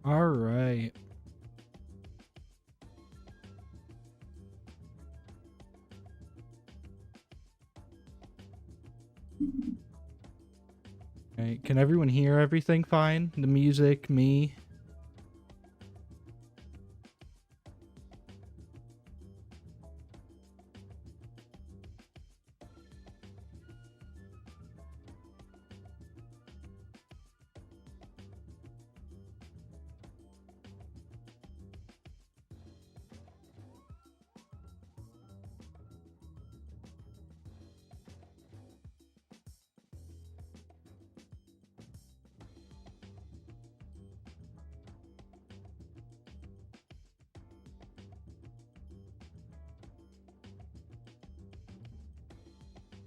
All right. Okay, can everyone hear everything fine? The music, me?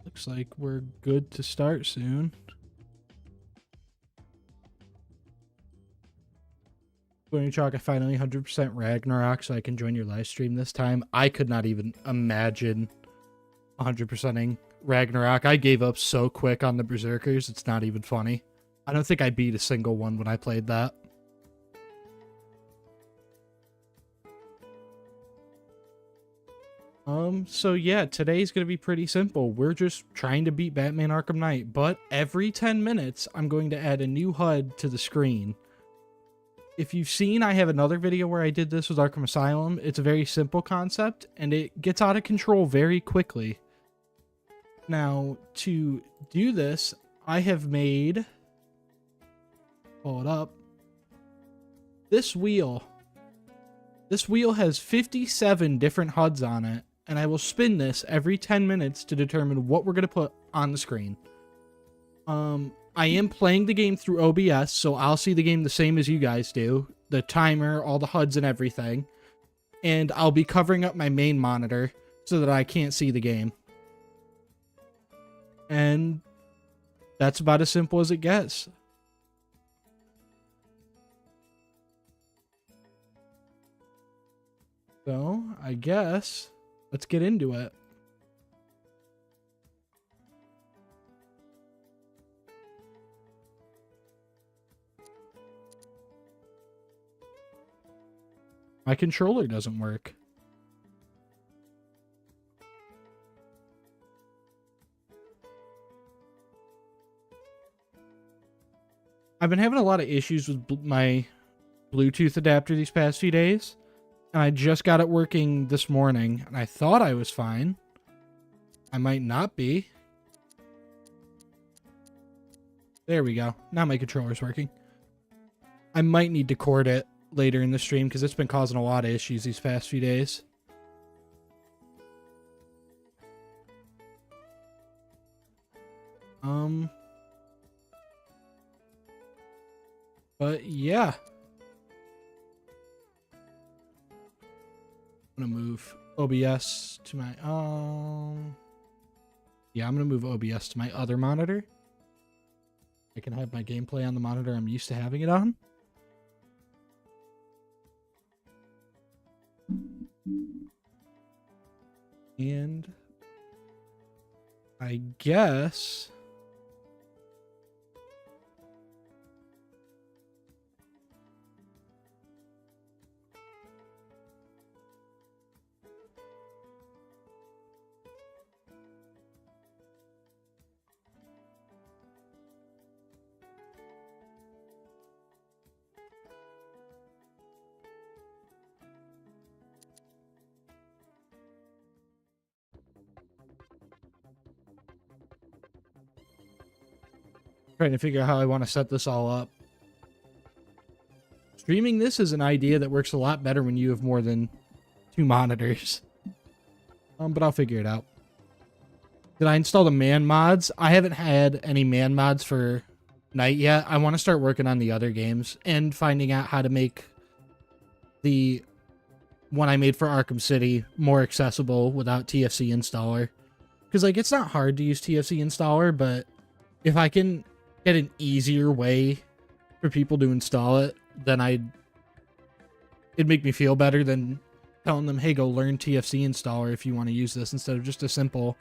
Looks like we're good to start soon. When Chalk, I finally 100% Ragnarok so I can join your live stream this time. I could not even imagine 100%ing Ragnarok. I gave up so quick on the Berserkers, it's not even funny. I don't think I beat a single one when I played that. So yeah, today's gonna be pretty simple. We're just trying to beat Batman Arkham Knight, but every 10 minutes, I'm going to add a new HUD to the screen. If you've seen, I have another video where I did this with Arkham Asylum. It's a very simple concept, and it gets out of control very quickly. Now, to do this, I have made... Pull it up. This wheel. This wheel has 57 different HUDs on it, and I will spin this every 10 minutes to determine what we're going to put on the screen. I am playing the game through OBS, so I'll see the game the same as you guys do. The timer, all the HUDs and everything. And I'll be covering up my main monitor so that I can't see the game. And that's about as simple as it gets. So, I guess, let's get into it. My controller doesn't work. I've been having a lot of issues with my Bluetooth adapter these past few days. And I just got it working this morning, and I thought I was fine. I might not be. There we go. Now my controller's working. I might need to cord it later in the stream, because it's been causing a lot of issues these past few days. But yeah. I'm gonna move OBS to my yeah, I'm gonna move OBS to my other monitor. I can have my gameplay on the monitor I'm used to having it on. And I guess trying to figure out how I want to set this all up. Streaming this is an idea that works a lot better when you have more than 2 monitors. But I'll figure it out. Did I install the man mods? I haven't had any man mods for Night yet. I want to start working on the other games and finding out how to make the one I made for Arkham City more accessible without TFC installer. Because, like, it's not hard to use TFC installer, but if I can get an easier way for people to install it, then it'd make me feel better than telling them, hey, go learn TFC installer if you want to use this, instead of just a simple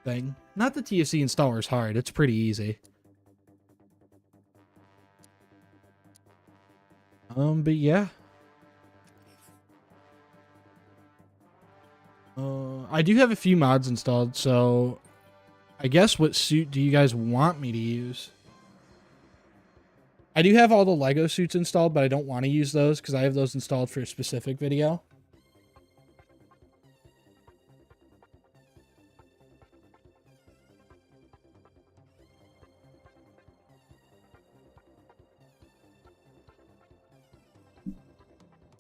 thing. Not that TFC installer is hard, it's pretty easy. But yeah. I do have a few mods installed, so I guess what suit do you guys want me to use? I do have all the Lego suits installed, but I don't want to use those because I have those installed for a specific video.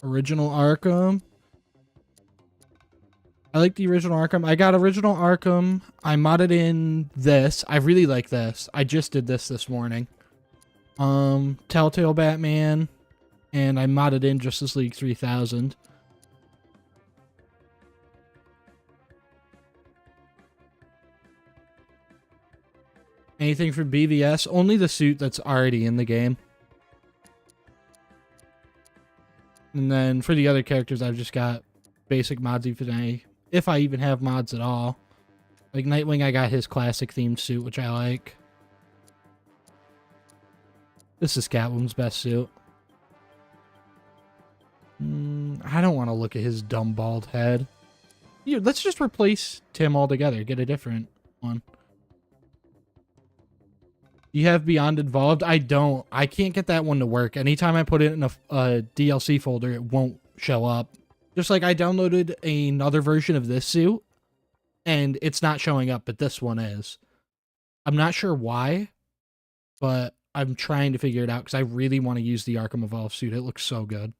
Original Arkham. I like the original Arkham. I got original Arkham. I modded in this. I really like this. I just did this morning. Telltale Batman. And I modded in Justice League 3000. Anything for BVS? Only the suit that's already in the game. And then for the other characters, I've just got basic mods if I even have mods at all. Like Nightwing, I got his classic themed suit, which I like. This is Catwoman's best suit. I don't want to look at his dumb bald head. Here, let's just replace Tim altogether. Get a different one. You have Beyond Involved? I don't. I can't get that one to work. Anytime I put it in a DLC folder, it won't show up. Just like I downloaded another version of this suit, and it's not showing up, but this one is. I'm not sure why, but I'm trying to figure it out because I really want to use the Arkham Evolved suit. It looks so good.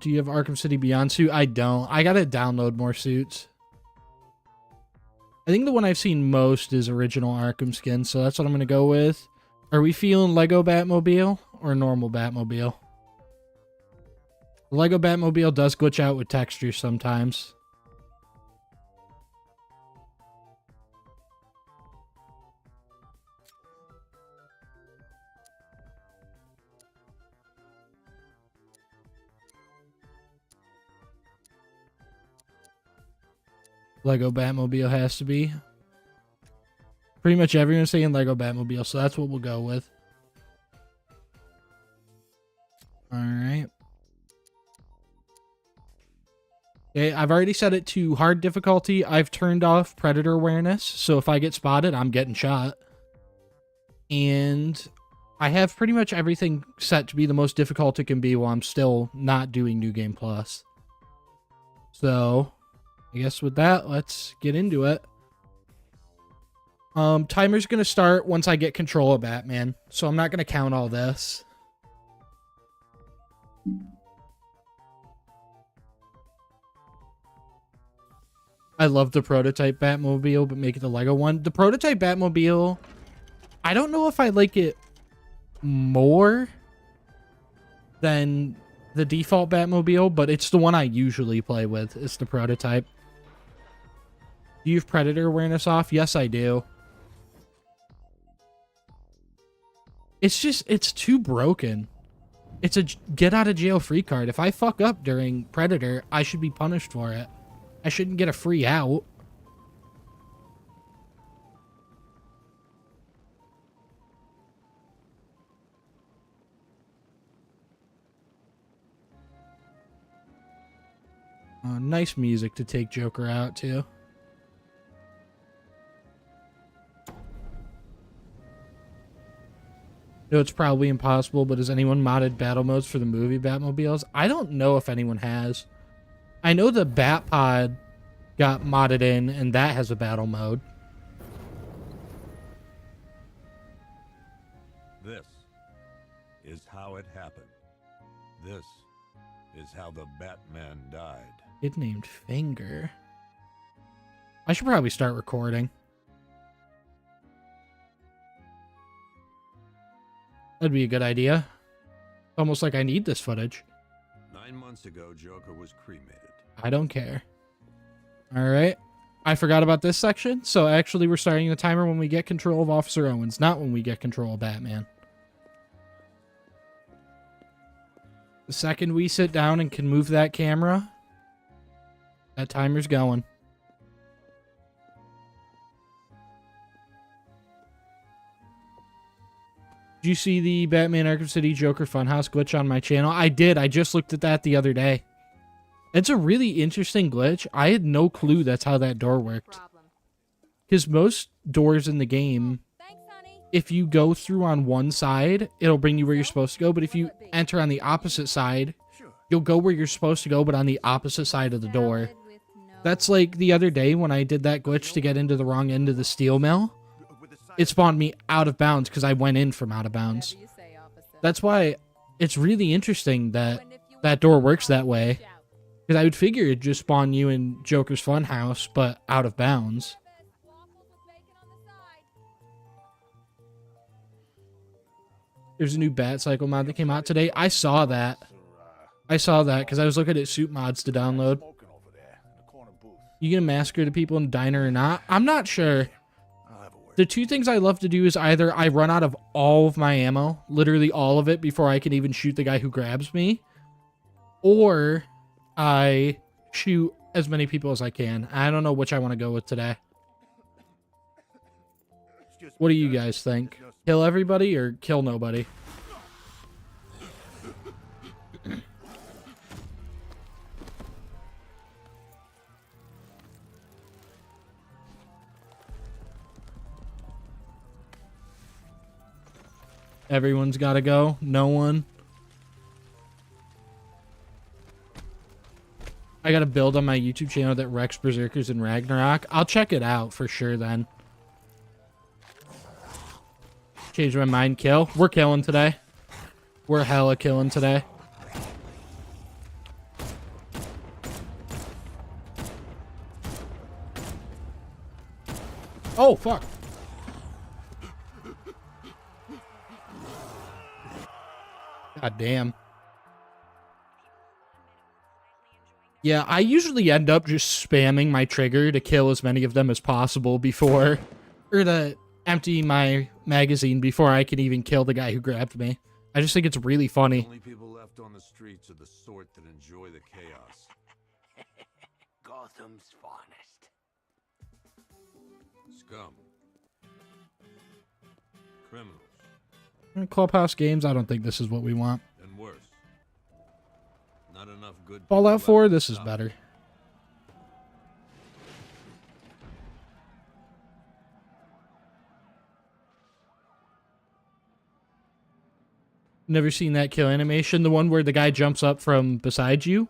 Do you have Arkham City Beyond suit? I don't. I gotta download more suits. I think the one I've seen most is original Arkham skin, so that's what I'm gonna go with. Are we feeling Lego Batmobile or normal Batmobile? The Lego Batmobile does glitch out with textures sometimes. Lego Batmobile has to be. Pretty much everyone's saying Lego Batmobile, so that's what we'll go with. Alright. Okay, I've already set it to hard difficulty. I've turned off predator awareness, so if I get spotted, I'm getting shot. And I have pretty much everything set to be the most difficult it can be while I'm still not doing New Game Plus. So I guess with that, let's get into it. Timer's going to start once I get control of Batman, so I'm not going to count all this. I love the prototype Batmobile, but make it the Lego one. The prototype Batmobile, I don't know if I like it more than the default Batmobile, but it's the one I usually play with. It's the prototype. Do you have predator awareness off? Yes, I do. It's just, it's too broken. It's a get out of jail free card. If I fuck up during Predator, I should be punished for it. I shouldn't get a free out. Nice music to take Joker out to. No, it's probably impossible, but has anyone modded battle modes for the movie Batmobiles? I don't know if anyone has. I know the Batpod got modded in, and that has a battle mode. This is how it happened. This is how the Batman died. Kid named Finger. I should probably start recording. That'd be a good idea. Almost like I need this footage. 9 months ago, Joker was cremated. I don't care. Alright. I forgot about this section, so actually we're starting the timer when we get control of Officer Owens, not when we get control of Batman. The second we sit down and can move that camera, that timer's going. Did you see the Batman Arkham City Joker Funhouse glitch on my channel? I did. I just looked at that the other day. It's a really interesting glitch. I had no clue that's how that door worked. Because most doors in the game, if you go through on one side, it'll bring you where you're supposed to go. But if you enter on the opposite side, you'll go where you're supposed to go, but on the opposite side of the door. That's like the other day when I did that glitch to get into the wrong end of the steel mill. It spawned me out of bounds because I went in from out of bounds. That's why it's really interesting that that door works that way. Because I would figure it'd just spawn you in Joker's Funhouse, but out of bounds. There's a new Bat Cycle mod that came out today. I saw that. I saw that because I was looking at suit mods to download. You gonna massacre the people in the diner or not? I'm not sure. The two things I love to do is either I run out of all of my ammo, literally all of it, before I can even shoot the guy who grabs me, or I shoot as many people as I can. I don't know which I want to go with today. What do you guys think? Kill everybody or kill nobody? Everyone's got to go. No one. I got to build on my YouTube channel that wrecks Berserkers and Ragnarok. I'll check it out for sure then. Change my mind. Kill. We're killing today. We're hella killing today. Oh, fuck. God damn. Yeah, I usually end up just spamming my trigger to kill as many of them as possible before, or to empty my magazine before I can even kill the guy who grabbed me. I just think it's really funny. Only people left on the streets are the sort that enjoy the chaos. Gotham's finest. Scum. Criminals. In Clubhouse games, I don't think this is what we want. And worse. Not enough good Fallout people 4, left to this is stop better. it. Never seen that kill animation? The one where the guy jumps up from beside you?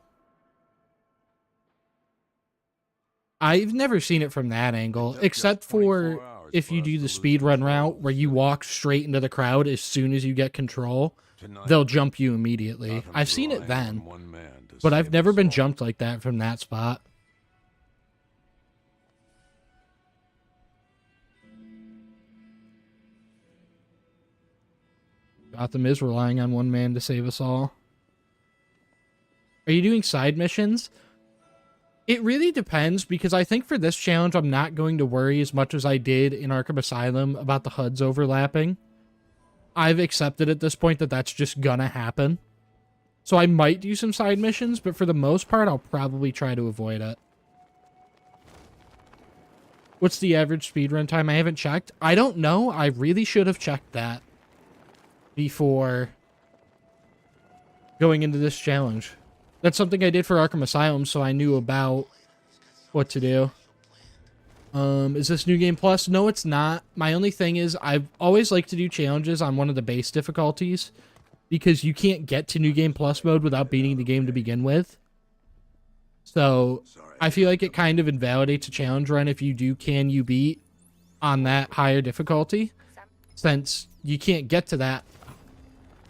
I've never seen it from that angle, except for if you do the speedrun route where you walk straight into the crowd as soon as you get control, they'll jump you immediately. I've seen it then, but I've never been jumped like that from that spot. Gotham is relying on one man to save us all. Are you doing side missions? It really depends, because I think for this challenge, I'm not going to worry as much as I did in Arkham Asylum about the HUDs overlapping. I've accepted at this point that that's just gonna happen. So I might do some side missions, but for the most part, I'll probably try to avoid it. What's the average speedrun time? I haven't checked. I don't know. I really should have checked that before going into this challenge. That's something I did for Arkham Asylum, so I knew about what to do. Is this New Game Plus? No, it's not. My only thing is I've always liked to do challenges on one of the base difficulties because you can't get to New Game Plus mode without beating the game to begin with. So I feel like it kind of invalidates a challenge run if you do can you beat on that higher difficulty, since you can't get to that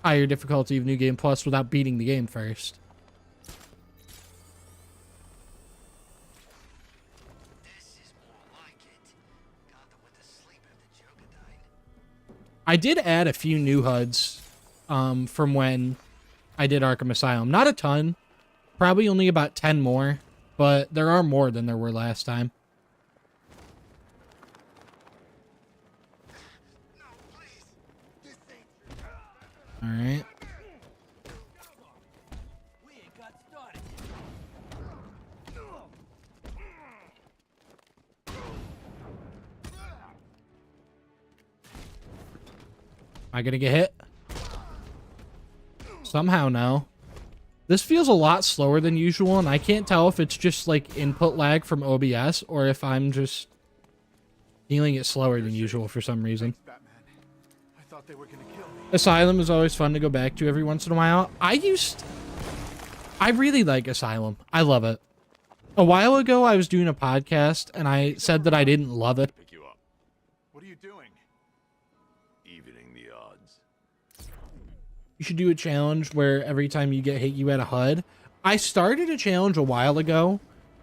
higher difficulty of New Game Plus without beating the game first. I did add a few new HUDs from when I did Arkham Asylum. Not a ton. Probably only about 10 more. But there are more than there were last time. Alright. I gonna get hit? Somehow no. This feels a lot slower than usual, and I can't tell if it's just like input lag from OBS or if I'm just feeling it slower than usual for some reason. I thought they were gonna kill me. Asylum is always fun to go back to every once in a while. I really like Asylum. I love it. A while ago, I was doing a podcast, and I said that I didn't love it. Pick you up. What are you doing? Evening the odds. You should do a challenge where every time you get hit, you add a HUD. I started a challenge a while ago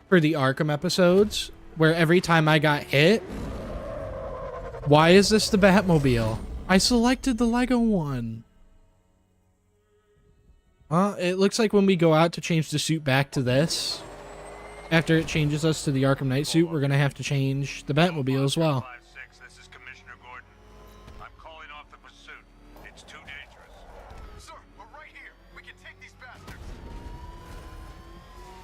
for the Arkham episodes, where every time I got hit... Why is this the Batmobile? I selected the Lego one. Well, it looks like when we go out to change the suit back to this, after it changes us to the Arkham Knight suit, we're going to have to change the Batmobile as well. 5-6, this is Commissioner Gordon. I'm calling off the pursuit. It's too dangerous. Sir, we're right here. We can take these bastards.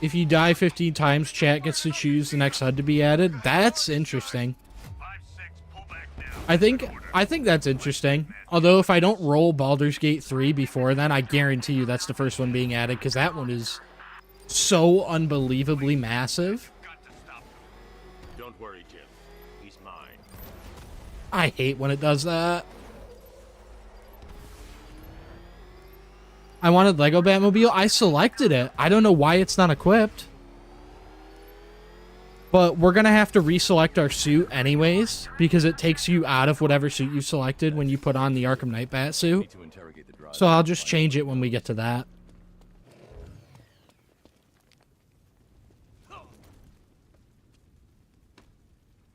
If you die 15 times, chat gets to choose the next HUD to be added. That's interesting. 5-6, pull back now. I think that's interesting. Although if I don't roll Baldur's Gate 3 before then, I guarantee you that's the first one being added, because that one is so unbelievably massive. Got to stop him. Don't worry, Jim. He's mine. I hate when it does that. I wanted Lego Batmobile. I selected it. I don't know why it's not equipped. But we're going to have to reselect our suit anyways, because it takes you out of whatever suit you selected when you put on the Arkham Knight bat suit. Need to interrogate the driver. So I'll just change it when we get to that.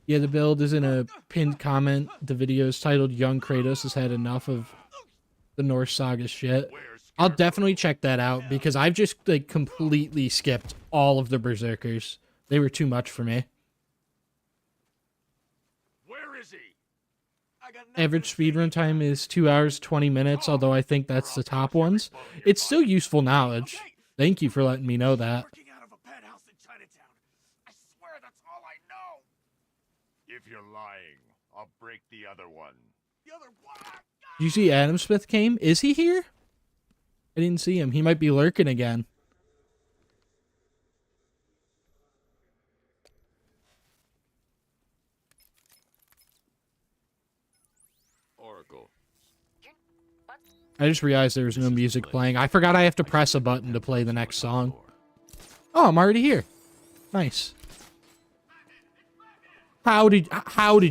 Yeah, the build is in a pinned comment. The video is titled Young Kratos has had enough of the Norse Saga shit. I'll definitely check that out because I've just like completely skipped all of the Berserkers. They were too much for me. Where is he? Average speedrun time is 2 hours, 20 minutes, although I think that's the top ones. It's still useful knowledge. Thank you for letting me know that. Working out of a penthouse in Chinatown. I swear that's all I know. If you're lying, I'll break the other one. The other one. Did you see Adam Smith came? Is he here? I didn't see him. He might be lurking again. Oracle. I just realized there was no music playing. I forgot I have to press a button to play the next song. Oh, I'm already here. Nice. How did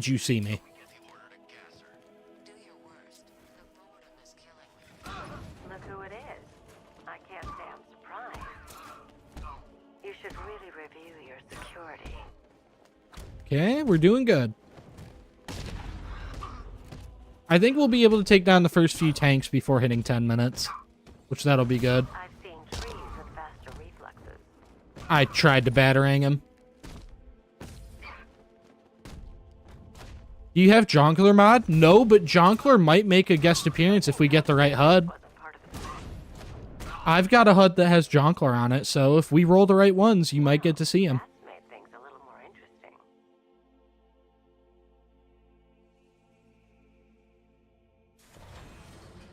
you see me? Do your worst. The boredom is killing me. Look who it is. I can't say I'm surprised. You should really review your security. Okay, we're doing good. I think we'll be able to take down the first few tanks before hitting 10 minutes, which that'll be good. I've seen trees with faster reflexes. I tried to batarang him. Do you have Jongleur mod? No, but Jongleur might make a guest appearance if we get the right HUD. Wasn't part of the I've got a HUD that has Jongleur on it, so if we roll the right ones, you might get to see him. That's made things a little more interesting.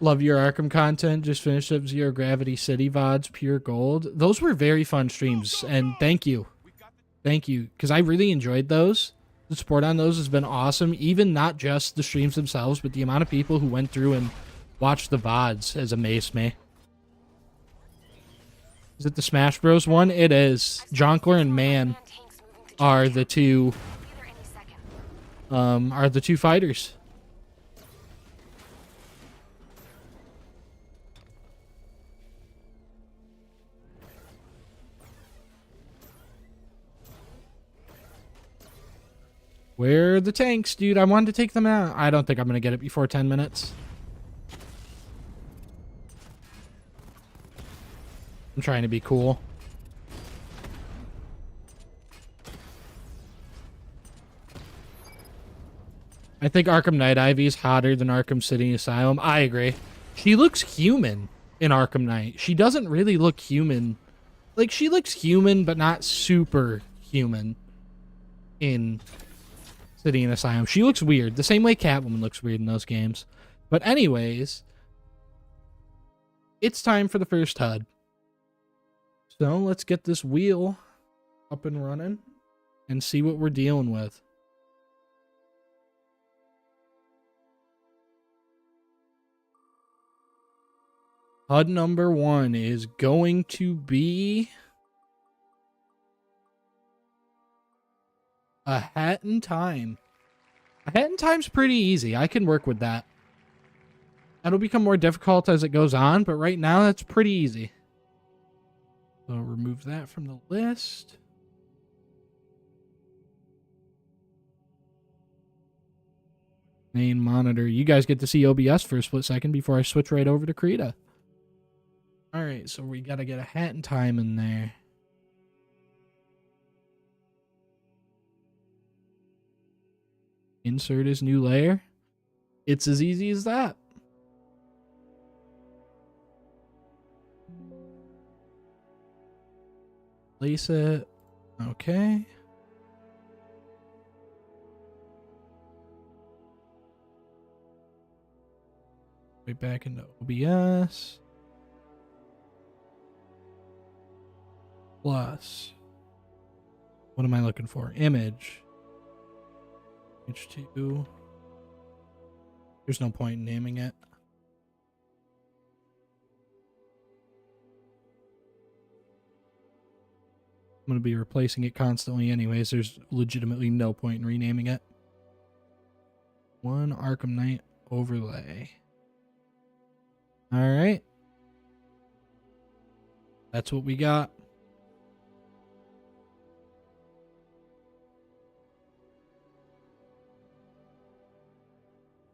Love your Arkham content. Just finished up Zero Gravity City VODs, pure gold. Those were very fun streams, and thank you. Thank you, because I really enjoyed those. The support on those has been awesome. Even not just the streams themselves, but the amount of people who went through and watched the VODs has amazed me. Is it the Smash Bros. One? It is. Jongleur and Man are the two fighters. Where are the tanks, dude? I wanted to take them out. I don't think I'm going to get it before 10 minutes. I'm trying to be cool. I think Arkham Knight Ivy is hotter than Arkham City Asylum. I agree. She looks human in Arkham Knight. She doesn't really look human. Like, she looks human, but not super human in City and Asylum. She looks weird. The same way Catwoman looks weird in those games. But anyways, it's time for the first HUD. So let's get this wheel up and running and see what we're dealing with. HUD number 1 is going to be a Hat in Time. A Hat in Time's pretty easy. I can work with that. That'll become more difficult as it goes on, but right now that's pretty easy. So remove that from the list. Main monitor. You guys get to see OBS for a split second before I switch right over to Krita. All right, so we got to get a Hat in Time in there. Insert his new layer. It's as easy as that. Place it. Okay. Right back into OBS. Plus, what am I looking for? Image. H2. There's no point in naming it. I'm going to be replacing it constantly anyways. There's legitimately no point in renaming it. One Arkham Knight overlay. All right. That's what we got.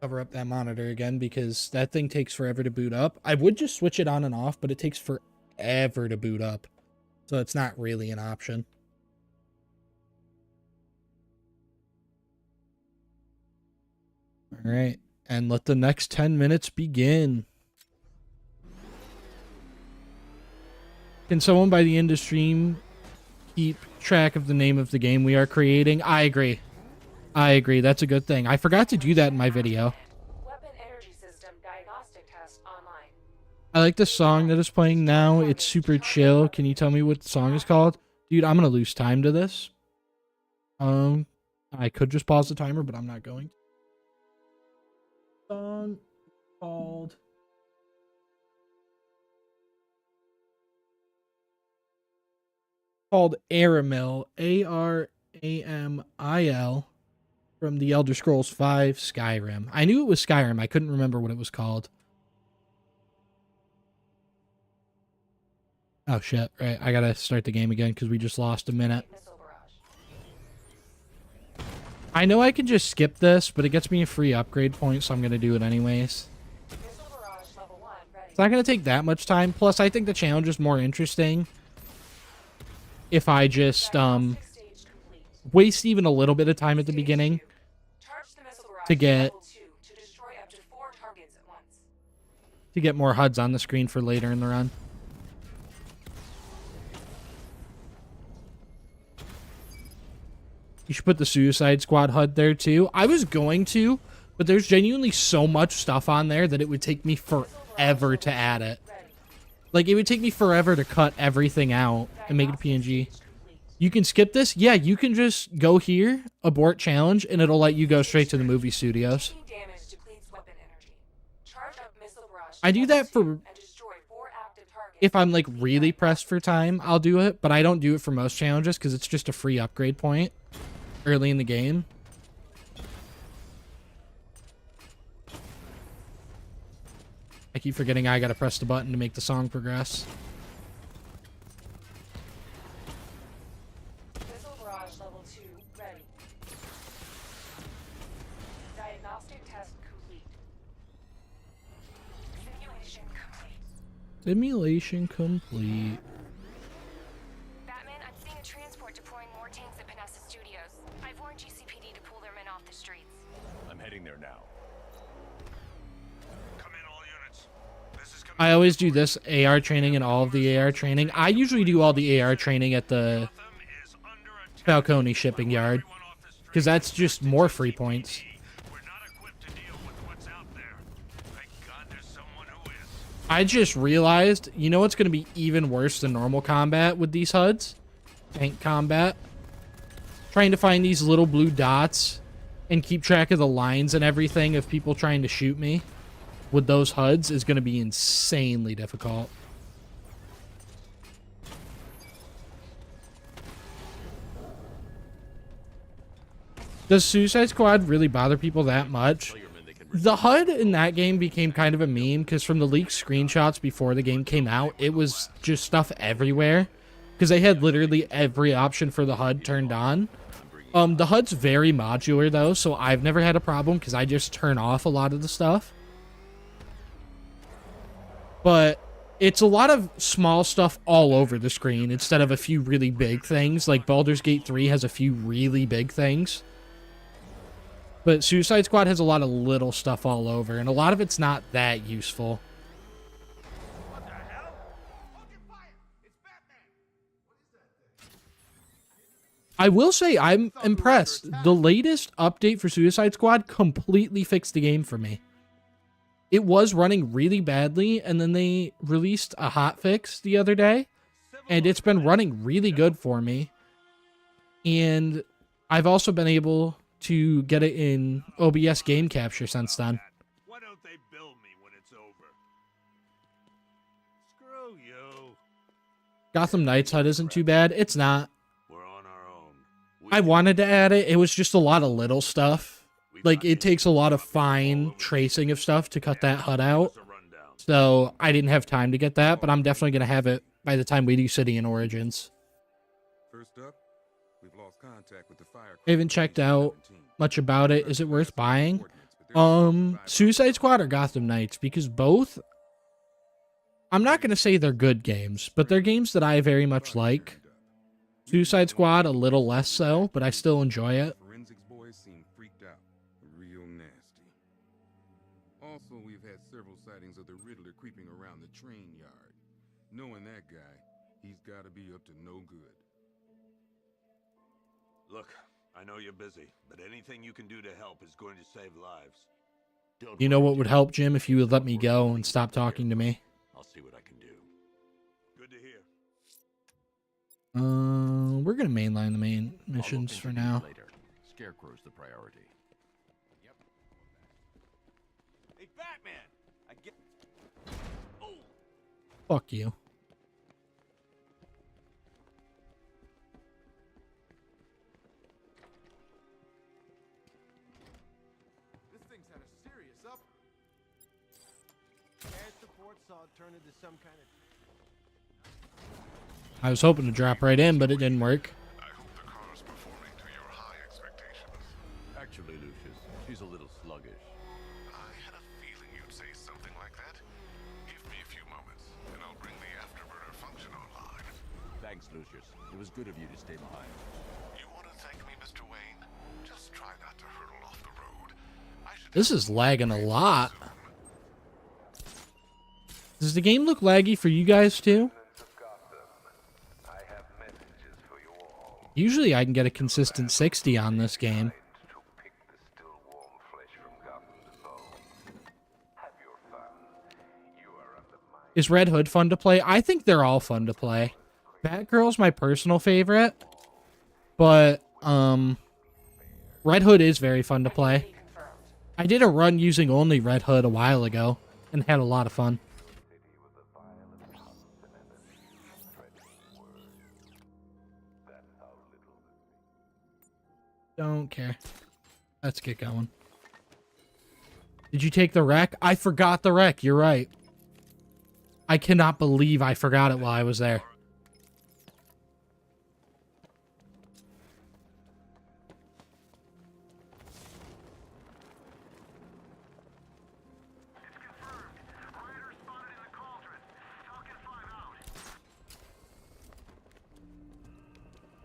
Cover up that monitor again because that thing takes forever to boot up. I would just switch it on and off, but it takes forever to boot up. So it's not really an option. All right. And let the next 10 minutes begin. Can someone by the end of stream keep track of the name of the game we are creating? I agree. I agree. That's a good thing. I forgot to do that in my video. Weapon energy system diagnostic test online. I like the song that is playing now. It's super chill. Can you tell me what the song is called? Dude, I'm going to lose time to this. I could just pause the timer, but I'm not going. Song called Aramil, A-R-A-M-I-L, from the Elder Scrolls V Skyrim. I knew it was Skyrim. I couldn't remember what it was called. Oh, shit. Right. I gotta start the game again because we just lost a minute. I know I can just skip this, but it gets me a free upgrade point, so I'm gonna do it anyways. It's not gonna take that much time. Plus, I think the challenge is more interesting if I just waste even a little bit of time at the beginning to get more HUDs on the screen for later in the run. You should put the Suicide Squad HUD there too. I was going to, but there's genuinely so much stuff on there that it would take me forever to add it. Like, it would take me forever to cut everything out and make it a PNG. You can skip this? Yeah, you can just go here, abort challenge, and it'll let you go straight to the movie studios. I do that for... if I'm, like, really pressed for time, I'll do it, but I don't do it for most challenges because it's just a free upgrade point early in the game. I keep forgetting I gotta press the button to make the song progress. Missile barrage level 2 ready. Diagnostic test complete. Simulation complete. Simulation complete. Batman, I'm seeing a transport deploying more tanks at Panessa Studios. I've warned GCPD to pull their men off the streets. I'm heading there now. Come in, all units. This is I always do this AR training and all of the AR training. I usually do all the AR training at the Falcone shipping yard because that's just more free points. We're not equipped to deal with what's out there. I just realized, you know what's going to be even worse than normal combat with these HUDs? Tank combat. Trying to find these little blue dots and keep track of the lines and everything of people trying to shoot me with those HUDs is going to be insanely difficult. Does Suicide Squad really bother people that much? The HUD in that game became kind of a meme because from the leaked screenshots before the game came out, it was just stuff everywhere because they had literally every option for the HUD turned on. The HUD's very modular though, so I've never had a problem because I just turn off a lot of the stuff. But it's a lot of small stuff all over the screen instead of a few really big things. Like Baldur's Gate 3 has a few really big things. But Suicide Squad has a lot of little stuff all over, and a lot of it's not that useful. What the hell? Open fire! It's Batman! What is that thing? I will say I'm impressed. The latest update for Suicide Squad completely fixed the game for me. It was running really badly, and then they released a hotfix the other day, and it's been running really good for me. And I've also been able to get it in OBS game capture since then. Why don't they bill me when it's over? Screw you. Gotham Knights HUD isn't too bad. It's not. We're on our own. I wanted to add it. It was just a lot of little stuff. Like, it takes a lot of fine tracing of stuff to cut that HUD out. So I didn't have time to get that, but I'm definitely going to have it by the time we do City and Origins. First up, we've lost contact with the fire. I haven't checked out much about it. Is it worth buying? Suicide Squad or Gotham Knights? Because both, I'm not going to say they're good games, but they're games that I very much like. Suicide Squad a little less so, but I still enjoy it. Forensics boys seem freaked out, real nasty. Also, we've had several sightings of the Riddler creeping around the train yard. Knowing that guy, he's got to be up to no good. Look, I know you're busy, but anything you can do to help is going to save lives. You know what would help, Jim, if you would let me go and stop talking to me? I'll see what I can do. Good to hear. We're gonna mainline the main missions for now. Scarecrow's the priority. Hey, Batman! I get. Oh! Fuck you. This thing's had a serious up. Air support saw it turn into some kind of. I was hoping to drop right in, but it didn't work. I hope the car's performing to your high expectations. Actually, Lucius, she's a little sluggish. I had a feeling you'd say something like that. Give me a few moments, and I'll bring the afterburner function online. Thanks, Lucius. It was good of you to stay behind. You want to thank me, Mr. Wayne? Just try not to hurtle off the road. This is lagging a lot. Does the game look laggy for you guys too? Usually I can get a consistent 60 on this game. Is Red Hood fun to play? I think they're all fun to play. Batgirl's my personal favorite, but Red Hood is very fun to play. I did a run using only Red Hood a while ago and had a lot of fun. Don't care. Let's get going. Did you take the wreck? I forgot the wreck. You're right. I cannot believe I forgot it while I was there.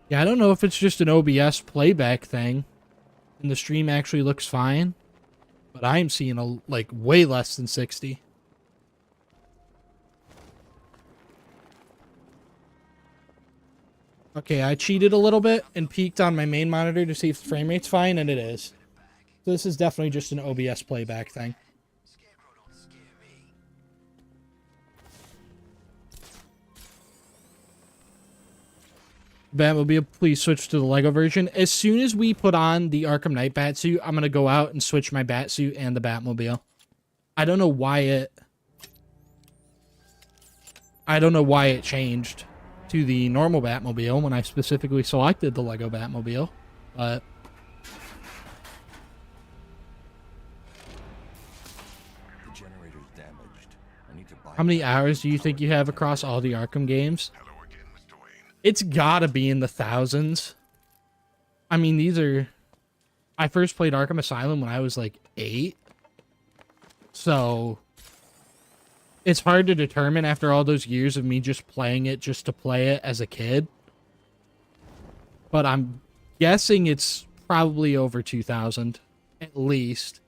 Yeah, I don't know if it's just an OBS playback thing, and the stream actually looks fine, but I am seeing like way less than 60. Okay, I cheated a little bit and peeked on my main monitor to see if the frame rate's fine, and it is. So this is definitely just an OBS playback thing. Batmobile, please switch to the Lego version. As soon as we put on the Arkham Knight Batsuit, I'm going to go out and switch my Batsuit and the Batmobile. I don't know why it changed to the normal Batmobile when I specifically selected the Lego Batmobile, but The generator's damaged. I need to buy. how many hours do you think you have across all the Arkham games? Hello again, Mr. Wayne. It's gotta be in the thousands. I mean, I first played Arkham Asylum when I was like 8. So it's hard to determine after all those years of me just playing it just to play it as a kid. But I'm guessing it's probably over 2,000 at least.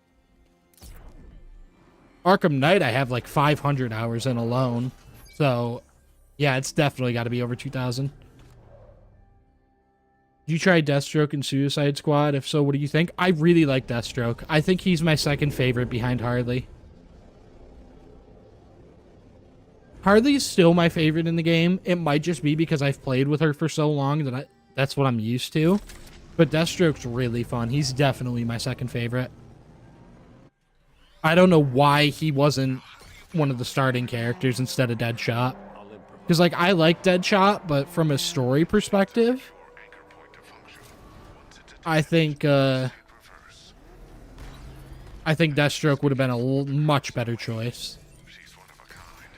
Arkham Knight I have like 500 hours in alone. So yeah, it's definitely got to be over 2,000. Did you try Deathstroke and Suicide Squad? If so, what do you think? I really like Deathstroke. I think he's my second favorite behind Harley. Harley's still my favorite in the game. It might just be because I've played with her for so long that that's what I'm used to. But Deathstroke's really fun. He's definitely my second favorite. I don't know why he wasn't one of the starting characters instead of Deadshot. Because, like, I like Deadshot, but from a story perspective, I think Deathstroke would have been a much better choice. She's one of a kind.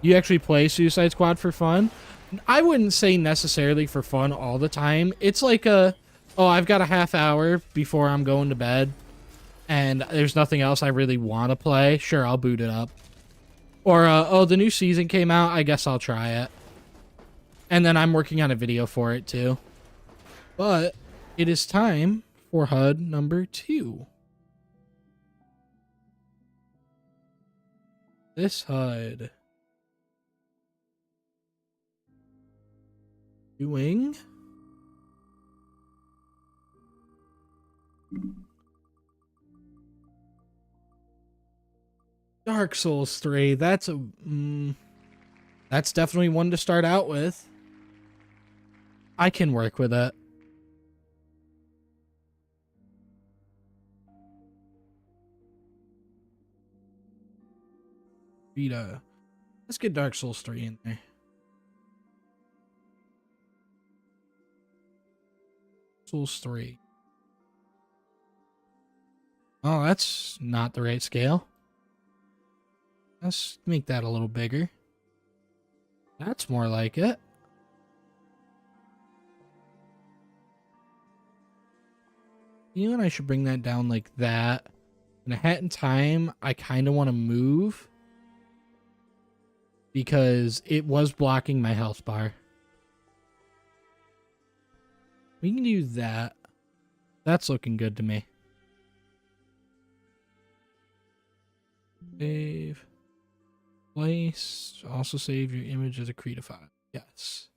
You actually play Suicide Squad for fun? I wouldn't say necessarily for fun all the time. It's like oh, I've got a half hour before I'm going to bed, and there's nothing else I really want to play. Sure, I'll boot it up. Or, oh, the new season came out. I guess I'll try it. And then I'm working on a video for it, too. But it is time for HUD number 2. This HUD. Doing... Dark Souls 3. That's definitely one to start out with. I can work with it. Vita. Let's get Dark Souls 3 in there. Souls 3. Oh, that's not the right scale. Let's make that a little bigger. That's more like it. You know what? I should bring that down like that. In A Hat in Time, I kind of want to move because it was blocking my health bar. We can do that. That's looking good to me. Save. Place. Also save your image as a Krita file. Yes.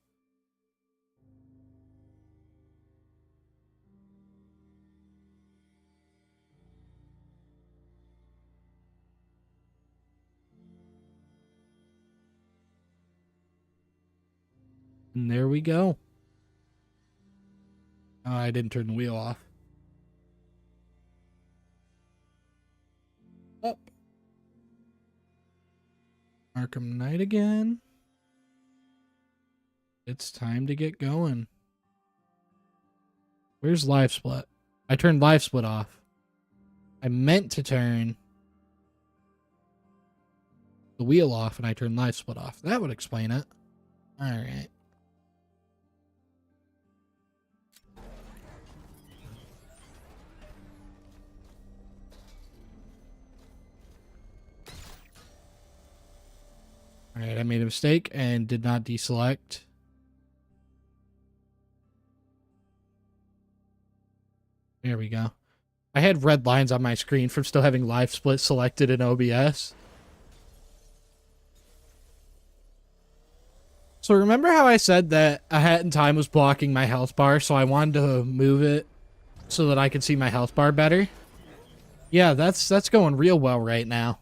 And there we go. Oh, I didn't turn the wheel off. Up. Arkham Knight again. It's time to get going. Where's Live Split? I turned Live Split off. I meant to turn the wheel off and I turned Live Split off. That would explain it. Alright. Alright, I made a mistake and did not deselect. There we go. I had red lines on my screen from still having Live Split selected in OBS. So remember how I said that A Hat in Time was blocking my health bar, so I wanted to move it so that I could see my health bar better? Yeah, that's going real well right now.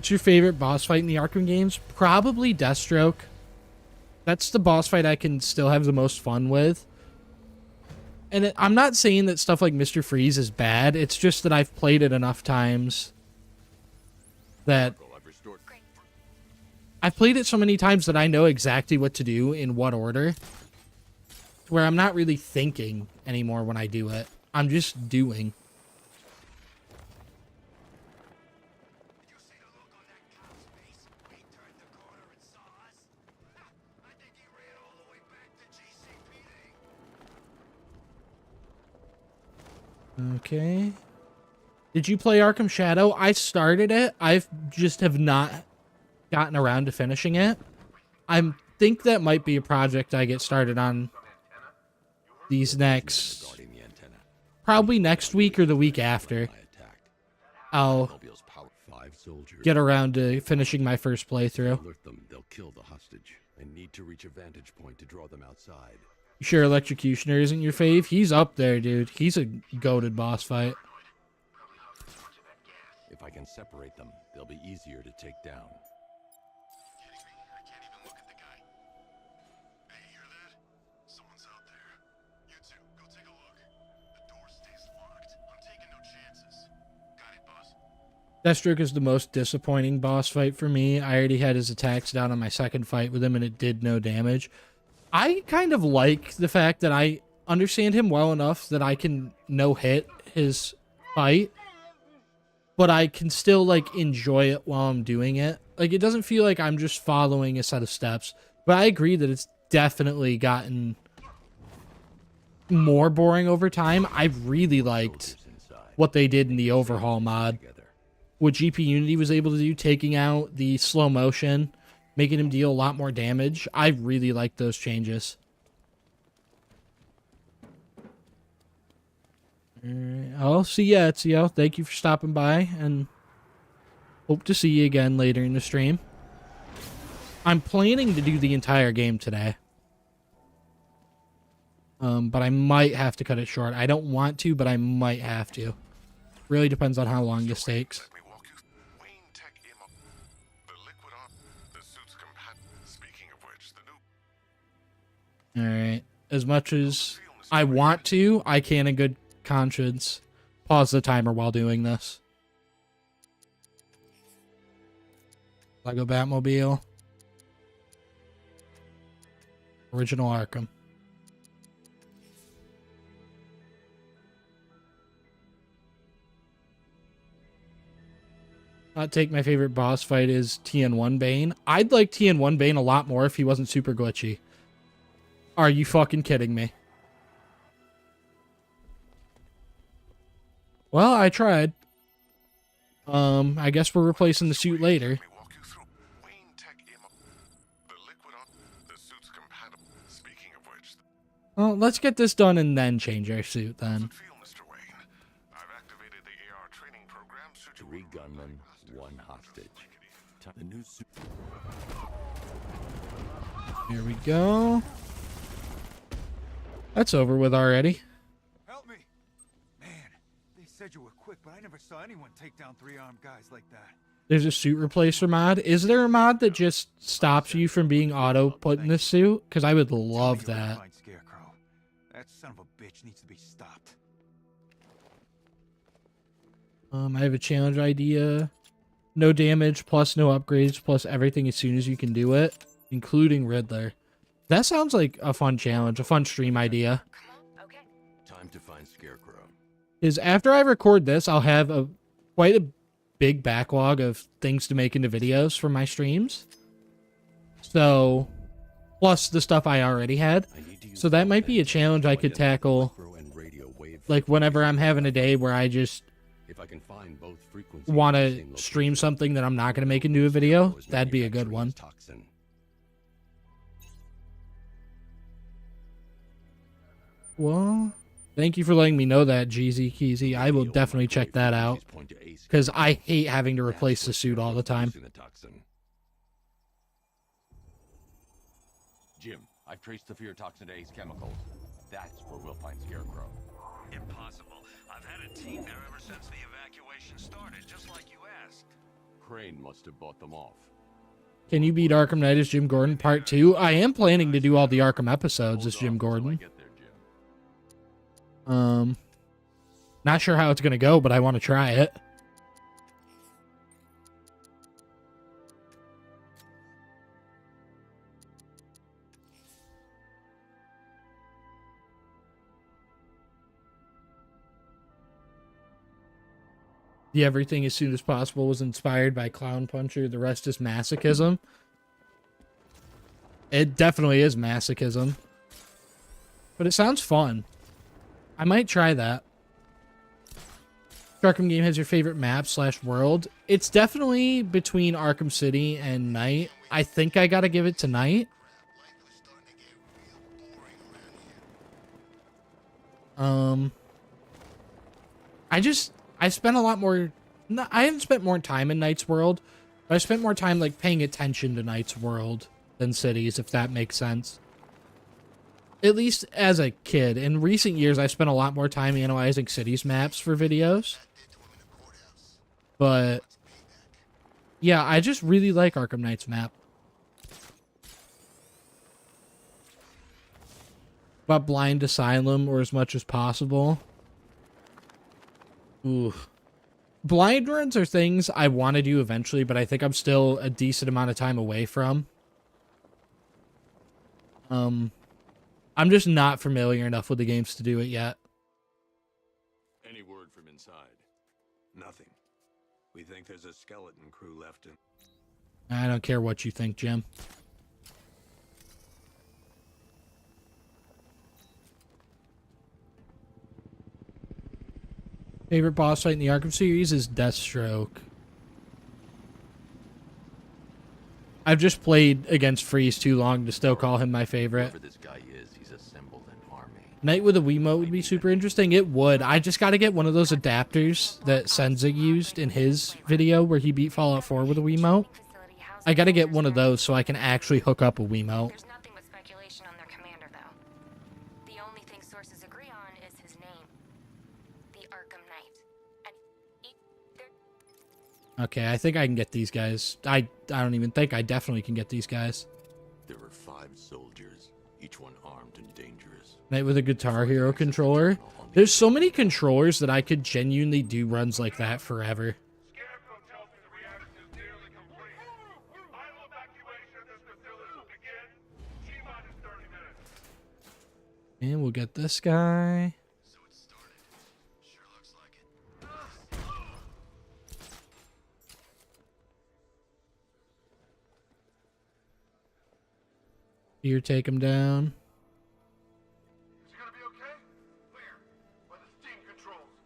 What's your favorite boss fight in the Arkham games? Probably Deathstroke. That's the boss fight I can still have the most fun with. And I'm not saying that stuff like Mr. Freeze is bad. It's just that I've played it enough times that I've played it so many times that I know exactly what to do in what order, where I'm not really thinking anymore when I do it. I'm just doing. Did you see the look on that cop's face when he turned the corner and saw us? Ha! I think he ran all the way back to GCPD. Okay. Did you play Arkham Shadow? I started it. I've just have not gotten around to finishing it. I think that might be a project I get started on these next, probably next week or the week after. I'll get around to finishing my first playthrough. Alert them, they'll kill the hostage. I need to reach a vantage point to draw them outside. You sure Electrocutioner isn't your fave? He's up there, dude. He's a goated boss fight. If I can separate them, they'll be easier to take down. Kidding me? I can't even look at the guy. Hey, you hear that? Someone's out there. You two, go take a look. The door stays locked. I'm taking no chances. Got it, boss? Deathstroke is the most disappointing boss fight for me. I already had his attacks down on my second fight with him, and it did no damage. I kind of like the fact that I understand him well enough that I can no-hit his fight, but I can still, like, enjoy it while I'm doing it. Like, it doesn't feel like I'm just following a set of steps, but I agree that it's definitely gotten more boring over time. I really liked what they did in the overhaul mod. What GP Unity was able to do, taking out the slow motion, making him deal a lot more damage. I really like those changes. I'll see ya, Ezio. Thank you for stopping by, and hope to see you again later in the stream. I'm planning to do the entire game today. But I might have to cut it short. I don't want to, but I might have to. Really depends on how long this takes. Let me walk you through Wayne Tech Immo. The liquid on the suit's compatible. Speaking of which, the new. Alright. As much as I want to, I can't in good conscience pause the timer while doing this. Lego Batmobile. Original Arkham. Hot take, my favorite boss fight is TN1 Bane. I'd like TN1 Bane a lot more if he wasn't super glitchy. Are you fucking kidding me? Well, I tried. I guess we're replacing the suit later. Let me walk you through Wayne Tech Immo. The liquid on the suit's compatible. Speaking of which. Well, let's get this done and then change our suit then. How's it feel, Mr. Wayne? I've activated the AR training program. Should you 3 gunmen, 1 hostage. The new suit. Here we go. That's over with already. Help me! Man, they said you were quick, but I never saw anyone take down 3-armed guys like that. There's a suit replacer mod. Is there a mod that just stops you from being auto put in this suit? Because I would love Tell me you that. find Scarecrow. That son of a bitch needs to be stopped. I have a challenge idea. No damage, plus no upgrades, plus everything as soon as you can do it, including Riddler. That sounds like a fun challenge, a fun stream idea. Come on, okay. Time to find Scarecrow. Is after I record this, I'll have quite a big backlog of things to make into videos for my streams. So, plus the stuff I already had. So that might be a challenge I could tackle, like whenever I'm having a day where I just If I can find both frequencies want in the to same stream location, something that I'm not going to make into a video. That'd be a good one. Toxin. Well, thank you for letting me know that, Jeezy Keezy. I will definitely check that out, because I hate having to replace the suit all the time. Jim, I've traced the fear toxin to Ace Chemicals. That's where we'll find Scarecrow. Impossible. I've had a team there ever since the evacuation started, just like you asked. Crane must have bought them off. Can you beat Arkham Knight as Jim Gordon Part 2? I am planning to do all the Arkham episodes as Jim Gordon. Get there, Jim. Not sure how it's going to go, but I want to try it. The everything as soon as possible was inspired by Clown Puncher. The rest is masochism. It definitely is masochism. But it sounds fun. I might try that. Arkham game has your favorite map / world. It's definitely between Arkham City and Knight. I think I gotta give it to Knight. I spent a lot more... No, I haven't spent more time in Knight's world, but I spent more time like paying attention to Knight's world than Cities, if that makes sense. At least as a kid. In recent years, I spent a lot more time analyzing Cities maps for videos. But yeah, I just really like Arkham Knight's map. But Blind Asylum, or as much as possible. Ooh. Blind runs are things I want to do eventually, but I think I'm still a decent amount of time away from. I'm just not familiar enough with the games to do it yet. Any word from inside? Nothing. We think there's a skeleton crew left in... I don't care what you think, Jim. Favorite boss fight in the Arkham series is Deathstroke. I've just played against Freeze too long to still call him my favorite. Whoever this guy is, he's assembled an army. Knight with a Wiimote would be super interesting. It would. I just got to get one of those adapters that Senzig used in his video where he beat Fallout 4 with a Wiimote. I got to get one of those so I can actually hook up a Wiimote. There's nothing but speculation on their commander, though. The only thing sources agree on is his name. The Arkham Knight. And Okay, I think I can get these guys. I don't even think I definitely can get these guys. There were 5 soldiers, each one armed and dangerous. Knight with a Guitar Hero controller. There's so many controllers that I could genuinely do runs like that forever. Scarecrow tells me the reactor is nearly complete. Final evacuation of this facility will begin T-minus 30 minutes. And we'll get this guy. So it started. Sure looks like it. Here, take him down. Is he gonna be okay? Clear. By the steam controls.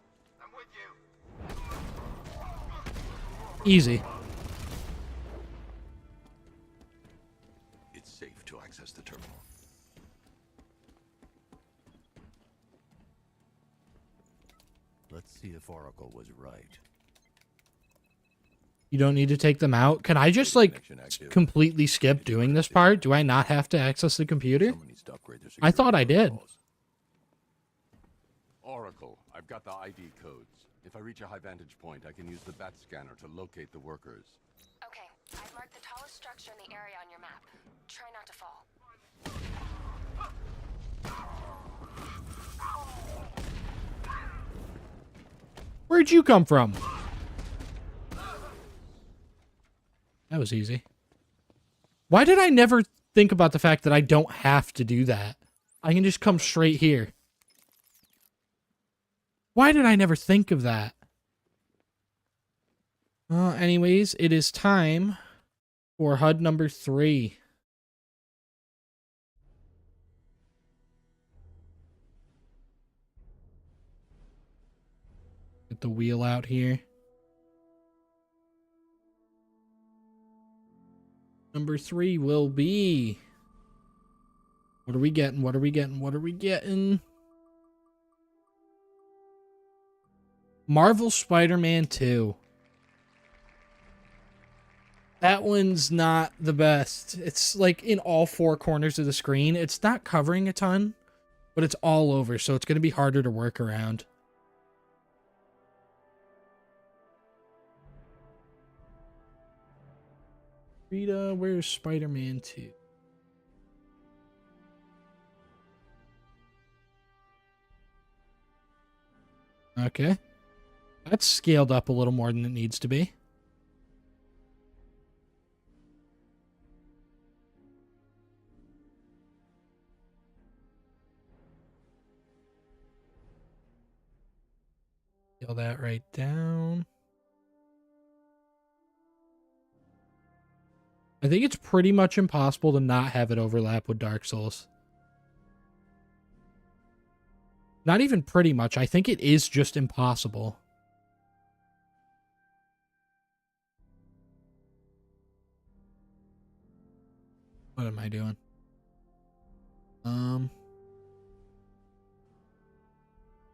I'm with you. Easy. It's safe to access the terminal. Let's see if Oracle was right. You don't need to take them out. Can I just, like, completely skip doing this part? Do I not have to access the computer? Someone needs to upgrade their I thought I security did. protocols. Oracle, I've got the ID codes. If I reach a high vantage point, I can use the bat scanner to locate the workers. okay, I've marked the tallest structure in the area on your map. Try not to fall. Where'd you come from? That was easy. Why did I never think about the fact that I don't have to do that? I can just come straight here. Why did I never think of that? Well, anyways, it is time for HUD number 3. Get the wheel out here. Number 3 will be... What are we getting? What are we getting? What are we getting? Marvel Spider-Man 2. That one's not the best. It's like in all 4 corners of the screen. It's not covering a ton, but it's all over, so it's going to be harder to work around. Rita, where's Spider-Man 2? Okay. That's scaled up a little more than it needs to be. Scale that right down. I think it's pretty much impossible to not have it overlap with Dark Souls. Not even pretty much. I think it is just impossible. What am I doing?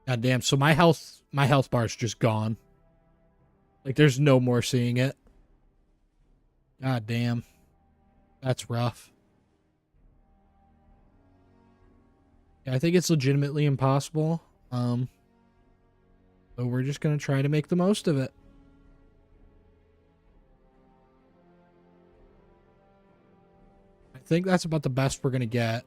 God damn, so my health bar's just gone. Like there's no more seeing it. God damn. That's rough. Yeah, I think it's legitimately impossible. So we're just gonna try to make the most of it. I think that's about the best we're gonna get.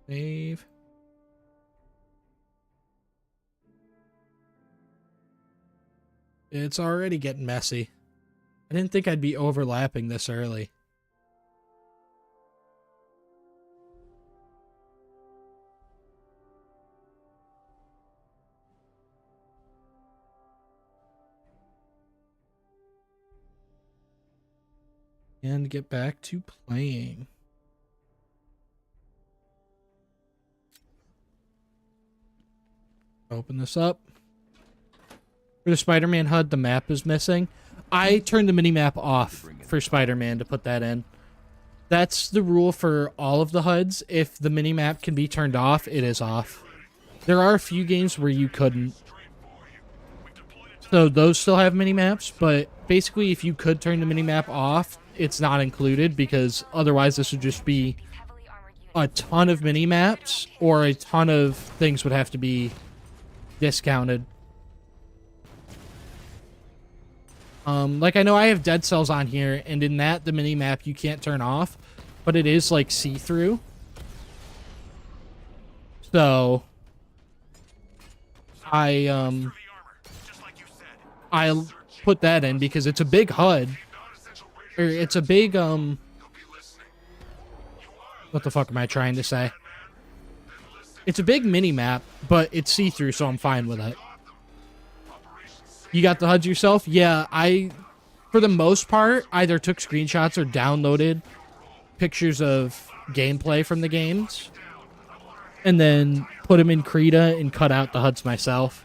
Save. It's already getting messy. I didn't think I'd be overlapping this early. And get back to playing. Open this up. For the Spider-Man HUD, the map is missing. I turned the mini-map off for Spider-Man to put that in. That's the rule for all of the HUDs. If the mini-map can be turned off, it is off. There are a few games where you couldn't. So those still have mini-maps, but basically if you could turn the mini-map off, it's not included because otherwise this would just be a ton of mini-maps or a ton of things would have to be discounted. Like I know I have Dead Cells on here, and in that the mini map you can't turn off, but it is like see-through. So I put that in because it's a big HUD. Or it's a big what the fuck am I trying to say? It's a big mini map, but it's see-through, so I'm fine with it. You got the HUDs yourself? Yeah, I, for the most part, either took screenshots or downloaded pictures of gameplay from the games, and then put them in Krita and cut out the HUDs myself.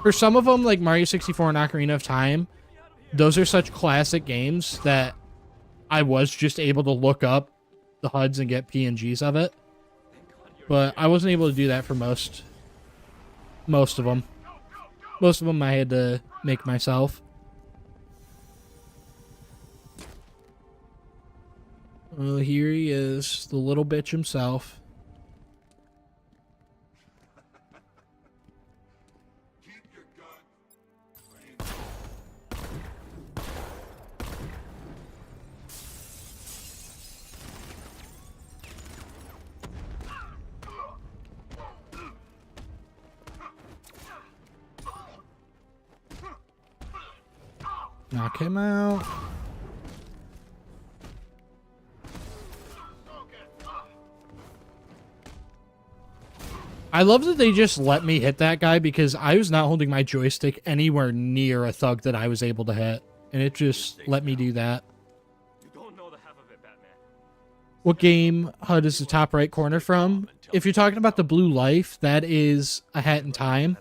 For some of them, like Mario 64 and Ocarina of Time, those are such classic games that I was just able to look up the HUDs and get PNGs of it. But I wasn't able to do that for most of them. Most of them I had to make myself. Well, here he is, the little bitch himself. Knock him out. I love that they just let me hit that guy because I was not holding my joystick anywhere near a thug that I was able to hit. And it just let me do that. You don't know the half of it, Batman. What game HUD is the top right corner from? If you're talking about the blue life, that is A Hat in Time.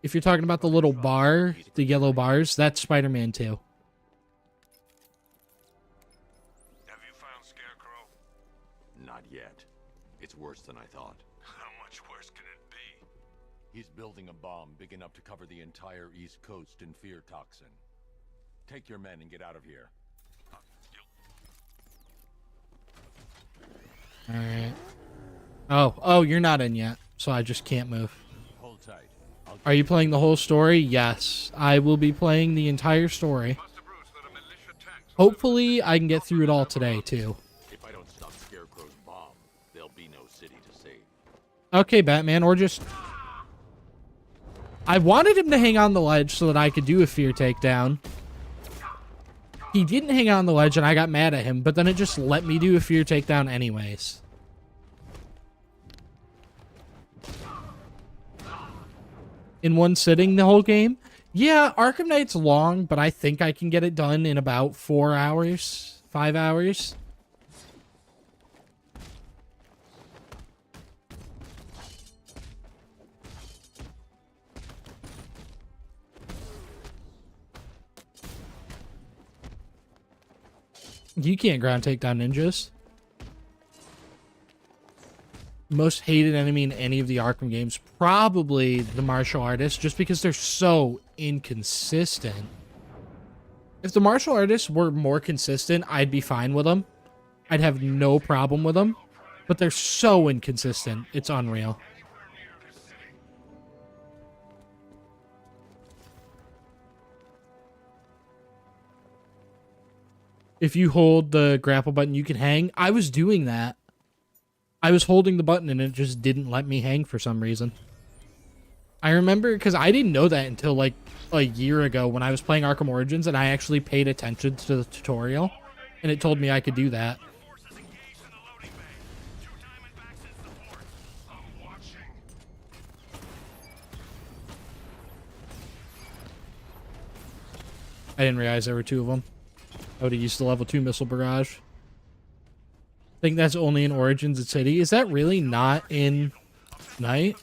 If you're talking about the little bar, the yellow bars, that's Spider-Man 2. Have you found Scarecrow? Not yet. It's worse than I thought. How much worse can it be? He's building a bomb big enough to cover the entire East Coast in fear toxin. Take your men and get out of here. Alright. Oh, you're not in yet, so I just can't move. Hold tight. Are you playing the whole story? Yes. I will be playing the entire story. Hopefully, I can get through it all today, too. If I don't stop Scarecrow's bomb, there'll be no city to save. Okay, Batman, or just... I wanted him to hang on the ledge so that I could do a fear takedown. He didn't hang on the ledge, and I got mad at him, but then it just let me do a fear takedown anyways. In one sitting the whole game? Yeah, Arkham Knight's long, but I think I can get it done in about 4 hours, 5 hours. You can't ground take down ninjas. Most hated enemy in any of the Arkham games, probably the martial artists, just because they're so inconsistent. If the martial artists were more consistent, I'd be fine with them. I'd have no problem with them. But they're so inconsistent, it's unreal. If you hold the grapple button, you can hang. I was doing that. I was holding the button and it just didn't let me hang for some reason. I remember because I didn't know that until like a year ago when I was playing Arkham Origins and I actually paid attention to the tutorial and it told me I could do that. I didn't realize there were 2 of them. I would have used the level 2 missile barrage. I think that's only in Origins and City. Is that really not in Night?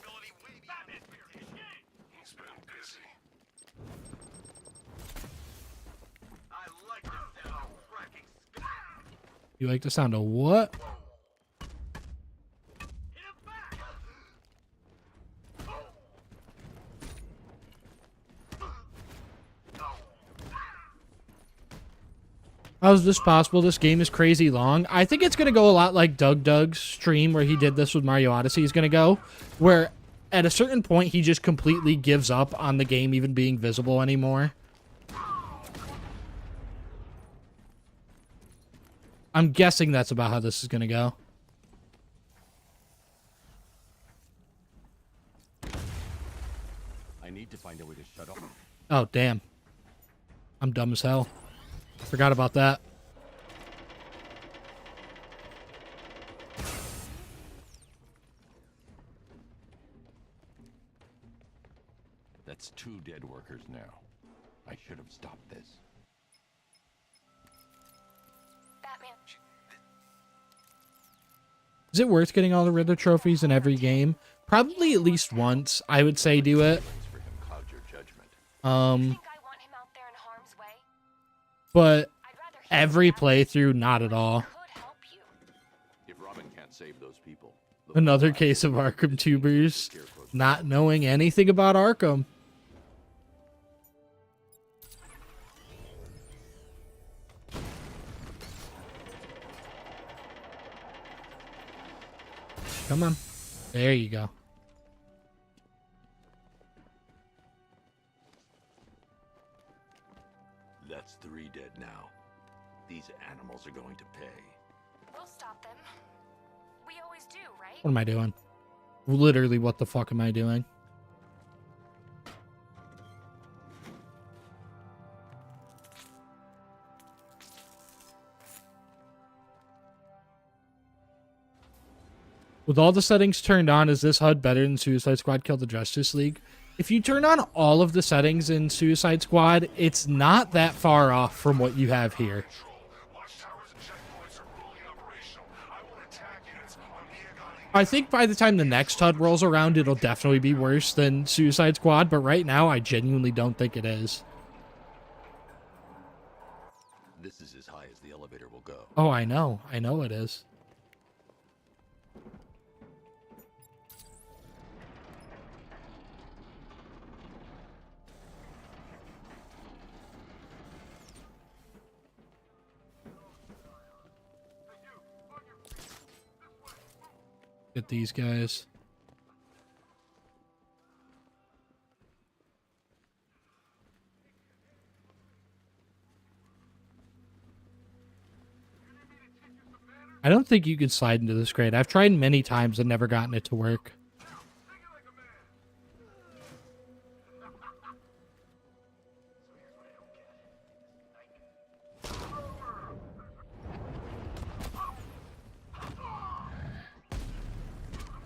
You like the sound of what? How is this possible? This game is crazy long. I think it's going to go a lot like DougDoug's stream where he did this with Mario Odyssey is going to go, where at a certain point he just completely gives up on the game even being visible anymore. I'm guessing that's about how this is going to go. I need to find a way to shut off. Oh, damn. I'm dumb as hell. Forgot about that. That's 2 dead workers now. I should have stopped this. Batman. Is it worth getting all the Riddler trophies in every game? Probably at least once, I would say do it. For him, cloud your judgment. Think I want him out there in harm's way? But I'd rather he every was playthrough, not at all. could help you. If Robin can't save those people, Another case of Arkham tubers not knowing anything about Arkham. Come on. There you go. That's 3 dead now. These animals are going to pay. We'll stop them. We always do, right? What am I doing? Literally, what the fuck am I doing? With all the settings turned on, is this HUD better than Suicide Squad Kill the Justice League? If you turn on all of the settings in Suicide Squad, it's not that far off from what you have here. I think by the time the next HUD rolls around, it'll definitely be worse than Suicide Squad, but right now, I genuinely don't think it is. This is as high as the elevator will go. Oh, I know. I know it is. Get these guys. I don't think you can slide into this crate. I've tried many times and never gotten it to work.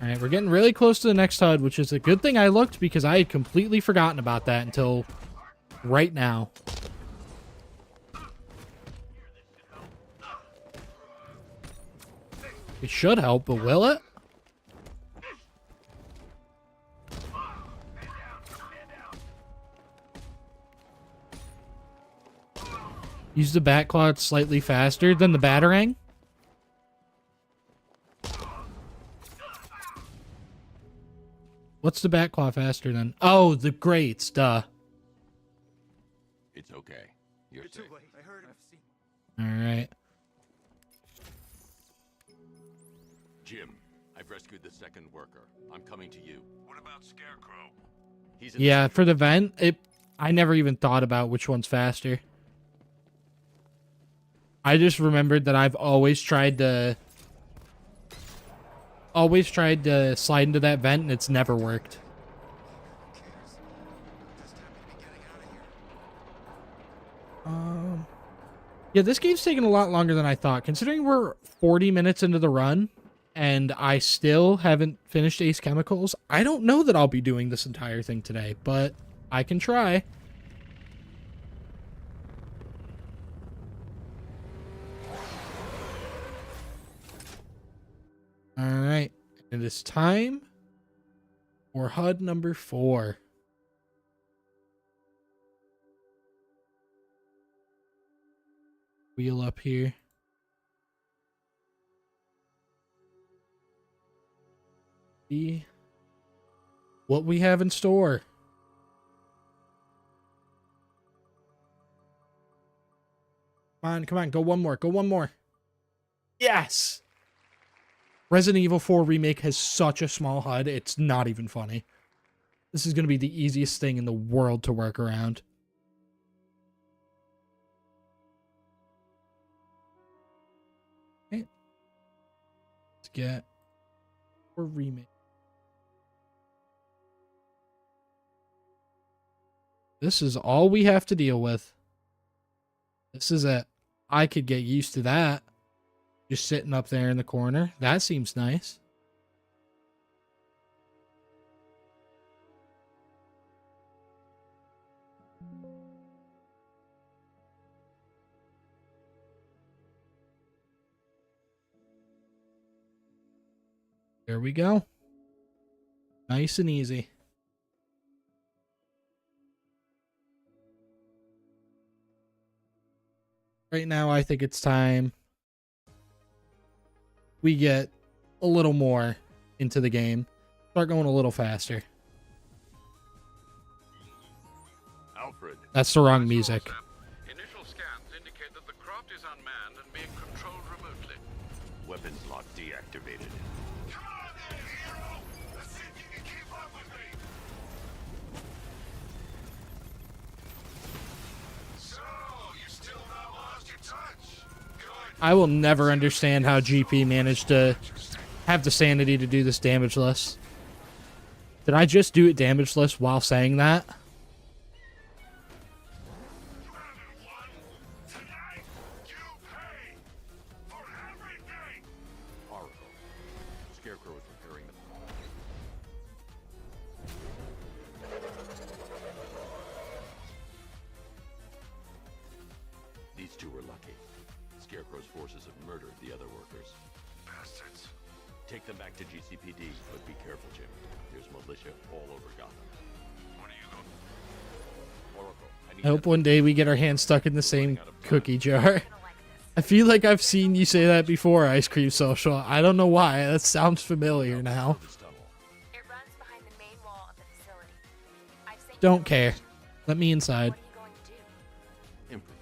Alright, we're getting really close to the next HUD, which is a good thing I looked because I had completely forgotten about that until right now. It should help, but will it? Use the bat claw slightly faster than the batarang. What's the bat claw faster than? Oh, the grates, duh. It's okay. You're safe. I heard him. Alright. Jim, I've rescued the second worker. I'm coming to you. What about Scarecrow? He's in Yeah, for the vent, I never even thought about which one's faster. I just remembered that I've always tried to slide into that vent and it's never worked. Yeah, this game's taking a lot longer than I thought. Considering we're 40 minutes into the run and I still haven't finished Ace Chemicals, I don't know that I'll be doing this entire thing today, but I can try. Alright, it is time for HUD number 4. Wheel up here. See what we have in store. Come on, go one more. Yes! Resident Evil 4 Remake has such a small HUD, it's not even funny. This is going to be the easiest thing in the world to work around. Okay. Let's get for Remake. This is all we have to deal with. This is it. I could get used to that. Just sitting up there in the corner. That seems nice. There we go. Nice and easy. Right now, I think it's time we get a little more into the game. Start going a little faster. Alfred. That's the wrong music. Initial scans indicate that the craft is unmanned and being controlled remotely. Weapons lock deactivated. Come on then, hero! Let's see if you can keep up with me! So, you still not lost your touch? Good. I will never understand how GP managed to have the sanity to do this damageless. Did I just do it damageless while saying that? Tonight, you pay for everything! Oracle. Scarecrow is repairing the... These two were lucky. Scarecrow's forces have murdered the other workers. Bastards. Take them back to GCPD, but be careful, Jim. There's militia all over Gotham. What are you going... Oracle, I need I hope that- one day we get our hands stuck in the same cookie jar. I feel like I've seen you say that before, Ice Cream Social. I don't know why. That sounds familiar now. This tunnel. It runs behind the main wall of the facility. I've sent you Don't the care. location. Let me inside. What are you going to do? Improvise.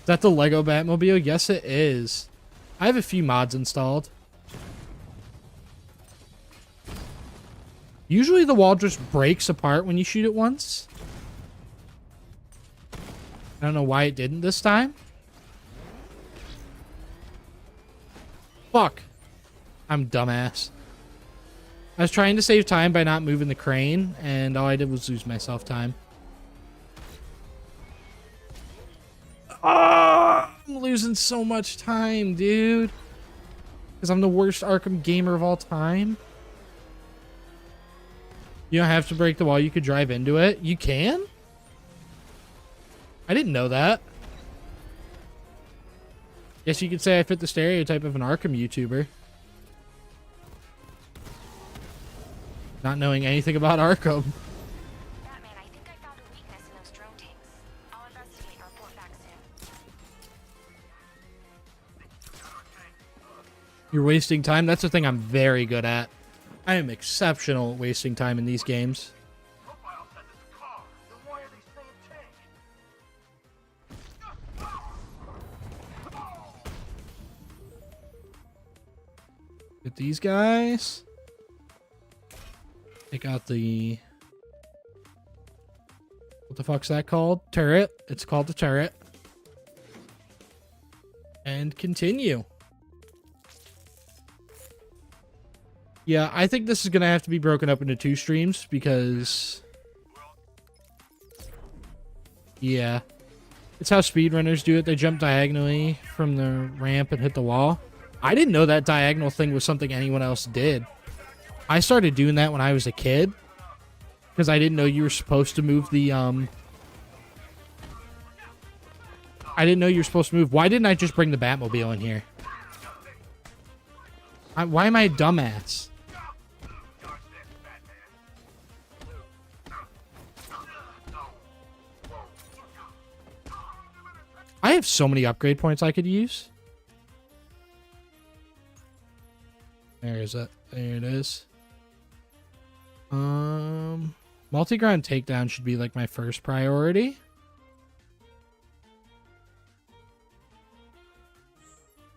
that the Lego Batmobile? Yes, it is. I have a few mods installed. Usually the wall just breaks apart when you shoot it once. I don't know why it didn't this time. Fuck. I'm dumbass. I was trying to save time by not moving the crane, and all I did was lose myself time. Ah, I'm losing so much time, dude. Because I'm the worst Arkham gamer of all time. You don't have to break the wall. You could drive into it. You can? I didn't know that. Guess you could say I fit the stereotype of an Arkham YouTuber. Not knowing anything about Arkham. Batman, I think I found a weakness in those drone tanks. I'll investigate and report back soon. You're wasting time? That's the thing I'm very good at. I am exceptional at wasting time in these games. Profile said it's a car. Then why are they saying tank? Get these guys. Take out the... What the fuck's that called? Turret. It's called the turret. And continue. Yeah, I think this is going to have to be broken up into 2 streams because... Yeah. It's how speedrunners do it. They jump diagonally from the ramp and hit the wall. I didn't know that diagonal thing was something anyone else did. I started doing that when I was a kid. Because I didn't know you were supposed to move the, I didn't know you were supposed to move. Why didn't I just bring the Batmobile in here? Why am I a dumbass? I have so many upgrade points I could use. There is it. There it is. Multi-ground takedown should be like my first priority.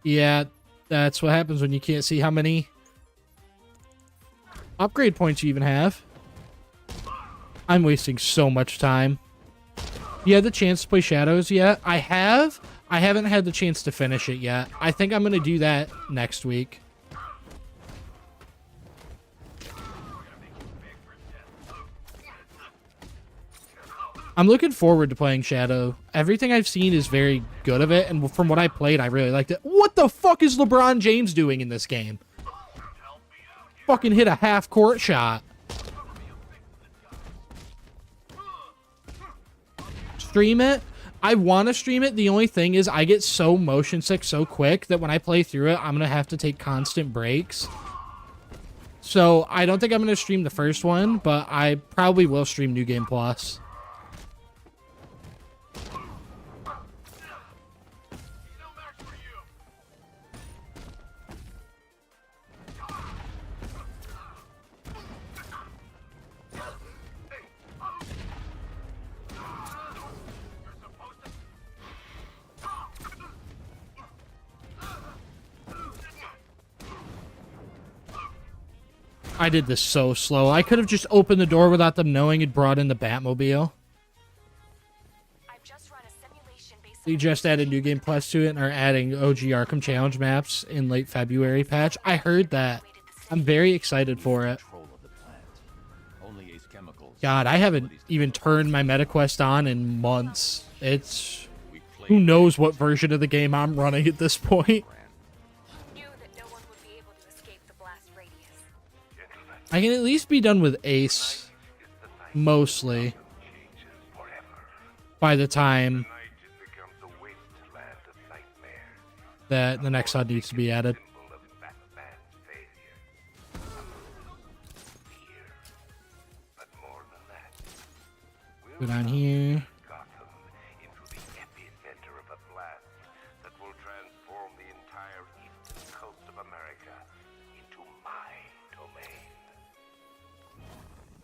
Yeah, that's what happens when you can't see how many upgrade points you even have. I'm wasting so much time. You had the chance to play Shadows yet? I have. I haven't had the chance to finish it yet. I think I'm going to do that next week. I'm looking forward to playing Shadow. Everything I've seen is very good of it, and from what I played, I really liked it. What the fuck is LeBron James doing in this game? Fucking hit a half-court shot. Stream it? I want to stream it. The only thing is I get so motion sick so quick that when I play through it, I'm going to have to take constant breaks. So I don't think I'm going to stream the first one, but I probably will stream New Game Plus. I did this so slow. I could have just opened the door without them knowing and brought in the Batmobile. I've just run a simulation based They just added New Game Plus to it and are adding OG Arkham Challenge maps in late February patch. I heard that. I'm very excited for it. God, I haven't even turned my MetaQuest on in months. It's... Who knows what version of the game I'm running at this point. I can at least be done with Ace, mostly, by the time that the next HUD needs to be added. Go down here.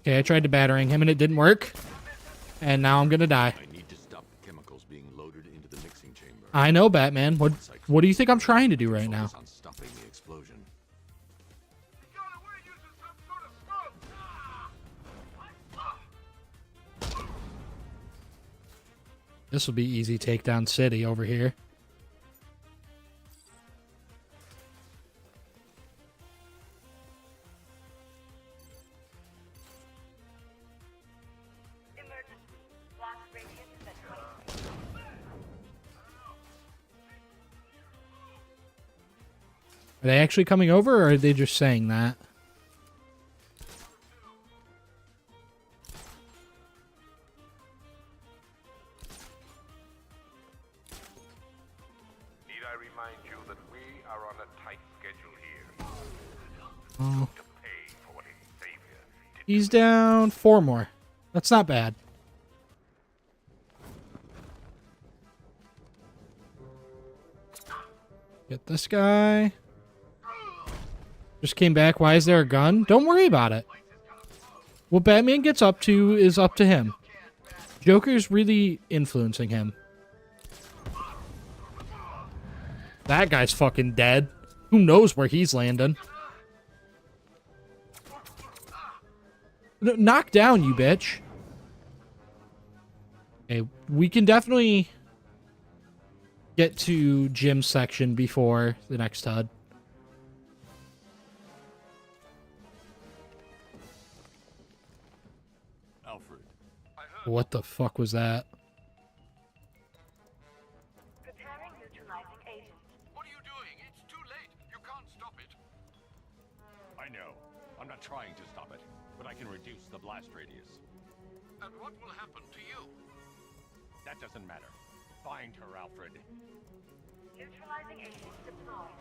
Okay, I tried to battering him and it didn't work. And now I'm gonna die. I need to stop the chemicals being loaded into the mixing chamber. I know, Batman. What do you think I'm trying to do right now? Focus on stopping the explosion. This will be easy takedown city over here. Are they actually coming over, or are they just saying that? Need I remind you that we are on a tight schedule here? Oh. To pay for what his savior did. He's down 4 more. That's not bad. Get this guy. Just came back. Why is there a gun? Don't worry about it. What Batman gets up to is up to him. Joker's really influencing him. That guy's fucking dead. Who knows where he's landing? Knock down, you bitch. Okay, we can definitely get to Jim's section before the next HUD. Alfred. What the fuck was that? Preparing neutralizing agent. What are you doing? It's too late. You can't stop it. I know. I'm not trying to stop it, but I can reduce the blast radius. And what will happen to you? That doesn't matter. Find her, Alfred. Neutralizing agent deployed.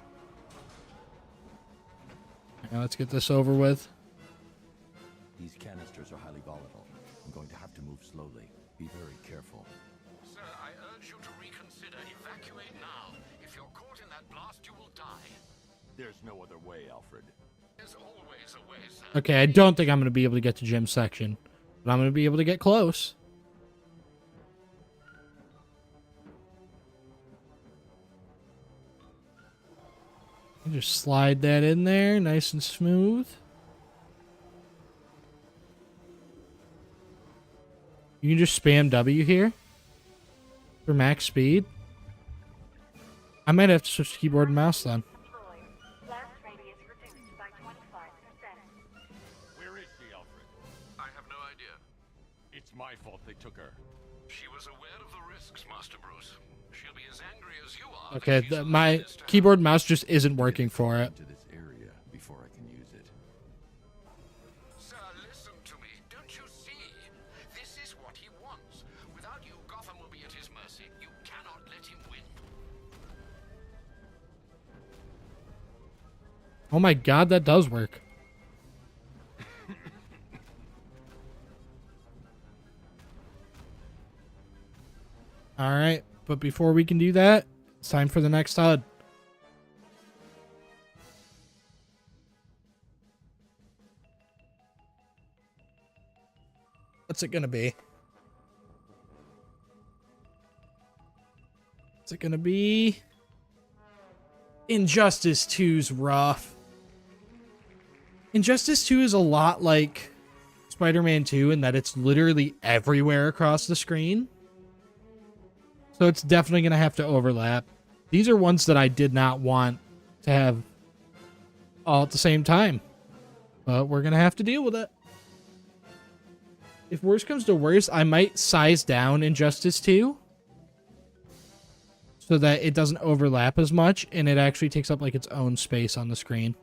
Now let's get this over with. These canisters are highly volatile. I'm going to have to move slowly. Be very careful. Sir, I urge you to reconsider. Evacuate now. If you're caught in that blast, you will die. There's no other way, Alfred. There's always a way, sir. Okay, I don't think I'm going to be able to get to Jim's section, but I'm going to be able to get close. Just slide that in there, nice and smooth. You can just spam W here for max speed. I might have to switch to keyboard and mouse then. Blast radius reduced by 25%. Where is she, Alfred? I have no idea. It's my fault they took her. She was aware of the risks, Master Bruce. She'll be as angry as you are. Okay, that she's allowed my this to happen. keyboard and mouse just isn't working for it. Into this area before I can use it. Sir, listen to me. Don't you see? This is what he wants. Without you, Gotham will be at his mercy. You cannot let him win. Oh my god, that does work. Alright, but before we can do that, it's time for the next HUD. What's it gonna be? What's it gonna be? Injustice 2's rough. Injustice 2 is a lot like Spider-Man 2 in that it's literally everywhere across the screen. So it's definitely going to have to overlap. These are ones that I did not want to have all at the same time. But we're going to have to deal with it. If worse comes to worse, I might size down Injustice 2 so that it doesn't overlap as much and it actually takes up like its own space on the screen.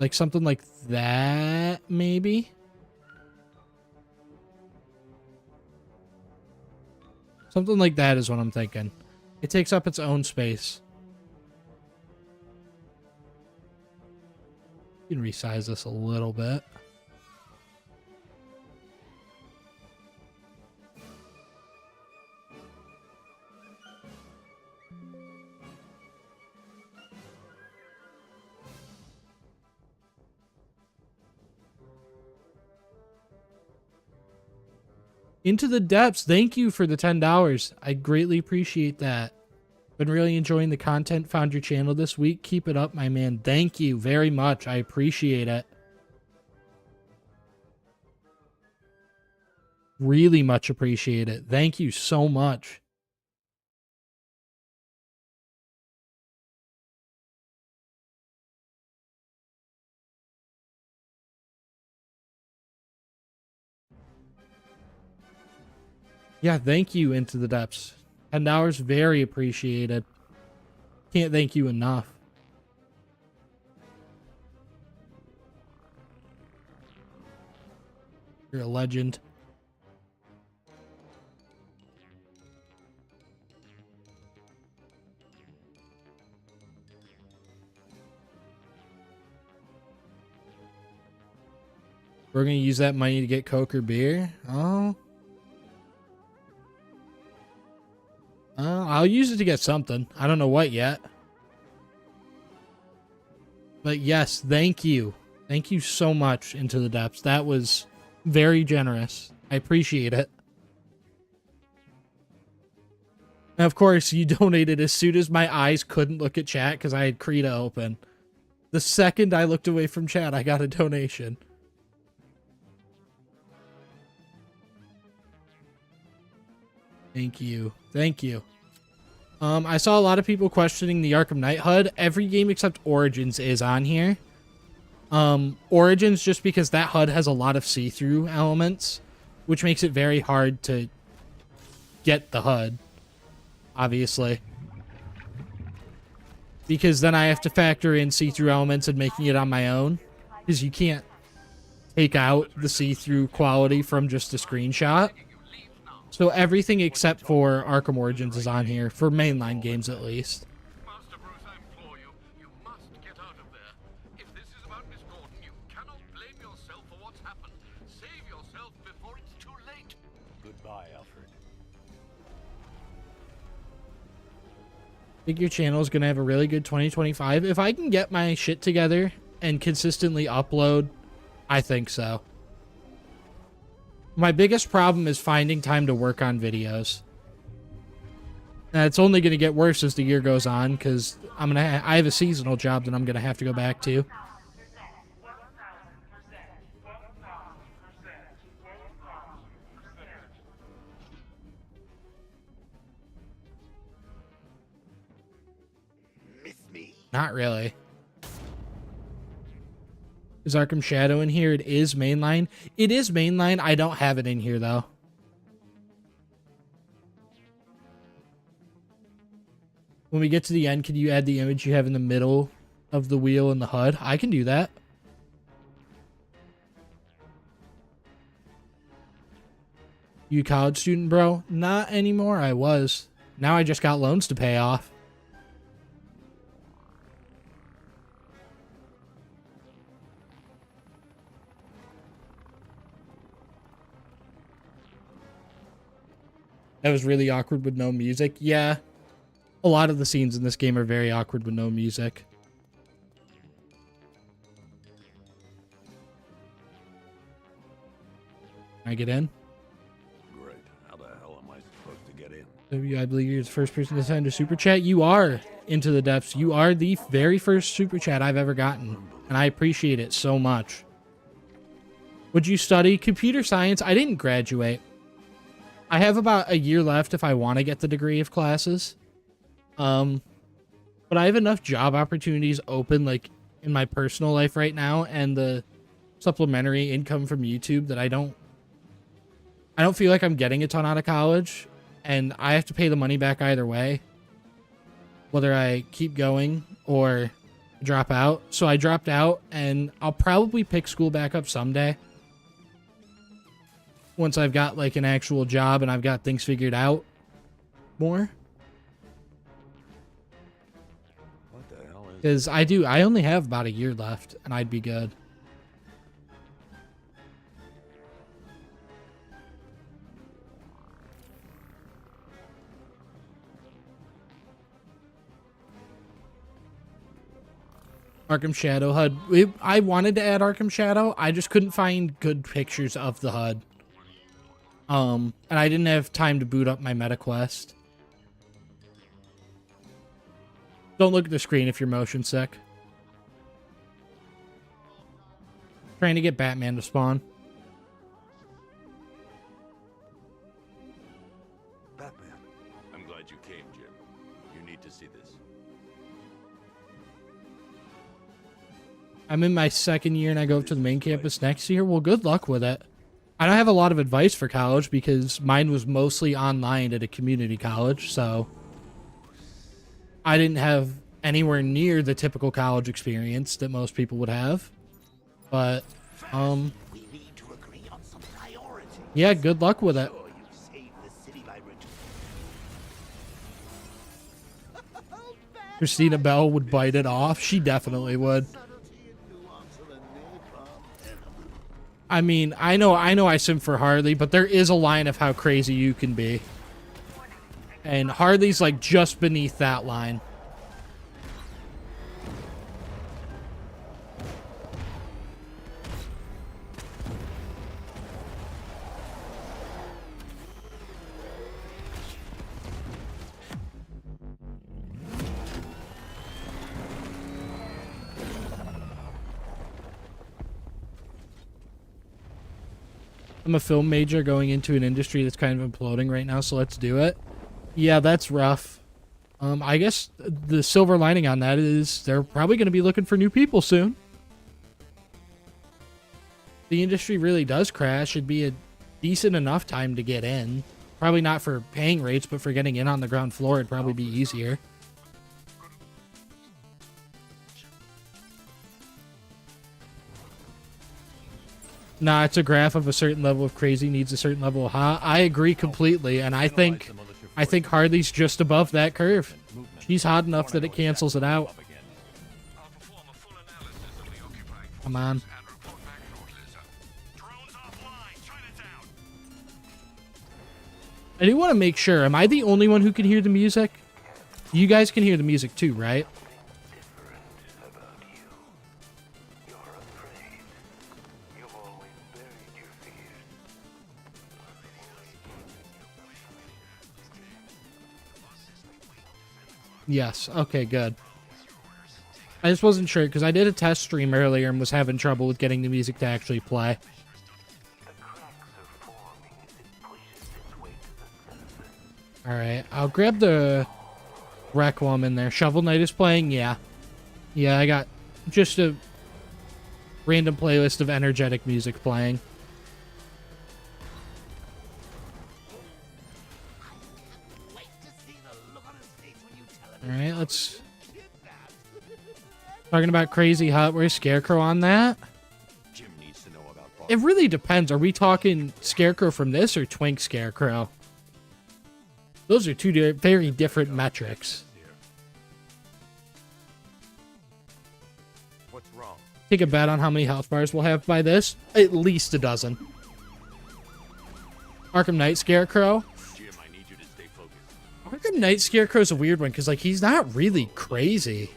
Like something like that, maybe? Something like that is what I'm thinking. It takes up its own space. You can resize this a little bit. Into the Depths, thank you for the $10. I greatly appreciate that. Been really enjoying the content. Found your channel this week. Keep it up, my man. Thank you very much. I appreciate it. Really much appreciate it. Thank you so much. Yeah, thank you, Into the Depths. $10, very appreciated. Can't thank you enough. You're a legend. We're going to use that money to get Coke or beer? Oh. I'll use it to get something. I don't know what yet. But yes, thank you. Thank you so much, Into the Depths. That was very generous. I appreciate it. And of course, you donated as soon as my eyes couldn't look at chat because I had Krita open. The second I looked away from chat, I got a donation. Thank you. Thank you. I saw a lot of people questioning the Arkham Knight HUD. Every game except Origins is on here. Origins, just because that HUD has a lot of see-through elements, which makes it very hard to get the HUD, obviously. Because then I have to factor in see-through elements and making it on my own, because you can't take out the see-through quality from just a screenshot. So everything except for Arkham Origins is on here, for mainline games at least. Master Bruce, I implore you, you must get out of there. If this is about Miss Gordon, you cannot blame yourself for what's happened. Save yourself before it's too late. Goodbye, Alfred. I think your channel is going to have a really good 2025. If I can get my shit together and consistently upload, I think so. My biggest problem is finding time to work on videos. And it's only going to get worse as the year goes on, because I have a seasonal job that I'm going to have to go back to. Miss me? Not really. Is Arkham Shadow in here? It is mainline. It is mainline. I don't have it in here, though. When we get to the end, can you add the image you have in the middle of the wheel and the HUD? I can do that. You a college student, bro? Not anymore. I was. Now I just got loans to pay off. That was really awkward with no music. Yeah. A lot of the scenes in this game are very awkward with no music. Can I get in? Great. How the hell am I supposed to get in? I believe you're the first person to send a super chat. You are Into the Depths. You are the very first super chat I've ever gotten. And I appreciate it so much. Would you study computer science? I didn't graduate. I have about a year left if I want to get the degree of classes. But I have enough job opportunities open, like, in my personal life right now, and the supplementary income from YouTube that I don't feel like I'm getting a ton out of college, and I have to pay the money back either way, whether I keep going or drop out. So I dropped out, and I'll probably pick school back up someday. Once I've got, like, an actual job and I've got things figured out more. What the hell is... Because I only have about a year left, and I'd be good. Arkham Shadow HUD. I wanted to add Arkham Shadow. I just couldn't find good pictures of the HUD. And I didn't have time to boot up my MetaQuest. Don't look at the screen if you're motion sick. Trying to get Batman to spawn. Batman. I'm glad you came, Jim. You need to see this. I'm in my second year and I go up to the main campus next year. Well, good luck with it. I don't have a lot of advice for college because mine was mostly online at a community college, so I didn't have anywhere near the typical college experience that most people would have. But, We need to agree on some priorities. yeah, good luck with it. Sure, you saved the city by Christina Bell would bite it off. She definitely would. I mean, I know I sim for Harley, but there is a line of how crazy you can be. And Harley's like just beneath that line. I'm a film major going into an industry that's kind of imploding right now, so let's do it. Yeah, that's rough. I guess the silver lining on that is they're probably going to be looking for new people soon. The industry really does crash. It'd be a decent enough time to get in. Probably not for paying rates, but for getting in on the ground floor, it'd probably be easier. Nah, it's a graph of a certain level of crazy needs a certain level of hot. I agree completely, and I think Harley's just above that curve. She's hot enough that it cancels it out. Come on. I do want to make sure. Am I the only one who can hear the music? You guys can hear the music too, right? Yes. Okay, good. I just wasn't sure because I did a test stream earlier and was having trouble with getting the music to actually play. Alright, I'll grab the wreck while I'm in there. Shovel Knight is playing? Yeah. Yeah, I got just a random playlist of energetic music playing. Alright, let's... Talking about Crazy Hut, where's Scarecrow on that? Jim needs to know about It really depends. Are we talking Scarecrow from this or Twink Scarecrow? Those are two very different metrics. What's wrong? Take a bet on how many health bars we'll have by this. At least a dozen. Arkham Knight Scarecrow. Jim, I need you to stay focused. Arkham Knight Scarecrow's a weird one because, like, he's not really crazy.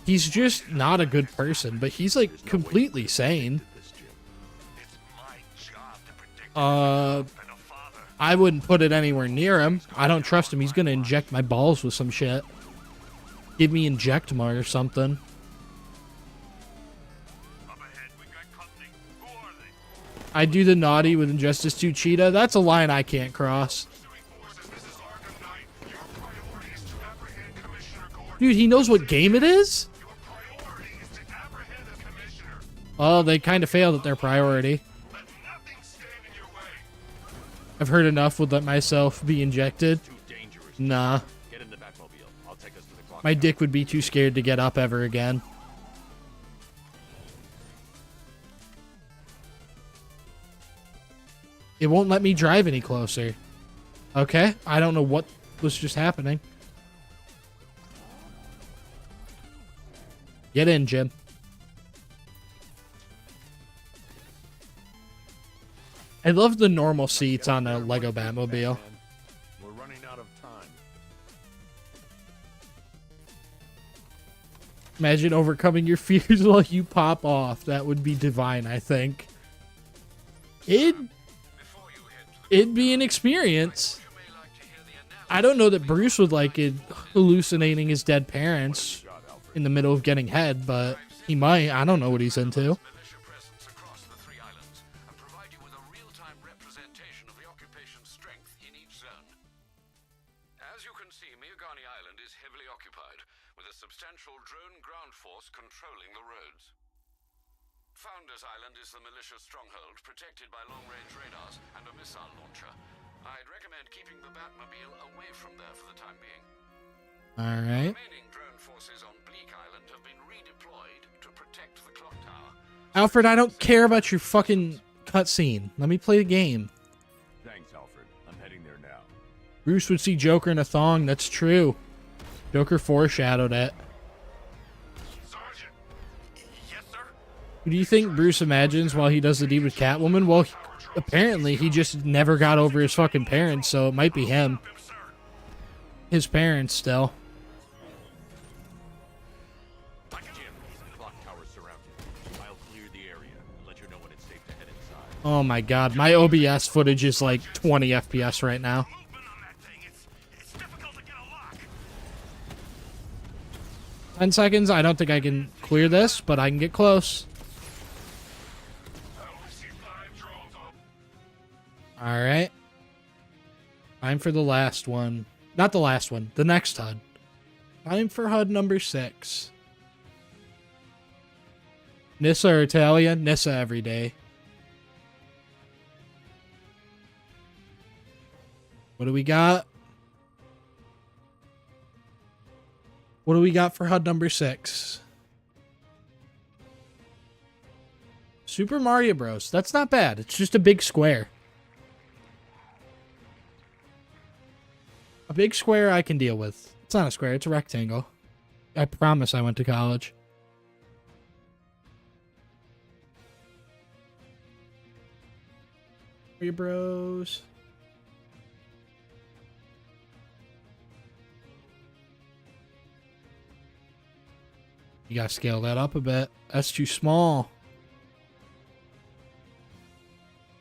He's just not a good person, but he's, like, completely sane. I wouldn't put it anywhere near him. I don't trust him. He's gonna inject my balls with some shit. Give me Injectmar or something. I do the naughty with Injustice 2 Cheetah. That's a line I can't cross. Dude, he knows what game it is? Oh, they kind of failed at their priority. I've heard enough would let myself be injected. Nah. My dick would be too scared to get up ever again. It won't let me drive any closer. Okay, I don't know what was just happening. Get in, Jim. I love the normal seats on a Lego Batmobile. We're running out of time. Imagine overcoming your fears while you pop off. That would be divine, I think. It'd It'd be an experience. I don't know that Bruce would like it hallucinating his dead parents in the middle of getting head, but he might. I don't know what he's into. Militia presence across the 3 islands and provide you with a real-time representation of the occupation's strength in each zone. As you can see, Miagani Island is heavily occupied, with a substantial drone ground force controlling the roads. Founders Island is the militia stronghold, protected by long-range radars and a missile launcher. I'd recommend keeping the Batmobile away from there for the time being. All right. Remaining drone forces on Bleak Island have been redeployed to protect the clock tower. Alfred, I don't care about your fucking cutscene. Let me play the game. Thanks, Alfred. I'm heading there now. Bruce would see Joker in a thong. That's true. Joker foreshadowed it. Sergeant. Yes, sir? Who do you think Bruce imagines while he does the deed with Catwoman? Well, apparently he just never got over his fucking parents, so it might be him. His parents still. Clock tower surrounded. I'll clear the area and let you know when it's safe to head inside. Oh my god, my OBS footage is like 20 FPS right now. Movement on that thing. It's difficult to get a lock. 10 seconds, I don't think I can clear this, but I can get close. Alright. Time for the last one. Not the last one, the next HUD. Time for HUD number 6. Nissa or Italia? Nissa every day. What do we got? What do we got for HUD number 6? Super Mario Bros. That's not bad. It's just a big square. A big square I can deal with. It's not a square, it's a rectangle. I promise I went to college. Mario Bros. You gotta scale that up a bit. That's too small.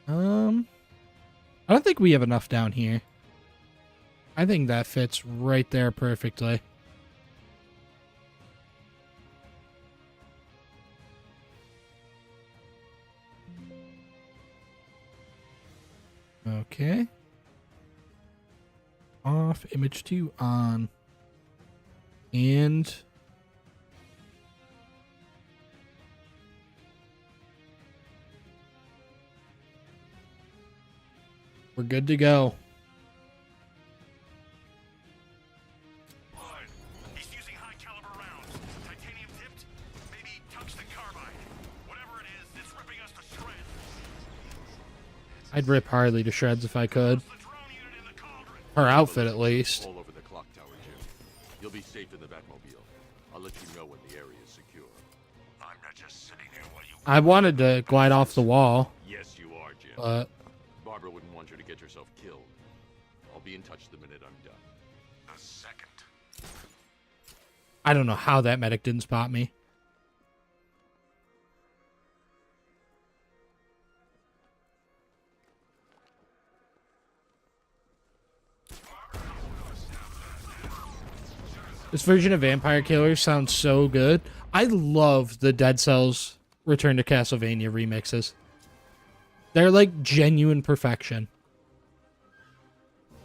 I don't think we have enough down here. I think that fits right there perfectly. Okay. Off, image 2 on. And we're good to go. He's using high caliber rounds. Titanium tipped, maybe tungsten carbide. Whatever it is, it's ripping us to shreds. I'd rip Harley to shreds if I could. Her outfit, at least. All over the clock tower, Jim. You'll be safe in the Batmobile. I'll let you know when the area is secure. I'm not just sitting here while you... I wanted to glide off the wall, Yes, you are, Jim. but Barbara wouldn't want you to get yourself killed. I'll be in touch the minute I'm done. A second. I don't know how that medic didn't spot me. This version of Vampire Killer sounds so good. I love the Dead Cells Return to Castlevania remixes. They're like genuine perfection.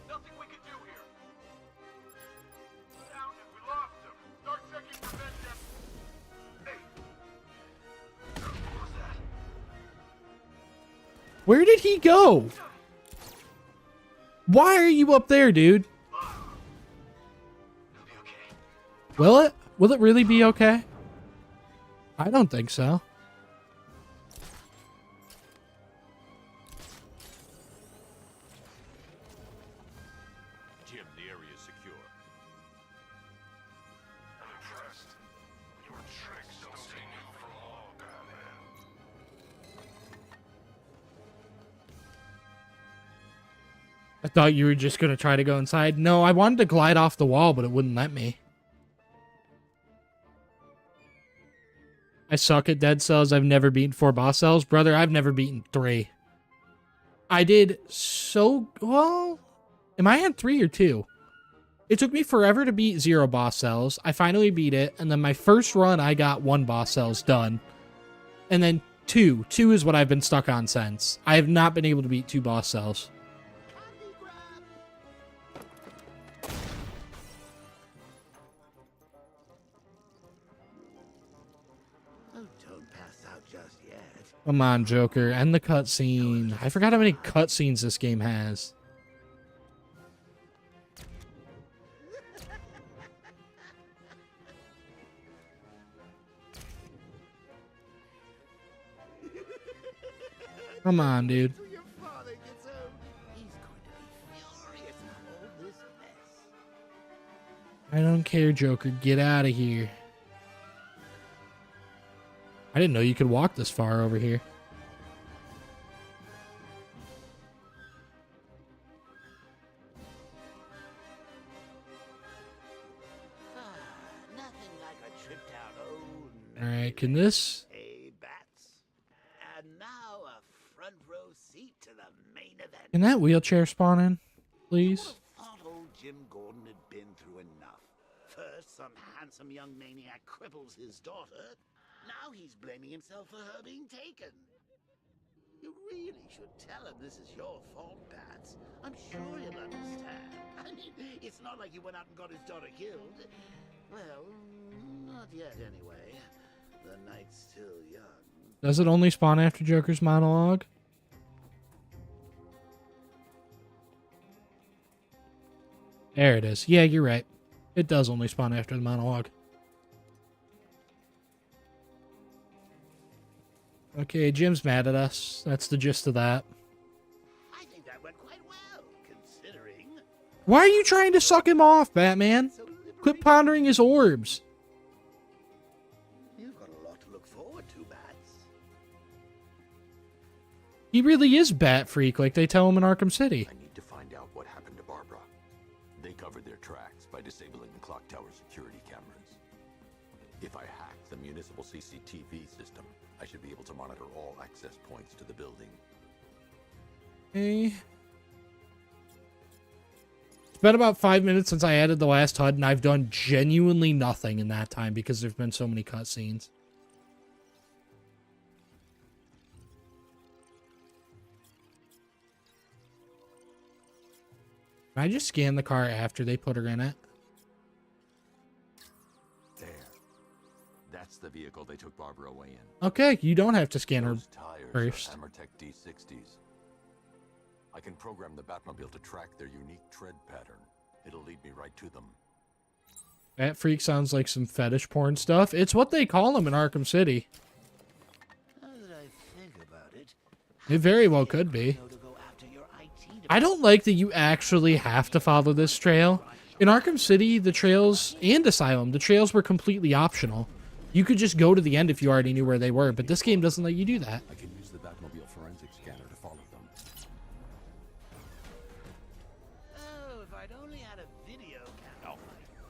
Nothing we can do here. Get out and we lost him. Start checking for vengeance. Hey. What was that? Where did he go? Why are you up there, dude? Will it? Will it really be okay? I don't think so. Jim, the area is secure. I'm impressed. Your tricks don't stay new for long, Batman. I thought you were just going to try to go inside. No, I wanted to glide off the wall, but it wouldn't let me. I suck at Dead Cells. I've never beaten 4 boss cells. Brother, I've never beaten 3. I did so well. Am I at 3 or 2? It took me forever to beat 0 boss cells. I finally beat it, and then my first run, I got 1 boss cells done. And then 2. 2 is what I've been stuck on since. I have not been able to beat 2 boss cells. Oh, don't pass out just yet. Come on, Joker. End the cutscene. I forgot how many cutscenes this game has. Come on, dude. Till your father gets home, he's going to be furious about all this mess. I don't care, Joker. Get out of here. I didn't know you could walk this far over here. Nothing like a trip down old Alright, can this... Hey, Bats. And now a front row seat to the main event. Can that wheelchair spawn in, please? Thought old Jim Gordon had been through enough. First, some handsome young maniac cripples his daughter. Now he's blaming himself for her being taken. You really should tell him this is your fault, Bats. I'm sure he'll understand. I mean, it's not like you went out and got his daughter killed. Well, not yet anyway. The night's still young. Does it only spawn after Joker's monologue? There it is. Yeah, you're right. It does only spawn after the monologue. Okay, Jim's mad at us. That's the gist of that. I think that went quite well, considering. Why are you trying to suck him off, Batman? Quit pondering his orbs. You've got a lot to look forward to, Bats. He really is Bat Freak, like they tell him in Arkham City. I need to find out what happened to Barbara. They covered their tracks by disabling the clock tower security cameras. If I hack the municipal CCTV system, I should be able to monitor all access points to the building. Okay. It's been about 5 minutes since I added the last HUD, and I've done genuinely nothing in that time because there's been so many cutscenes. Can I just scan the car after they put her in it? There. That's the vehicle they took Barbara away in. Okay, you don't have to scan her Those tires first. are Hammertech D60s. I can program the Batmobile to track their unique tread pattern. It'll lead me right to them. Bat Freak sounds like some fetish porn stuff. It's what they call him in Arkham City. Now that I think about it, It very well could be. to go after your IT I don't like that you actually have to follow this trail. In Arkham City, the trails, and Asylum, the trails were completely optional. You could just go to the end if you already knew where they were, but this game doesn't let you do that. I can use the Batmobile forensic scanner to follow them. Oh, if I'd only had a video camera.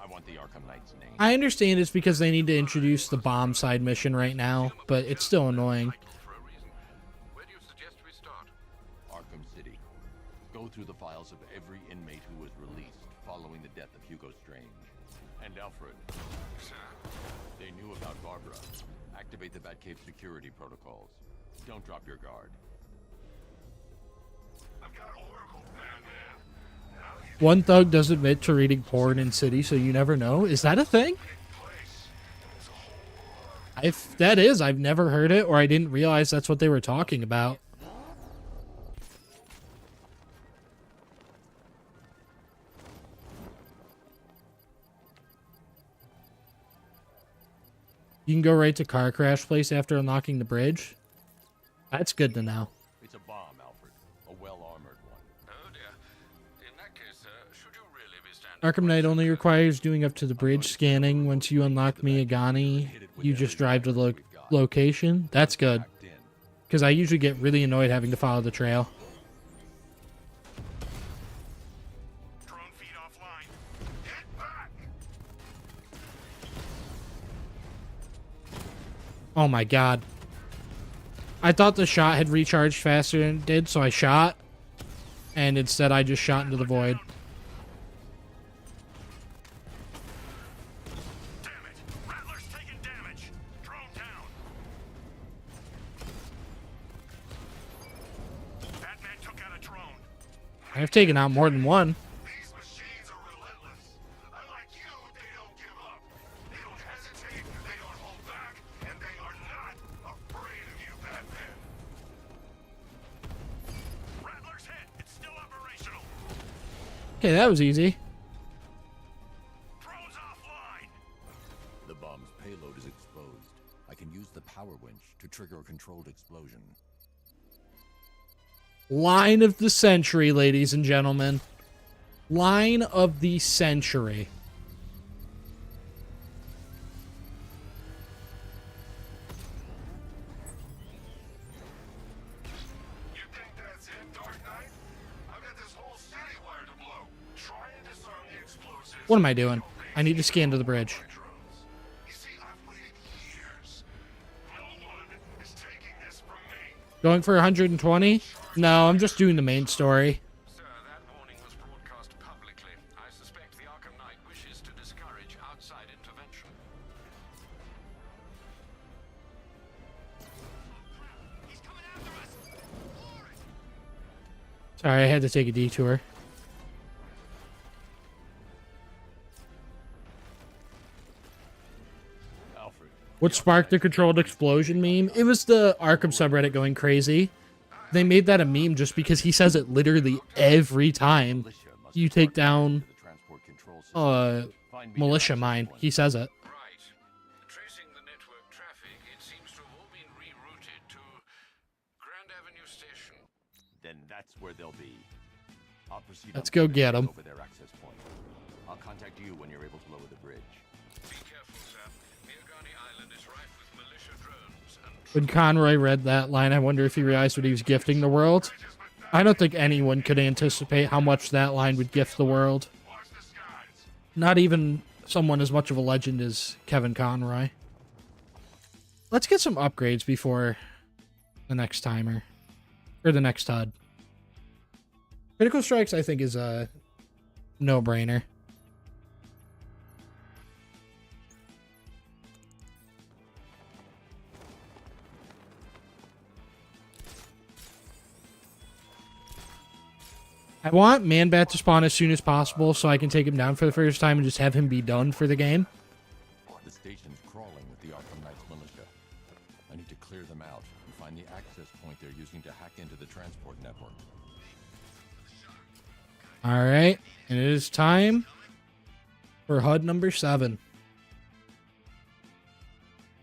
I want the Arkham Knight's name. I understand it's because they need to introduce the bomb side mission right now, but it's still annoying. For a reason. Where do you suggest we start? Arkham City. Go through the files of every inmate who was released following the death of Hugo Strange. And Alfred. Sir. They knew about Barbara. Activate the Batcave security protocols. Don't drop your guard. I've got Oracle, Batman. Now you One thug does admit to reading porn in City, so you never know. Is that a thing? place. It's a whole If that is, I've never heard it, or I didn't realize that's what they were talking about. You can go right to car crash place after unlocking the bridge. That's good to know. It's a bomb, Alfred. A well-armored one. Oh dear. In that case, should you really be standing... Arkham Knight only requires doing up to the bridge scanning. Once you unlock Miyagani, you just drive to the location. That's good. Packed in. Because I usually get really annoyed having to follow the trail. drone feed offline. Get back! Oh my god. I thought the shot had recharged faster than it did, so I shot. And instead I just shot into the void. Damn it! Rattler's taking damage! Drone down! Batman took out a drone. I've taken out more than one. These machines are relentless. Unlike you, they don't give up. They don't hesitate, they don't hold back, and they are not afraid of you, Batman. Rattler's hit. It's still operational. Okay, that was easy. Drone's offline. The bomb's payload is exposed. I can use the power winch to trigger a controlled explosion. Line of the century, ladies and gentlemen. Line of the century. You think that's it, Dark Knight? I've got this whole city wired to blow. Try and disarm the explosives. What am I doing? I need to scan to the bridge. You see, I've waited years. No one is taking this from me. Going for 120? No, I'm just doing the main story. Sir, that warning was broadcast publicly. I suspect the Arkham Knight wishes to discourage outside intervention. He's coming after us! Sorry, I had to take a detour. Alfred. What sparked the controlled explosion meme? It was the Arkham subreddit going crazy. They made that a meme just because he says it literally every time you take down militia mine. He says it. Right. Tracing the network traffic, it seems to have all been rerouted to Grand Avenue Station. Then that's where they'll be. I'll proceed. Let's go get 'em. Over their access point. I'll contact you when you're able to lower the bridge. Be careful, sir. Miagani Island is rife with militia drones and When Conroy read that line, I wonder if he realized what he was gifting the world. I don't think anyone could anticipate how much that line would gift the world. Not even someone as much of a legend as Kevin Conroy. Let's get some upgrades before the next timer. Or the next HUD. Critical Strikes, I think, is a no-brainer. I want Man-Bat to spawn as soon as possible so I can take him down for the first time and just have him be done for the game. The station's crawling with the Arkham Knight's militia. I need to clear them out and find the access point they're using to hack into the transport network. Alright, and it is time for HUD number 7.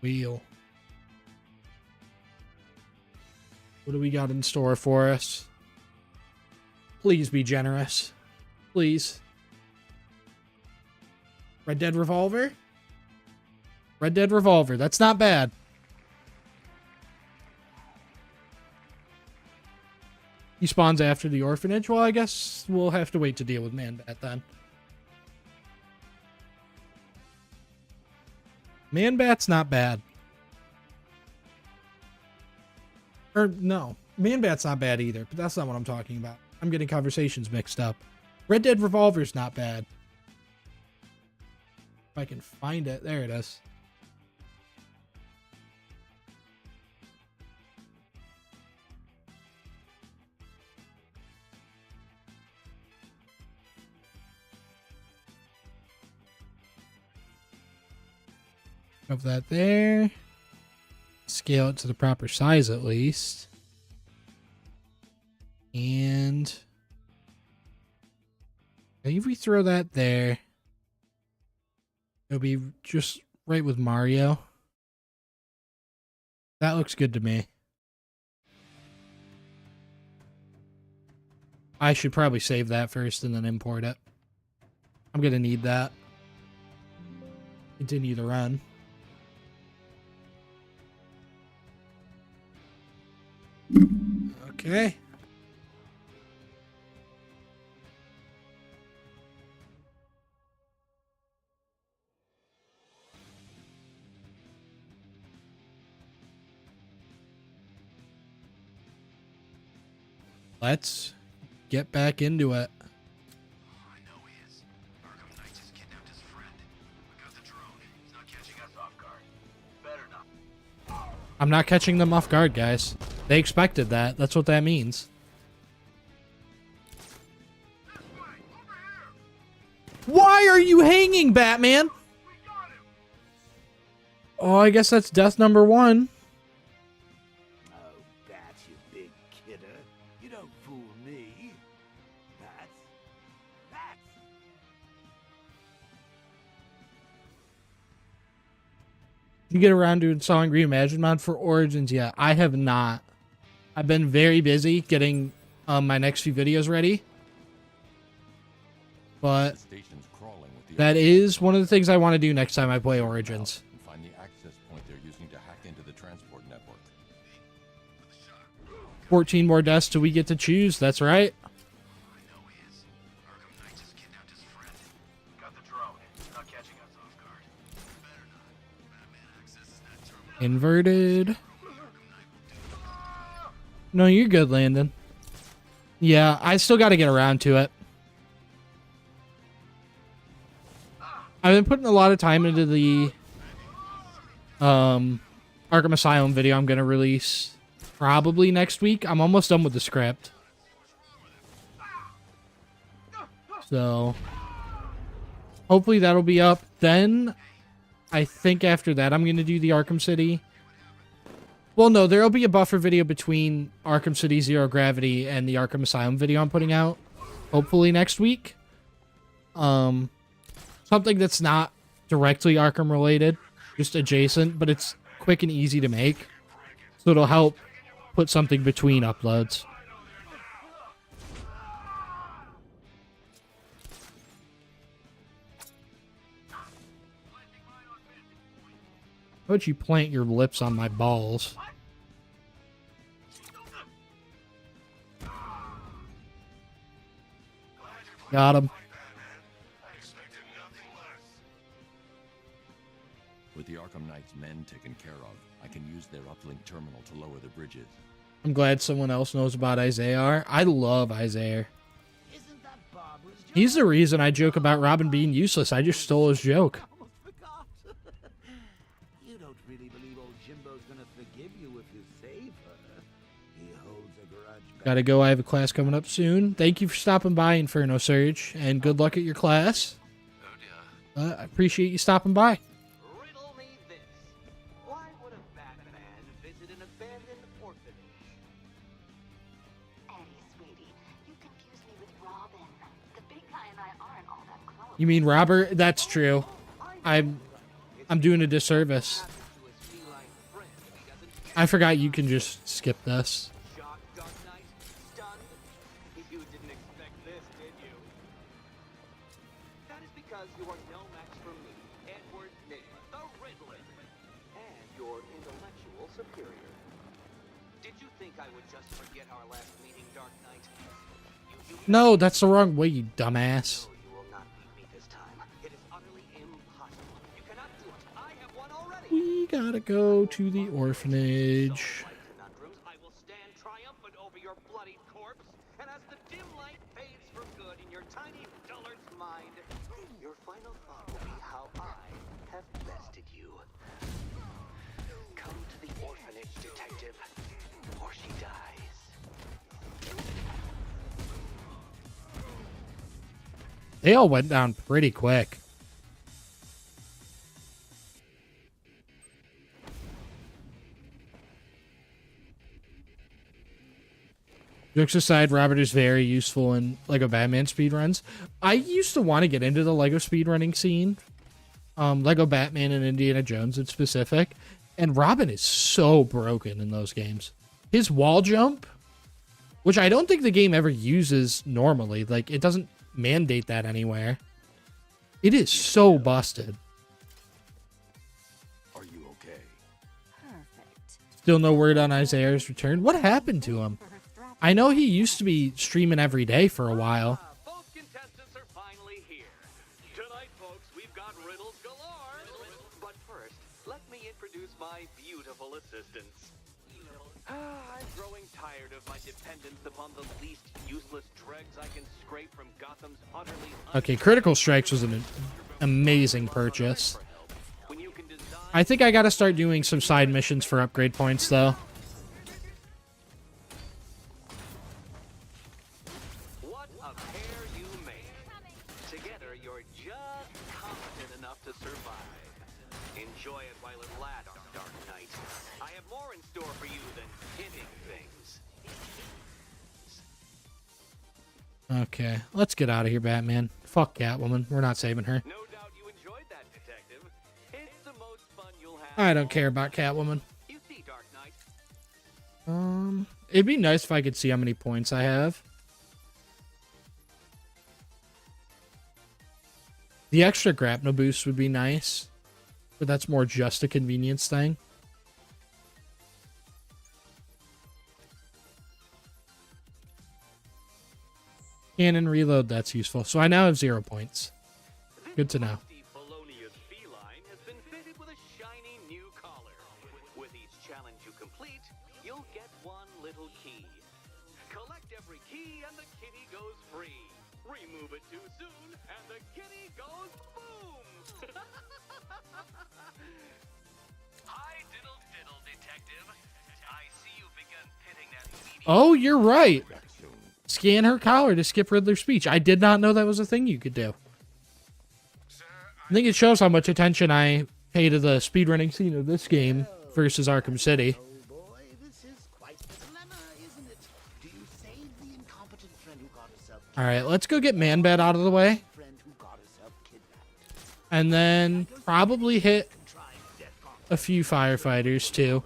Wheel. What do we got in store for us? Please be generous. Please. Red Dead Revolver? Red Dead Revolver. That's not bad. He spawns after the orphanage? Well, I guess we'll have to wait to deal with Man-Bat then. Man-Bat's not bad. Or, no. Man-Bat's not bad either, but that's not what I'm talking about. I'm getting conversations mixed up. Red Dead Revolver's not bad. If I can find it. There it is. Of that there. Scale it to the proper size at least. And if we throw that there, it'll be just right with Mario. That looks good to me. I should probably save that first and then import it. I'm going to need that. Continue the run. Okay. Let's get back into it. I know he is. Arkham Knight just kidnapped his friend. We got the drone. He's not catching us off guard. Better not. I'm not catching them off guard, guys. They expected that. That's what that means. Why are you hanging, Batman? Oh, I guess that's death number 1. Oh, Bats, you big kidder. You don't fool me. Bats. Bats. Did you get around to installing Reimagined mod for Origins yet? I have not. I've been very busy getting my next few videos ready. But The station's crawling with the that is one of the things I want to do next time I play Origins. and find the access point they're using to hack into the transport network. 14 more deaths till we get to choose. That's right. I know he is. Arkham Knight just kidnapped his friend. Got the drone. He's not catching us off guard. Better not. Batman accesses that terminal. Inverted. No, you're good, Landon. Yeah, I still got to get around to it. I've been putting a lot of time into the Arkham Asylum video I'm going to release probably next week. I'm almost done with the script. So, hopefully that'll be up. Then, I think after that I'm going to do the Arkham City. Well, no, there'll be a buffer video between Arkham City Zero Gravity and the Arkham Asylum video I'm putting out. Hopefully next week. Something that's not directly Arkham related, just adjacent, but it's quick and easy to make. So it'll help put something between uploads. How about you plant your lips on my balls? Got him. With the Arkham Knight's men taken care of, I can use their uplink terminal to lower the bridges. I'm glad someone else knows about Isaiah. I love Isaiah. Isn't that Barbara's job? He's the reason I joke about Robin being useless. I just stole his joke. Almost forgot. You don't really believe old Jimbo's gonna forgive you if you save her. He holds a grudge. Gotta go. I have a class coming up soon. Thank you for stopping by, Inferno Surge, and good luck at your class. Oh dear. I appreciate you stopping by. Riddle me this. Why would a Batman visit an abandoned orphanage? Eddie, sweetie, you confuse me with Robin. The big guy and I aren't all that close. You mean Robert? That's true. I'm doing a disservice. To his feline friend, he doesn't I forgot you can just skip this. shock Dark Knight. Stunned? You didn't expect this, did you? That is because you are no match for me, Edward Nigma, the Riddler, and your intellectual superior. Did you think I would just forget our last meeting, Dark Knight? No, that's the wrong way, you dumbass. No, you will not beat me this time. It is utterly impossible. You cannot do it. I have won already. We gotta go to the orphanage. Conundrums, I will stand triumphant over your bloodied corpse, and as the dim light fades for good in your tiny dullard's mind, your final thought will be how I have bested you. Come to the orphanage, detective, or she dies. They all went down pretty quick. Jokes aside, Robert is very useful in Lego Batman speedruns. I used to want to get into the Lego speedrunning scene. Lego Batman and Indiana Jones in specific. And Robin is so broken in those games. His wall jump, which I don't think the game ever uses normally. Like, it doesn't mandate that anywhere. It is so busted. Are you okay? Perfect. Still no word on Isaiah's return. What happened to him? I know he used to be streaming every day for a while. Both contestants are finally here. Tonight, folks, we've got riddles galore. But first, let me introduce my beautiful assistants. I'm growing tired of my dependence upon the least useless dregs I can scrape from Gotham's utterly Okay, Critical Strikes was an amazing purchase. I think I gotta start doing some side missions for upgrade points, though. What a pair you make. Together, you're just competent enough to survive. Enjoy it while it lasts, Dark Knight. I have more in store for you than hitting things. Okay, let's get out of here, Batman. Fuck Catwoman. We're not saving her. No doubt you enjoyed that, Detective. It's the most fun you'll have. I don't care about Catwoman. You see, Dark Knight. It'd be nice if I could see how many points I have. The extra grapnel boost would be nice, but that's more just a convenience thing. Cannon reload, that's useful. So I now have 0 points. Good to know. Felonious feline has been fitted with a shiny new collar. With each challenge you complete, you'll get one little key. Collect every key and the kitty goes free. Remove it too soon and the kitty goes boom! Hi, diddle diddle, detective. I see you've begun pitting that meaty... Oh, you're right. Scan her collar to skip Riddler's speech. I did not know that was a thing you could do. I think it shows how much attention I pay to the speedrunning scene of this game versus Arkham City. Oh boy, this is quite the dilemma, isn't it? Do you save the incompetent friend who got herself kidnapped? Alright, let's go get Man-Bat out of the way. Friend who got herself kidnapped. And then probably hit a few firefighters too.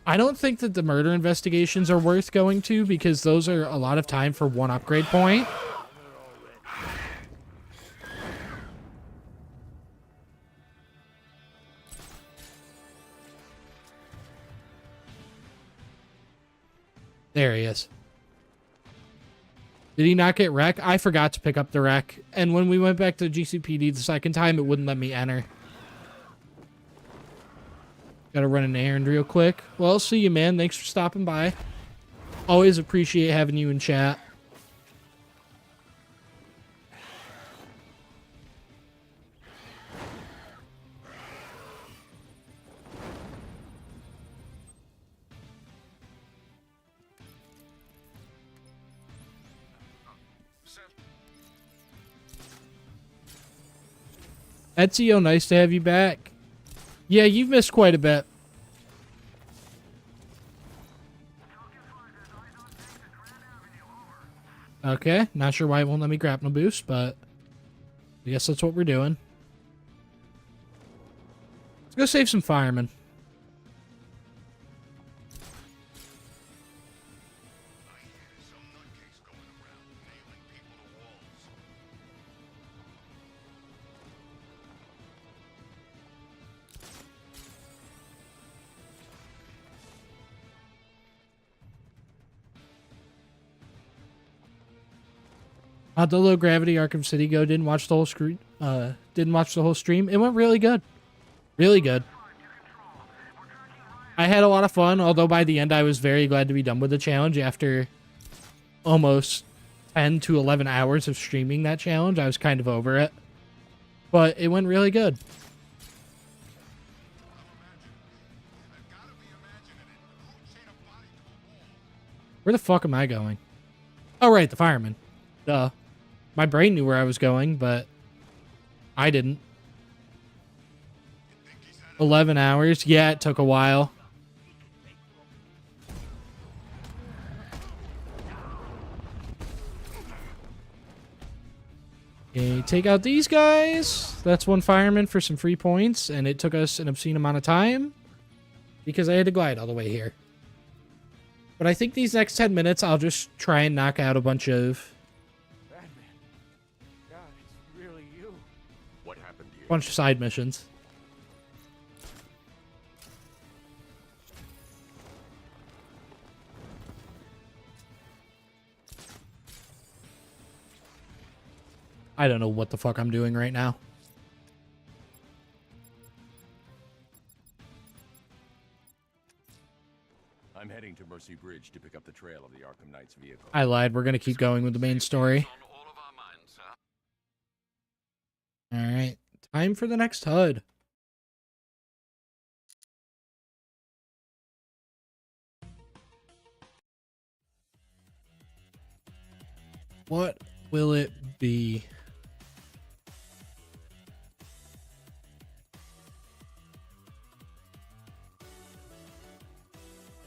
I don't think that the murder investigations are worth going to because those are a lot of time for one upgrade point. There he is. Did he not get wreck? I forgot to pick up the wreck. And when we went back to GCPD the second time, it wouldn't let me enter. Gotta run an errand real quick. Well, see you, man. Thanks for stopping by. Always appreciate having you in chat. Ezio, nice to have you back. Yeah, you've missed quite a bit. Okay, not sure why it won't let me grapnel boost, but I guess that's what we're doing. Let's go save some firemen. The low gravity Arkham City go. Didn't watch the whole screen. Didn't watch the whole stream. It went really good. Really good. I had a lot of fun, although by the end I was very glad to be done with the challenge after almost 10 to 11 hours of streaming that challenge. I was kind of over it. But it went really good. Where the fuck am I going? Oh, right, the fireman. Duh. My brain knew where I was going, but I didn't. 11 hours? Yeah, it took a while. Okay, take out these guys. That's one fireman for some free points, and it took us an obscene amount of time because I had to glide all the way here. But I think these next 10 minutes, I'll just try and knock out a bunch of... bunch of side missions. I don't know what the fuck I'm doing right now. Bridge to pick up the trail of the Arkham Knight's vehicle. I lied. We're gonna keep going with the main story. All right, time for the next HUD. What will it be?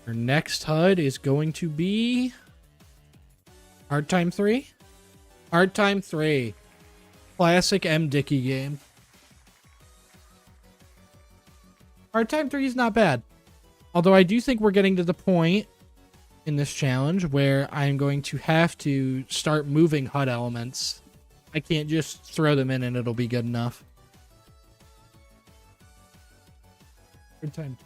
Our next HUD is going to be Hard Time 3? Hard Time 3. Classic M. Dickey game. Hard Time 3 is not bad. Although I do think we're getting to the point in this challenge where I'm going to have to start moving HUD elements. I can't just throw them in and it'll be good enough. Hard Time.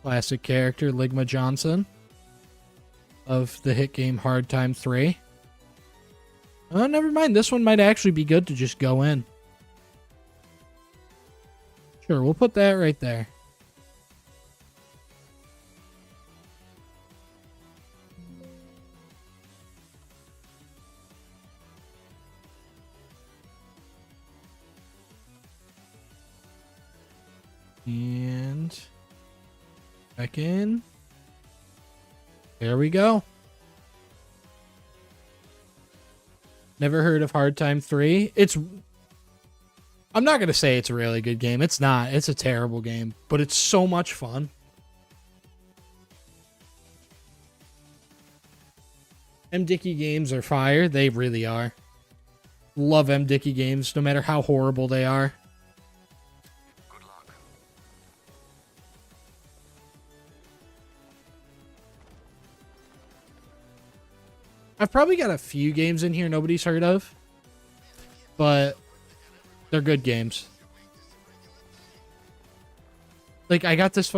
Classic character Ligma Johnson of the hit game Hard Time 3. Oh, never mind. This one might actually be good to just go in. Sure, we'll put that right there. And back in. There we go. Never heard of Hard Time 3. I'm not going to say it's a really good game. It's not. It's a terrible game. But it's so much fun. M. Dickey games are fire. They really are. Love M. Dickey games, no matter how horrible they are. Good luck. I've probably got a few games in here nobody's heard of. But they're good games. Like, I got this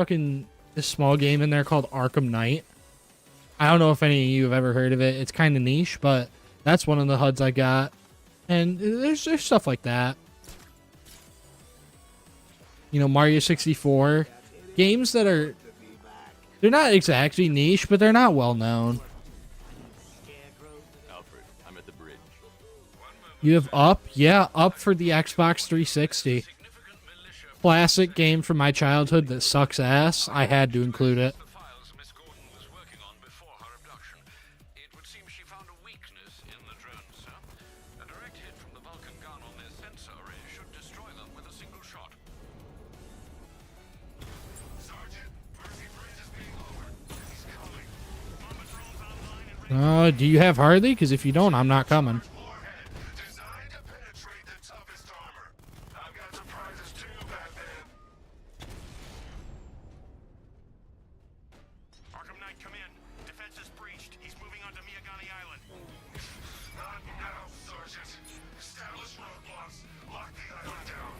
small game in there called Arkham Knight. I don't know if any of you have ever heard of it. It's kind of niche, but that's one of the HUDs I got. And there's stuff like that. You know, Mario 64. Games that are... They're not exactly niche, but they're not well known. Alfred, I'm at the bridge. You have Up? Yeah, Up for the Xbox 360. Classic game from my childhood that sucks ass. I had to include it. The files Miss Gordon was working on before her abduction. It would seem she found a weakness in the drones, sir. A direct hit from the Vulcan gun on their sensor array should destroy them with a single shot. Sergeant, Mercy Bridge is being lowered. He's coming. Mama drone's online and Do you have Harley? Because if you don't, I'm not coming. warhead designed to penetrate the toughest armor. I've got surprises too, Batman. Arkham Knight, come in. Defense is breached. He's moving onto Miyagani Island. Not now, Sergeant. Establish roadblocks. Lock the island down.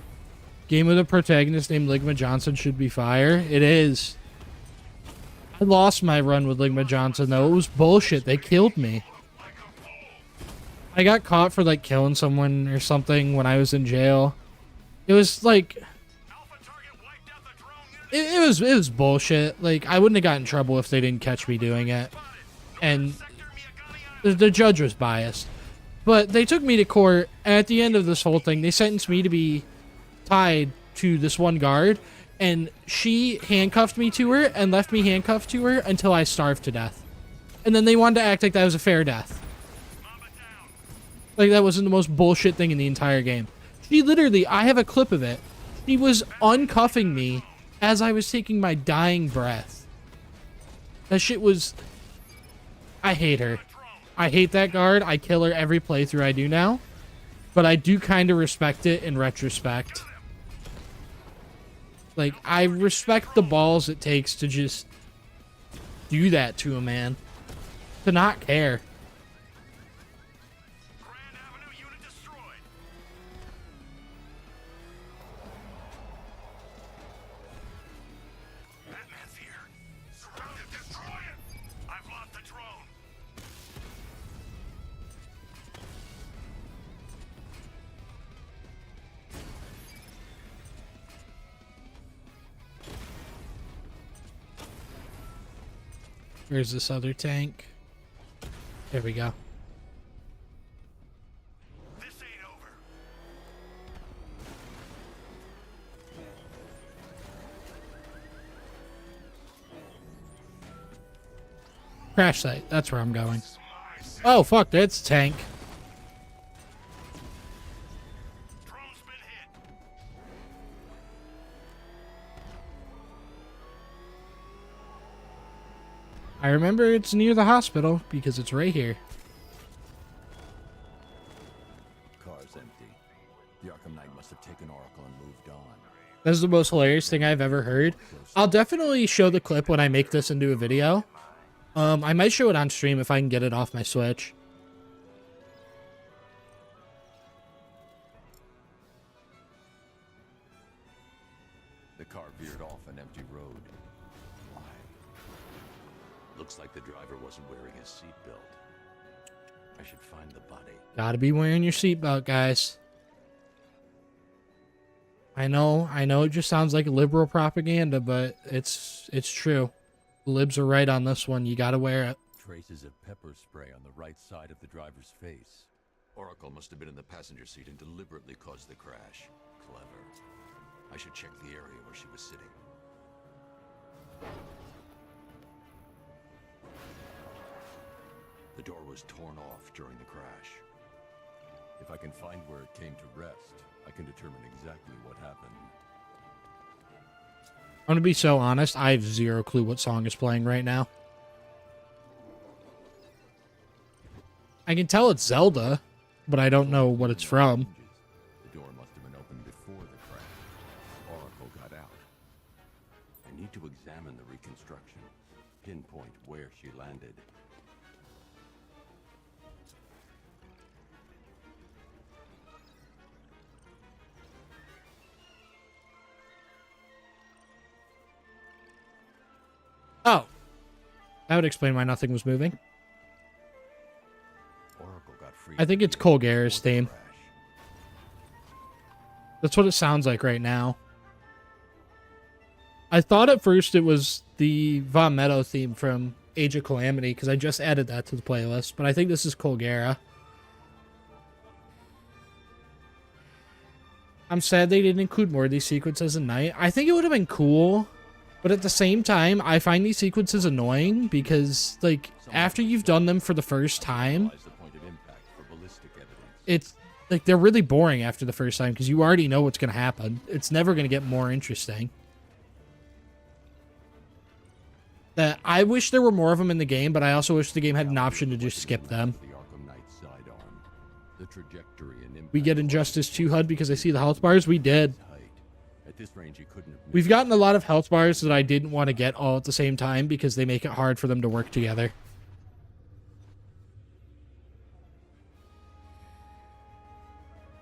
Game with a protagonist named Ligma Johnson should be fire. It is. I lost my run with Ligma Johnson, though. It was bullshit. They killed me. I got caught for, like, killing someone or something when I was in jail. It was, like... It was bullshit. Like, I wouldn't have gotten in trouble if they didn't catch me doing it. And the judge was biased. But they took me to court, and at the end of this whole thing, they sentenced me to be tied to this one guard, and she handcuffed me to her and left me handcuffed to her until I starved to death. And then they wanted to act like that was a fair death. Like, that wasn't the most bullshit thing in the entire game. She literally, I have a clip of it. She was uncuffing me as I was taking my dying breath. That shit was... I hate her. I hate that guard. I kill her every playthrough I do now. But I do kind of respect it in retrospect. Like, I respect the balls it takes to just do that to a man. To not care. Grand Avenue unit destroyed. Batman's here. Surround it, destroy it. I've lost the drone. Where's this other tank? There we go. This ain't over. Crash site. That's where I'm going. Oh, fuck. That's a tank. Drone's been hit. I remember it's near the hospital because it's right here. Car's empty. The Arkham Knight must have taken Oracle and moved on. That's the most hilarious thing I've ever heard. I'll definitely show the clip when I make this into a video. I might show it on stream if I can get it off my Switch. The car veered off an empty road. Why? Looks like the driver wasn't wearing his seatbelt. I should find the body. Gotta be wearing your seatbelt, guys. I know it just sounds like liberal propaganda, but it's true. The libs are right on this one. You gotta wear it. Traces of pepper spray on the right side of the driver's face. Oracle must have been in the passenger seat and deliberately caused the crash. Clever. I should check the area where she was sitting. The door was torn off during the crash. If I can find where it came to rest, I can determine exactly what happened. I'm gonna be so honest, I have zero clue what song is playing right now. I can tell it's Zelda, but I don't know what it's from. The door must have been opened before the crash. Oracle got out. I need to examine the reconstruction, pinpoint where she landed. Oh. That would explain why nothing was moving. Oracle got free. I think it's Colgara's theme. That's what it sounds like right now. I thought at first it was the Von Meadow theme from Age of Calamity, because I just added that to the playlist, but I think this is Colgara. I'm sad they didn't include more of these sequences in Night. I think it would have been cool, but at the same time, I find these sequences annoying because, like, after you've done them for the first time, it's, like, they're really boring after the first time because you already know what's going to happen. It's never going to get more interesting. That I wish there were more of them in the game, but I also wish the game had an option to just skip them. We get Injustice 2 HUD because I see the health bars. We did. We've gotten a lot of health bars that I didn't want to get all at the same time because they make it hard for them to work together.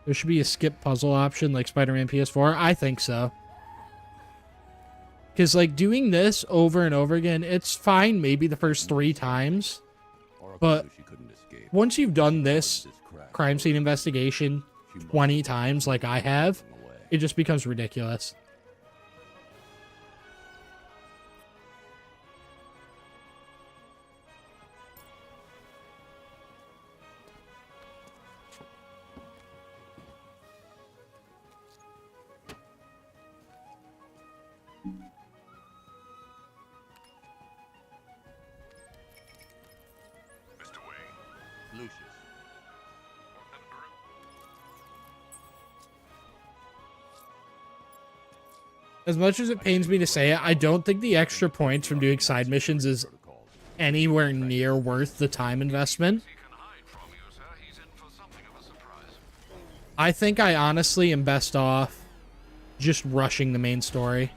There should be a skip puzzle option like Spider-Man PS4. I think so. Because, like, doing this over and over again, it's fine maybe the first 3 times. But once you've done this crime scene investigation 20 times like I have, it just becomes ridiculous. As much as it pains me to say it, I don't think the extra points from doing side missions is anywhere near worth the time investment. I think I honestly am best off just rushing the main story.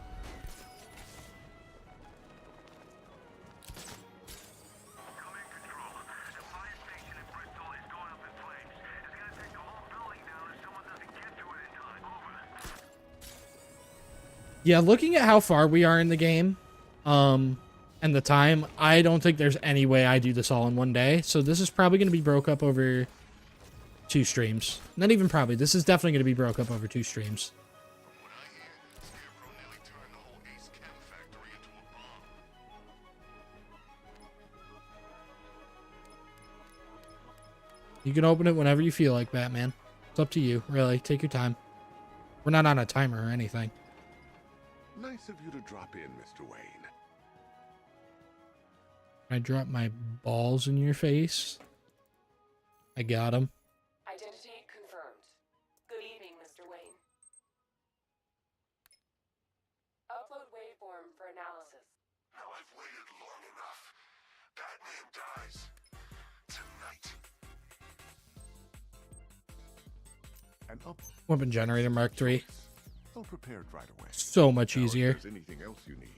Yeah, looking at how far we are in the game, and the time, I don't think there's any way I do this all in one day. So this is probably going to be broke up over 2 streams. Not even probably. This is definitely going to be broke up over 2 streams. You can open it whenever you feel like, Batman. It's up to you, really. Take your time. We're not on a timer or anything. Nice of you to drop in, Mr. Wayne. I drop my balls in your face. I got him. Identity confirmed. Good evening, Mr. Wayne. Upload waveform for analysis. Now I've waited long enough. Batman dies tonight. And up. Weapon generator Mark III. So prepared right away. So much Now, easier. If there's anything else you need.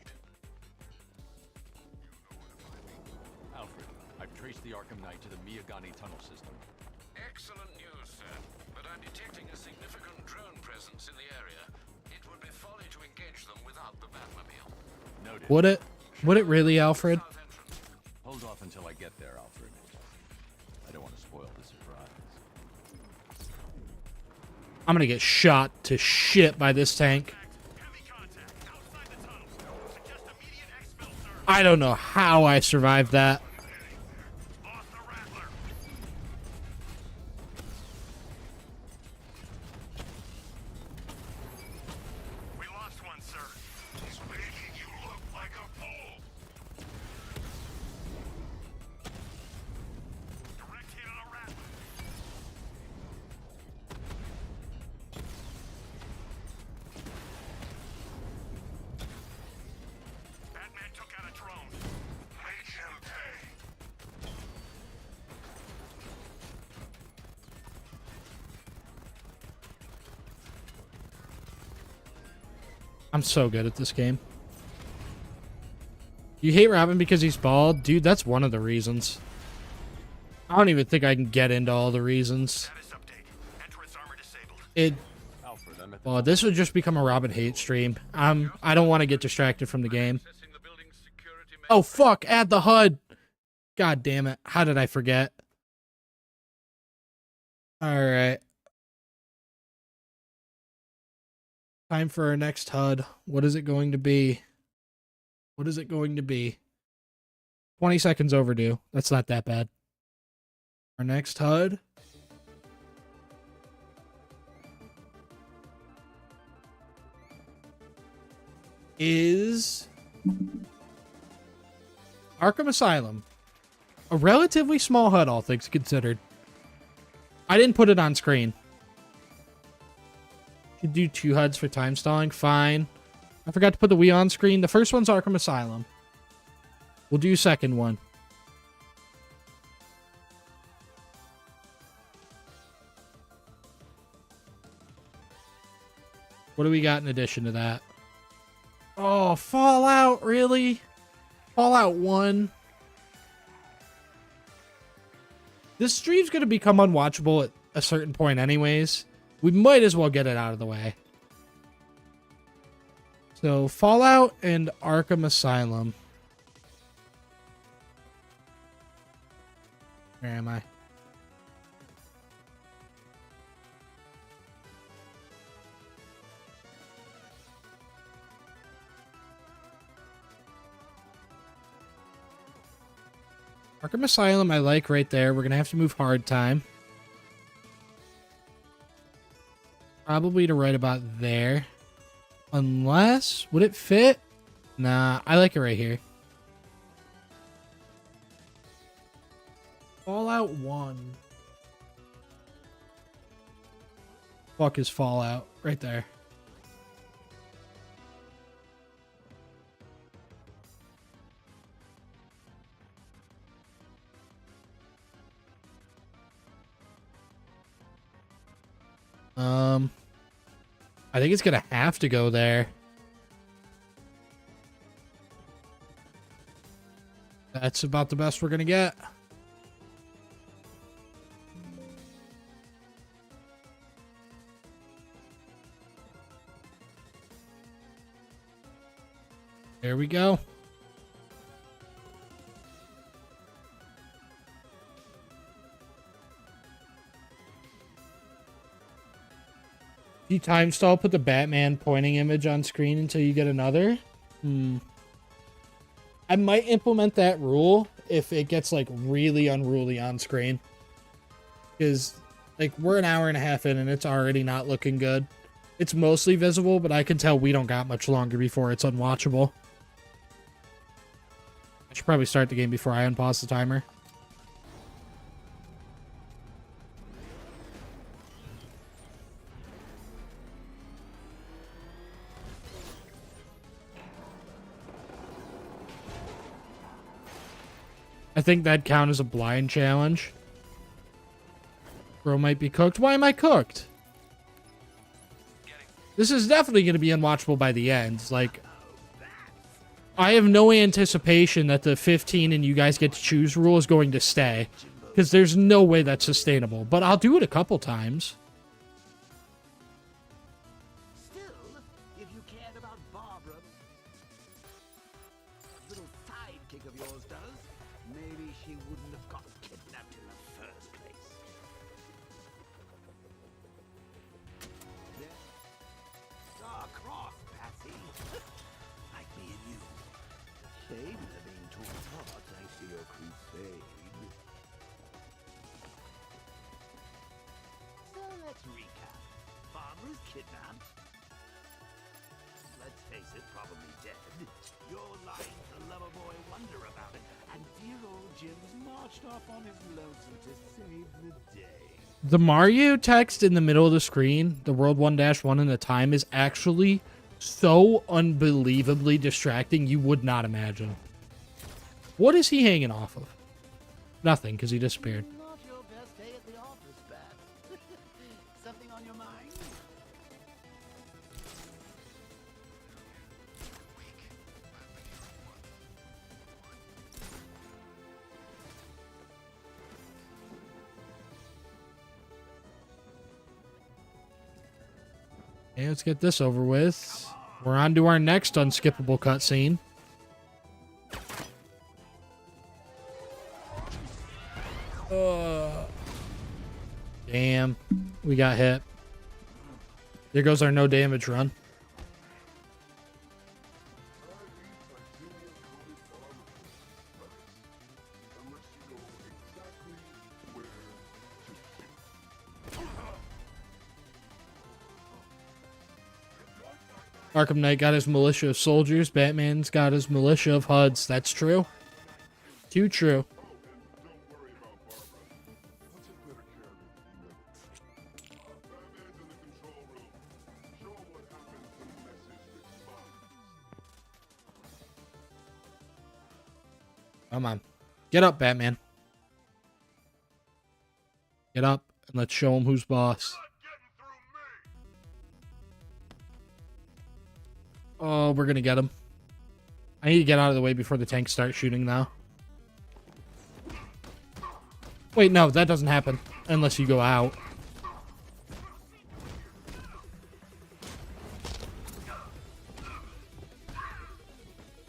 Alfred, I've traced the Arkham Knight to the Miyagani tunnel system. Excellent news, sir. But I'm detecting a significant drone presence in the area. It would be folly to engage them without the Batmobile. Noted. Would it? Would it really, Alfred? Hold off until I get there, Alfred. I don't want to spoil the surprise. I'm gonna get shot to shit by this tank. I don't know how I survived that. We lost one, sir. He's making you look like a fool. Direct hit on a rattler. Batman took out a drone. Make him pay. I'm so good at this game. You hate Robin because he's bald? Dude, that's one of the reasons. I don't even think I can get into all the reasons. Alfred, I'm at the Well, this would just become a Robin hate stream. I don't want to get distracted from the game. Oh, fuck. Add the HUD. God damn it. How did I forget? All right. Time for our next HUD. What is it going to be? What is it going to be? 20 seconds overdue. That's not that bad. Our next HUD is Arkham Asylum. A relatively small HUD, all things considered. I didn't put it on screen. Should do 2 HUDs for time stalling. Fine. I forgot to put the Wii on screen. The first one's Arkham Asylum. We'll do second one. What do we got in addition to that? Oh, Fallout, really? Fallout 1. This stream's going to become unwatchable at a certain point anyways. We might as well get it out of the way. So, Fallout and Arkham Asylum. Where am I? Arkham Asylum I like right there. We're going to have to move hard time. Probably to right about there. Unless, would it fit? Nah, I like it right here. Fallout 1. Fuck is Fallout? Right there. I think it's gonna have to go there. That's about the best we're gonna get. There we go. If you time stall, put the Batman pointing image on screen until you get another. I might implement that rule if it gets like really unruly on screen. Because, like, we're an hour and a half in and it's already not looking good. It's mostly visible, but I can tell we don't got much longer before it's unwatchable. I should probably start the game before I unpause the timer. I think that'd count as a blind challenge. Bro might be cooked. Why am I cooked? This is definitely going to be unwatchable by the end. Like, I have no anticipation that the 15 and you guys get to choose rule is going to stay. Because there's no way that's sustainable. But I'll do it a couple times. Still, if you cared about Barbara, little sidekick of yours does, maybe she wouldn't have got kidnapped in the first place. There. Star-crossed, Patsy. Like me and you. Shame they're being torn apart thanks to your crusade. So let's recap. Barbara's kidnapped. Let's face it, probably dead. You're lying to Loverboy Wonder about it, and dear old Jim's marched off on his lonesome to save the day. The Mario text in the middle of the screen, the World 1-1 and the time, is actually so unbelievably distracting you would not imagine. What is he hanging off of? Nothing, because he disappeared. Not your best day at the office, Bat. Something on your mind? Okay, let's get this over with. We're on to our next unskippable cutscene. Damn. We got hit. There goes our no damage run. Arkham Knight got his militia of soldiers. Batman's got his militia of HUDs. That's true. Too true. Come on. Get up, Batman. Get up and let's show him who's boss. Oh, we're gonna get him. I need to get out of the way before the tanks start shooting now. Wait, no, that doesn't happen. Unless you go out.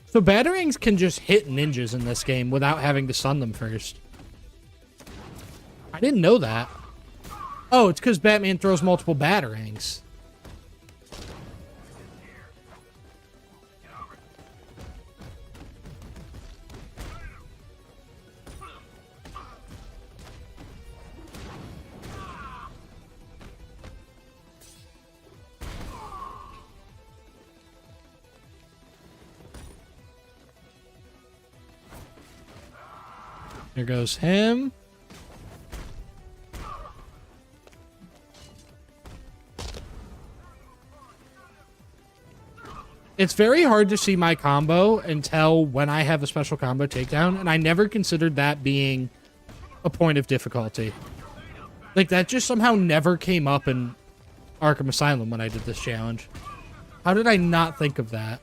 So batarangs can just hit ninjas in this game without having to stun them first. I didn't know that. Oh, it's because Batman throws multiple batarangs. There goes him. It's very hard to see my combo and tell when I have a special combo takedown, and I never considered that being a point of difficulty. Like, that just somehow never came up in Arkham Asylum when I did this challenge. How did I not think of that?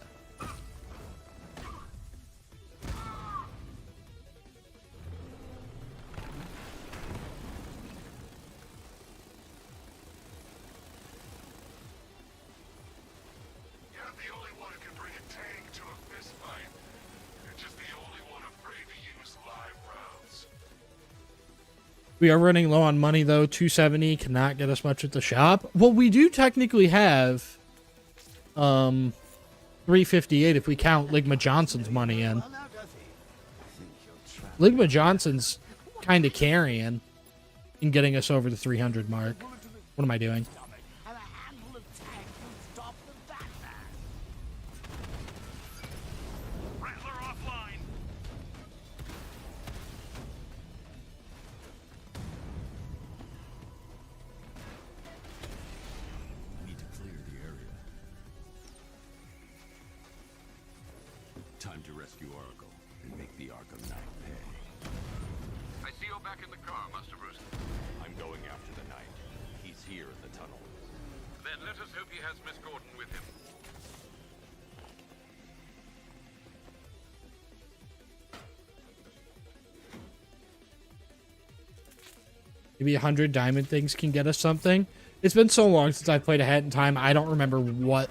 We are running low on money, though. 270 cannot get us much at the shop. Well, we do technically have 358 if we count Ligma Johnson's money in. Ligma Johnson's kind of carrying. in getting us over the 300 mark. What am I doing? And a handful of tanks will stop the Batman. Rattler offline. I need to clear the area. Time to rescue Oracle and make the Arkham Knight pay. I see you're back in the car, Master Bruce. I'm going after the Knight. He's here in the tunnel. Then let us hope he has Miss Gordon with him. Maybe 100 diamond things can get us something. It's been so long since I played a Hat in Time, I don't remember what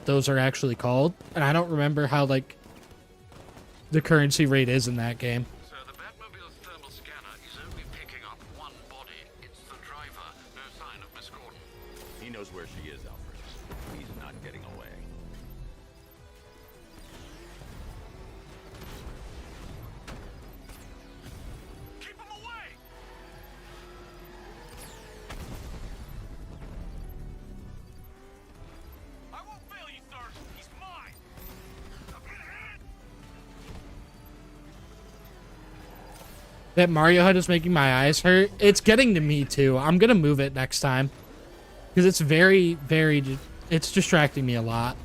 those are actually called. And I don't remember how, like, the currency rate is in that game. Sir, the Batmobile's thermal scanner is only picking up one body. It's the driver. No sign of Miss Gordon. He knows where she is, Alfred. He's not getting away. Keep him away! I won't fail you, sir. He's mine. I'm gonna hit. That Mario HUD is making my eyes hurt. It's getting to me, too. I'm going to move it next time. Because it's very, very... It's distracting me a lot.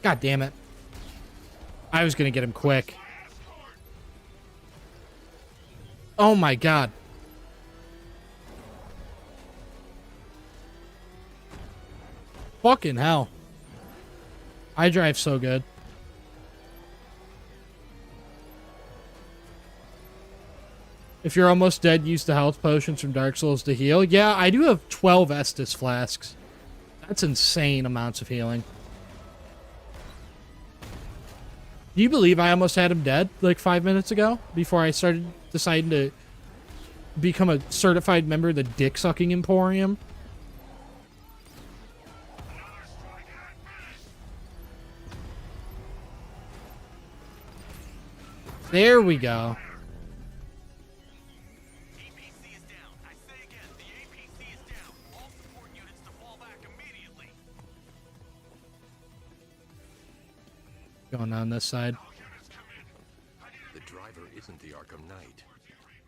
God damn it. I was going to get him quick. Oh my god. Fucking hell. I drive so good. If you're almost dead, use the health potions from Dark Souls to heal. Yeah, I do have 12 Estus flasks. That's insane amounts of healing. Do you believe I almost had him dead like 5 minutes ago before I started deciding to become a certified member of the Dick Sucking Emporium? There we go. APC is down. I say again, the APC is down. All support units to fall back immediately. Going on this side. The driver isn't the Arkham Knight,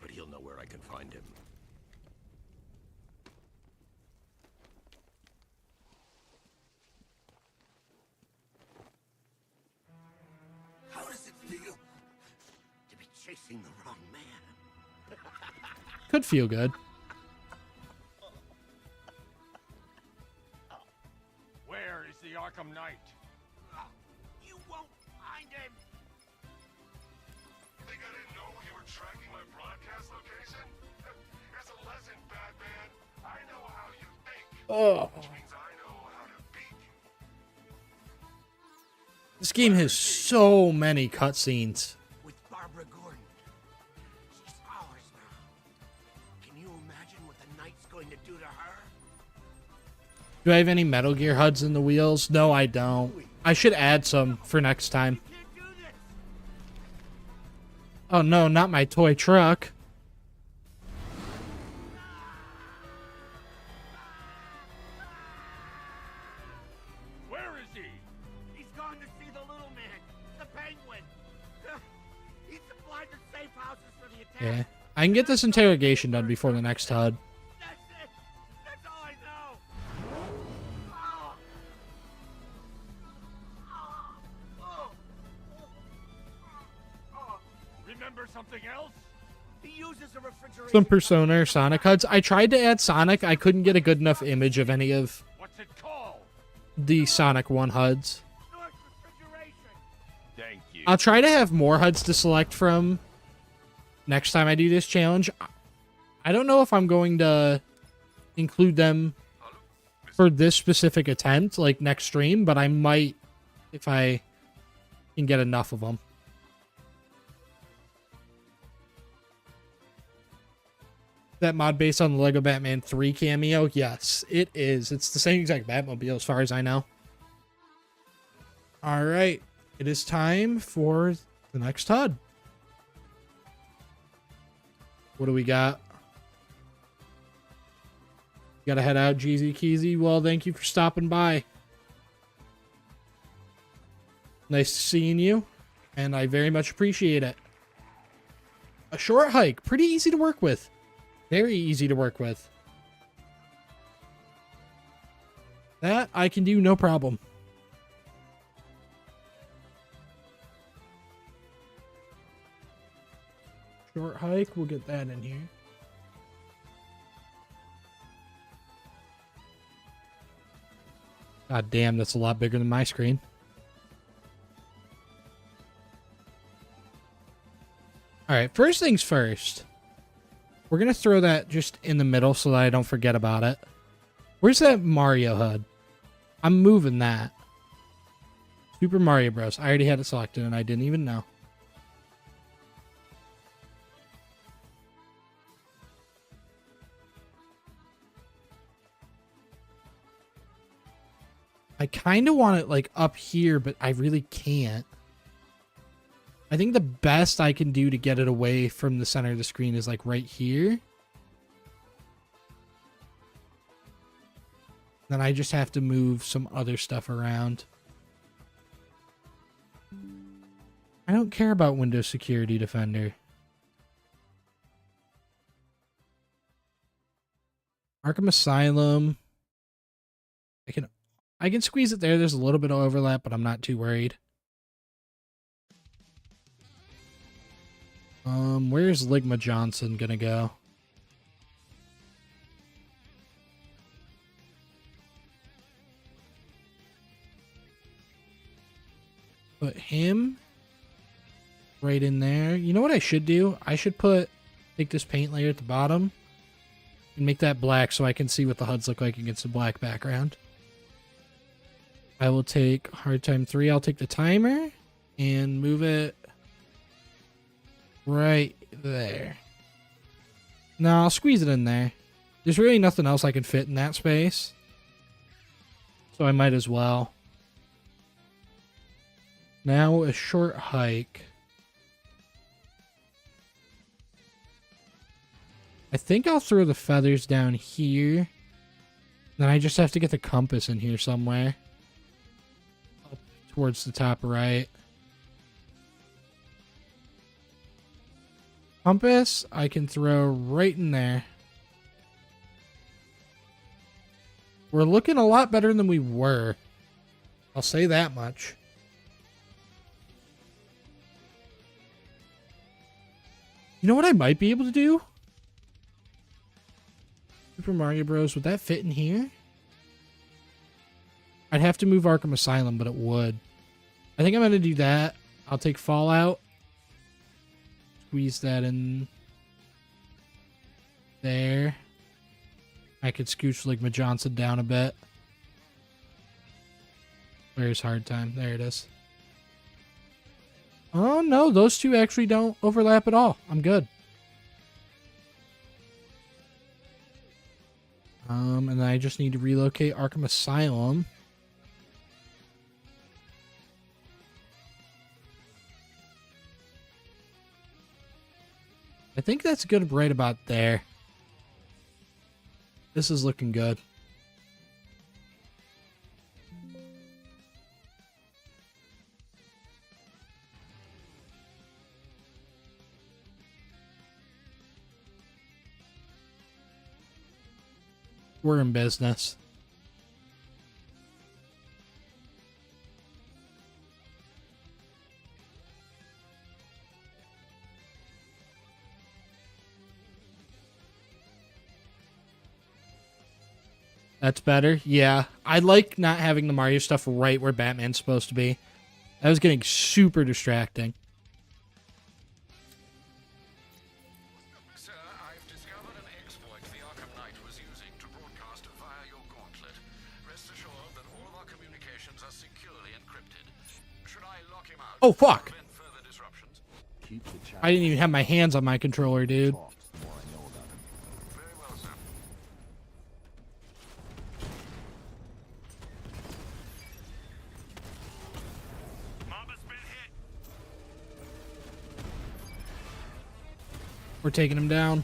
but he'll know where I can find him. How does it feel to be chasing the wrong man? Could feel good. Where is the Arkham Knight? You won't find him. You think I didn't know you were tracking my broadcast location? As a lesson, Batman, I know how you think. Oh. Which means I know how to beat you. This game has so many cutscenes. With Barbara Gordon. She's ours now. Can you imagine what the Knight's going to do to her? Do I have any Metal Gear HUDs in the wheels? No, I don't. I should add some for next time. Can't do this. Oh no, not my toy truck. Where is he? He's gone to see the little man, the penguin. He supplied the safe houses for the attack. Yeah. I can get this interrogation done before the next HUD. That's it. That's all I know. Oh. Remember something else? He uses a refrigeration. Some Persona or Sonic HUDs. I tried to add Sonic. I couldn't get a good enough image of any of What's it called? the Sonic 1 HUDs. North refrigeration. Thank you. I'll try to have more HUDs to select from next time I do this challenge. I don't know if I'm going to include them for this specific attempt, like next stream, but I might if I can get enough of them. That mod based on the Lego Batman 3 cameo? Yes, it is. It's the same exact Batmobile as far as I know. All right. It is time for the next HUD. What do we got? Gotta head out, Jeezy Keezy. Well, thank you for stopping by. Nice seeing you, and I very much appreciate it. A short hike. Pretty easy to work with. Very easy to work with. That I can do no problem. Short hike. We'll get that in here. God damn, that's a lot bigger than my screen. Alright, first things first. We're going to throw that just in the middle so that I don't forget about it. Where's that Mario HUD? I'm moving that. Super Mario Bros. I already had it selected and I didn't even know. I kind of want it like up here, but I really can't. I think the best I can do to get it away from the center of the screen is like right here. Then I just have to move some other stuff around. I don't care about Windows Security Defender. Arkham Asylum. I can squeeze it there. There's a little bit of overlap, but I'm not too worried. Where's Ligma Johnson gonna go? Put him right in there. You know what I should do? I should take this paint layer at the bottom and make that black so I can see what the HUDs look like against a black background. I will take Hard Time 3. I'll take the timer and move it right there. No, I'll squeeze it in there. There's really nothing else I can fit in that space, so I might as well. Now a short hike. I think I'll throw the feathers down here. Then I just have to get the compass in here somewhere. Up towards the top right. Compass, I can throw right in there. We're looking a lot better than we were. I'll say that much. You know what I might be able to do? Super Mario Bros. Would that fit in here? I'd have to move Arkham Asylum, but it would. I think I'm going to do that. I'll take Fallout. Squeeze that in there. I could scooch Ligma Johnson down a bit. Where's Hard Time? There it is. Oh, no. Those two actually don't overlap at all. I'm good. And then I just need to relocate Arkham Asylum. I think that's good right about there. This is looking good. We're in business. That's better. Yeah. I like not having the Mario stuff right where Batman's supposed to be. That was getting super distracting. Sir, I've discovered an exploit the Arkham Knight was using to broadcast via your gauntlet. Rest assured that all of our communications are securely encrypted. Should I lock him out? Oh, fuck. To prevent further disruptions? I didn't even have my hands on my controller, dude. we're taking him down.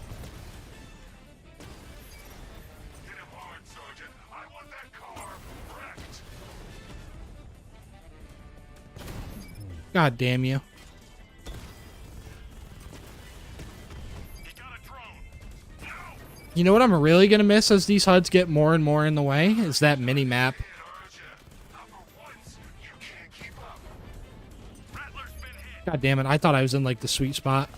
Hit him hard, Sergeant. I want that car wrecked. God damn you. He got a drone. No! You know what I'm really gonna miss as these HUDs get more and more in the way? Is that mini-map. Can't urge you. Not for once. You can't keep up. Rattler's been hit. God damn it, I thought I was in like the sweet spot.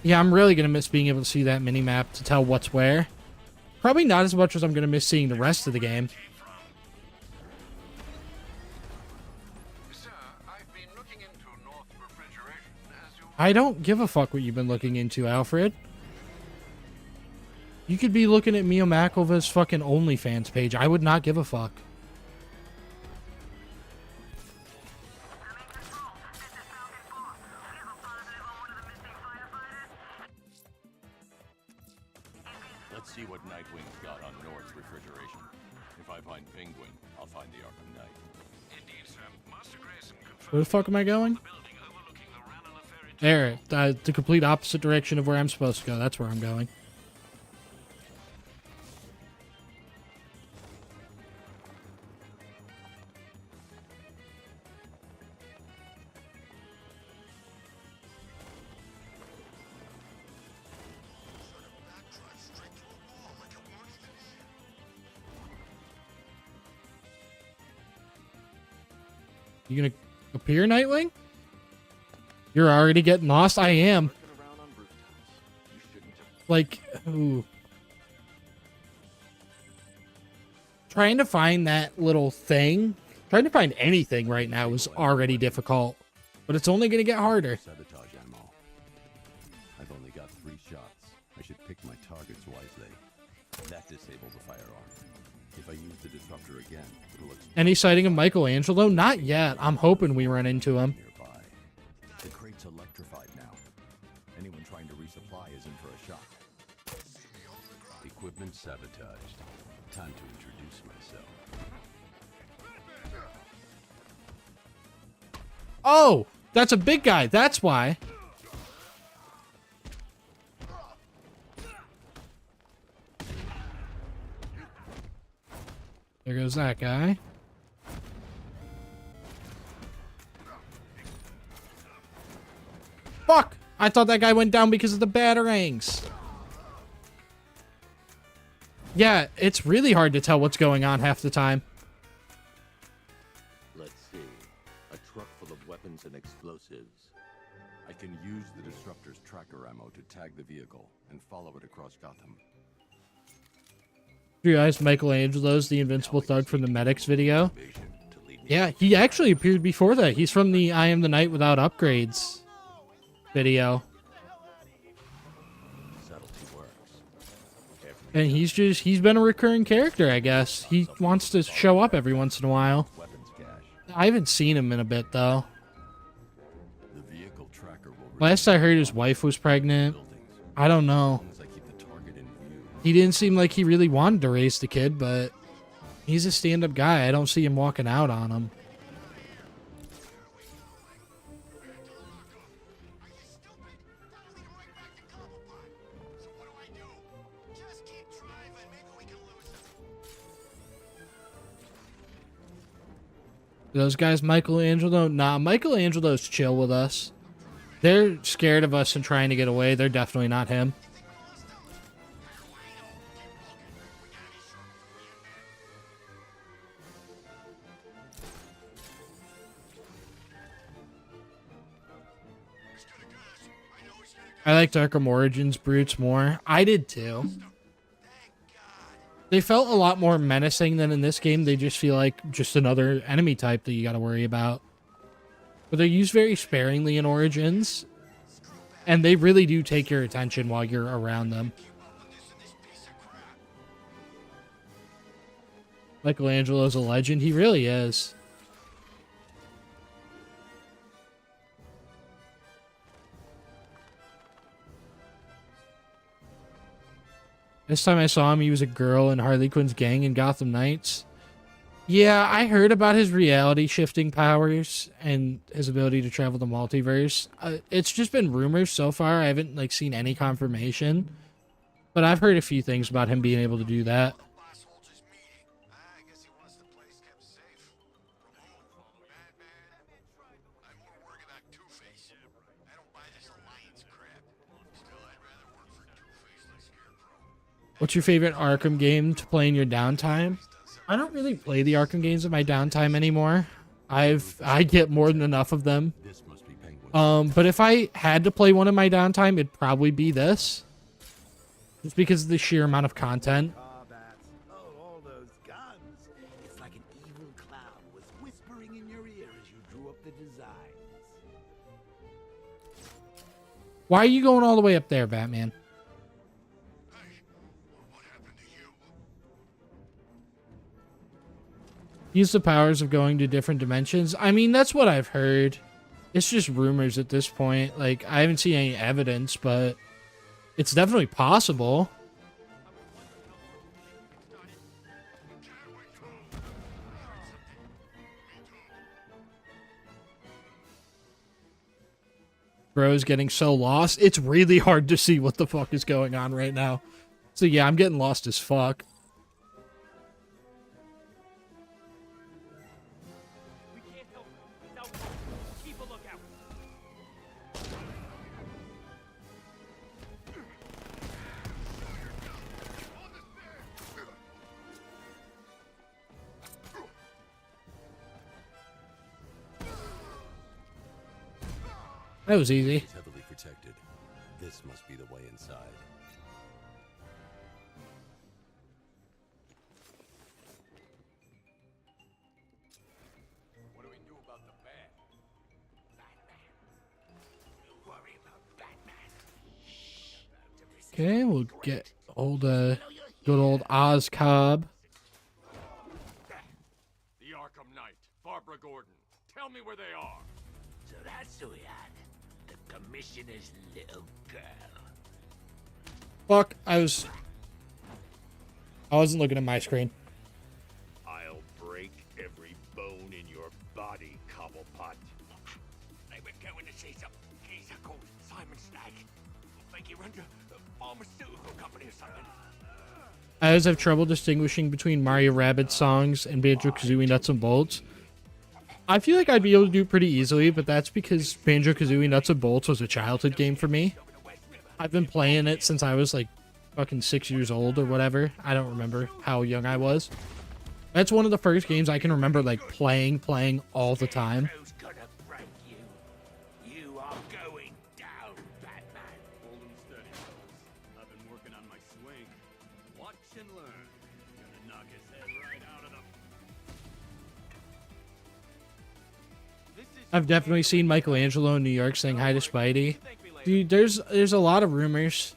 Yeah, I'm really gonna miss being able to see that mini-map to tell what's where. Probably not as much as I'm gonna miss seeing the rest of the game. Sir, I've been looking into North Refrigeration as you... I don't give a fuck what you've been looking into, Alfred. You could be looking at Mio Makova's fucking OnlyFans page. I would not give a fuck. Let's see what Nightwing's got on North Refrigeration. If I find Penguin, I'll find the Arkham Knight. Indeed, sir. Master Grayson confirmed Where the fuck am I going? the building overlooking the Ranelagh Ferry. There, the complete opposite direction of where I'm supposed to go. That's where I'm going. You gonna appear, Nightwing? You're already getting lost? I am. Like, ooh. Trying to find that little thing, trying to find anything right now is already difficult. But it's only gonna get harder. Sabotage ammo. I've only got 3 shots. I should pick my targets wisely. That disabled the firearm. If I use the disruptor again, it'll explode. Any sighting of Michelangelo? Not yet. I'm hoping we run into him. Nearby. The crate's electrified now. Anyone trying to resupply is in for a shock. Equipment sabotaged. Time to introduce myself. Oh, that's a big guy. That's why. There goes that guy. Fuck! I thought that guy went down because of the batarangs. Yeah, it's really hard to tell what's going on half the time. Let's see. A truck full of weapons and explosives. I can use the disruptor's tracker ammo to tag the vehicle and follow it across Gotham. You guys, Michelangelo's the Invincible Thug from the Medics video. Yeah, he actually appeared before that. He's from the I Am the Knight Without Upgrades video. And he's been a recurring character, I guess. He wants to show up every once in a while. I haven't seen him in a bit, though. Last I heard, his wife was pregnant. I don't know. He didn't seem like he really wanted to raise the kid, but he's a stand-up guy. I don't see him walking out on him. Those guys, Michelangelo? Nah, Michelangelo's chill with us. They're scared of us and trying to get away. They're definitely not him. I liked Arkham Origins brutes more. I did too. They felt a lot more menacing than in this game. They just feel like just another enemy type that you got to worry about. But they're used very sparingly in Origins. And they really do take your attention while you're around them. Michelangelo's a legend. He really is. This time I saw him, he was a girl in Harley Quinn's gang in Gotham Knights. Yeah, I heard about his reality shifting powers and his ability to travel the multiverse. It's just been rumors so far. I haven't like seen any confirmation, but I've heard a few things about him being able to do that. What's your favorite Arkham game to play in your downtime? I don't really play the Arkham games in my downtime anymore. I get more than enough of them. But if I had to play one in my downtime, it'd probably be this. Just because of the sheer amount of content. Oh, all those guns. It's like an evil clown was whispering in your ear as you drew up the designs. Why are you going all the way up there, Batman? Use the powers of going to different dimensions. I mean, that's what I've heard. It's just rumors at this point. Like, I haven't seen any evidence, but it's definitely possible. Bro's getting so lost. It's really hard to see what the fuck is going on right now. So yeah, I'm getting lost as fuck. That was easy. Heavily protected. This must be the way inside. What do we do about the bat? Batman. Don't worry about Batman. Okay, we'll get good old Oscob. The Arkham Knight, Barbara Gordon. Tell me where they are. So that's who we had. The commissioner's little girl. Fuck, I wasn't looking at my screen. I'll break every bone in your body, Cobblepot. I was going to say something. He's called Simon Stagg. Like he runs a pharmaceutical company or something. I always have trouble distinguishing between Mario Rabbids songs and Banjo-Kazooie Nuts and Bolts. I feel like I'd be able to do it pretty easily, but that's because Banjo-Kazooie Nuts and Bolts was a childhood game for me. I've been playing it since I was like fucking 6 years old or whatever. I don't remember how young I was. That's one of the first games I can remember like playing all the time. Who's gonna break you? You are going down, Batman. Hold 'em steady, fellas. I've been working on my swing. Watch and learn. Gonna knock his head right out of the... I've definitely seen Michelangelo in New York saying hi to Spidey. Dude, there's a lot of rumors.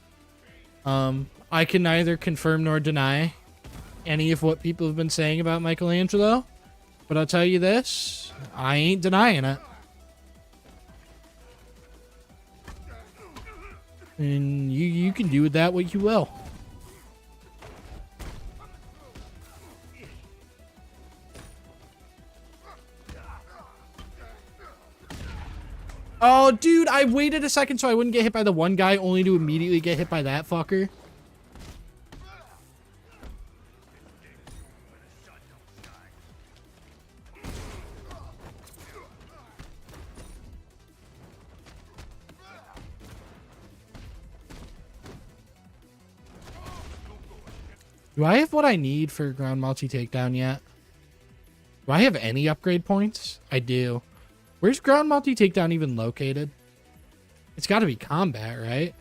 I can neither confirm nor deny any of what people have been saying about Michelangelo, but I'll tell you this, I ain't denying it. And you can do with that what you will. Oh, dude, I waited a second so I wouldn't get hit by the one guy, only to immediately get hit by that fucker. Do I have what I need for ground multi-takedown yet? Do I have any upgrade points? I do. Where's ground multi-takedown even located? It's got to be combat, right?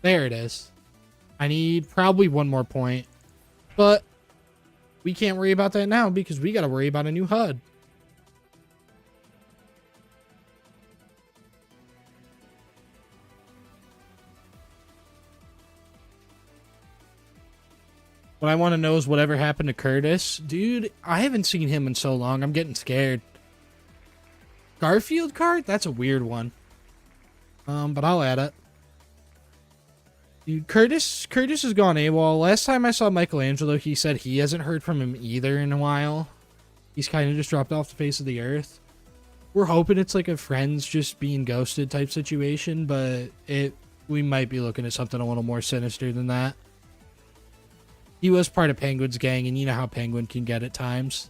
There it is. I need probably one more point. But we can't worry about that now because we got to worry about a new HUD. What I want to know is whatever happened to Curtis. Dude, I haven't seen him in so long. I'm getting scared. Garfield Kart? That's a weird one. But I'll add it. Dude, Curtis has gone AWOL. Last time I saw Michelangelo, he said he hasn't heard from him either in a while. He's kind of just dropped off the face of the earth. We're hoping it's like a friends just being ghosted type situation, but we might be looking at something a little more sinister than that. He was part of Penguin's gang, and you know how Penguin can get at times.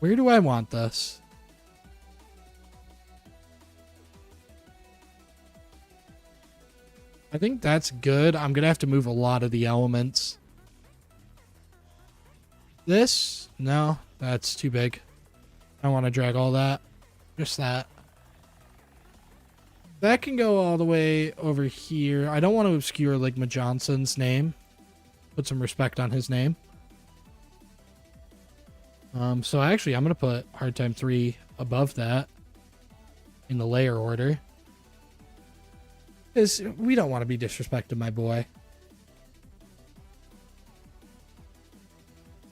Where do I want this? I think that's good. I'm going to have to move a lot of the elements. This? No, that's too big. I don't want to drag all that. Just that. That can go all the way over here. I don't want to obscure, like, Ma Johnson's name. Put some respect on his name. So actually, I'm going to put Hard Time 3 above that in the layer order. Because we don't want to be disrespecting my boy.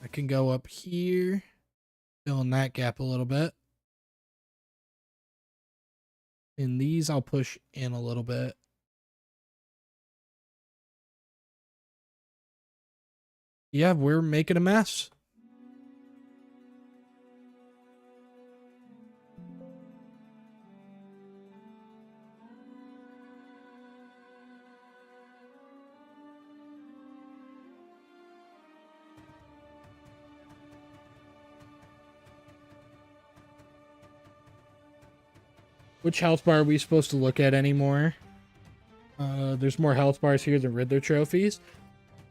I can go up here, fill in that gap a little bit. And these I'll push in a little bit. Yeah, we're making a mess. Which health bar are we supposed to look at anymore? There's more health bars here than Riddler trophies.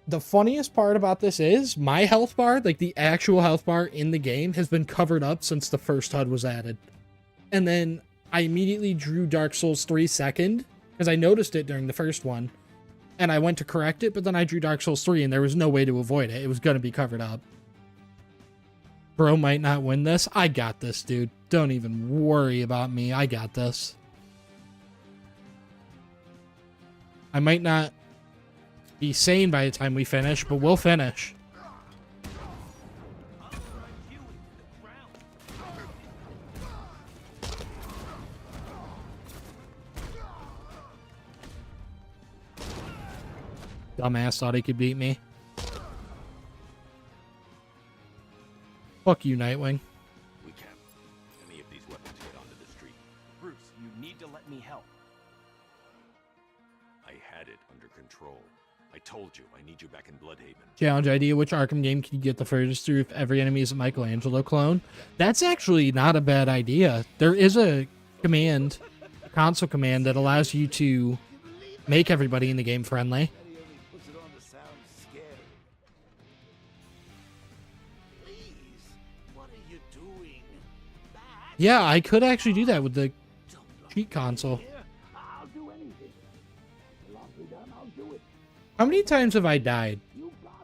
The funniest part about this is my health bar, like the actual health bar in the game, has been covered up since the first HUD was added. And then I immediately drew Dark Souls 3 second, because I noticed it during the first one. And I went to correct it, but then I drew Dark Souls 3 and there was no way to avoid it. It was going to be covered up. Bro might not win this. I got this, dude. Don't even worry about me. I got this. I might not be sane by the time we finish, but we'll finish. Dumbass thought he could beat me. Fuck you, Nightwing. We can't. Any of these weapons get onto the street. Bruce, you need to let me help. I had it under control. I told you, I need you back in Bloodhaven. Challenge idea, which Arkham game can you get the furthest through if every enemy is a Michelangelo clone? That's actually not a bad idea. There is a command, a console command, that allows you to make everybody in the game friendly. Yeah, I could actually do that with the cheat console. How many times have I died?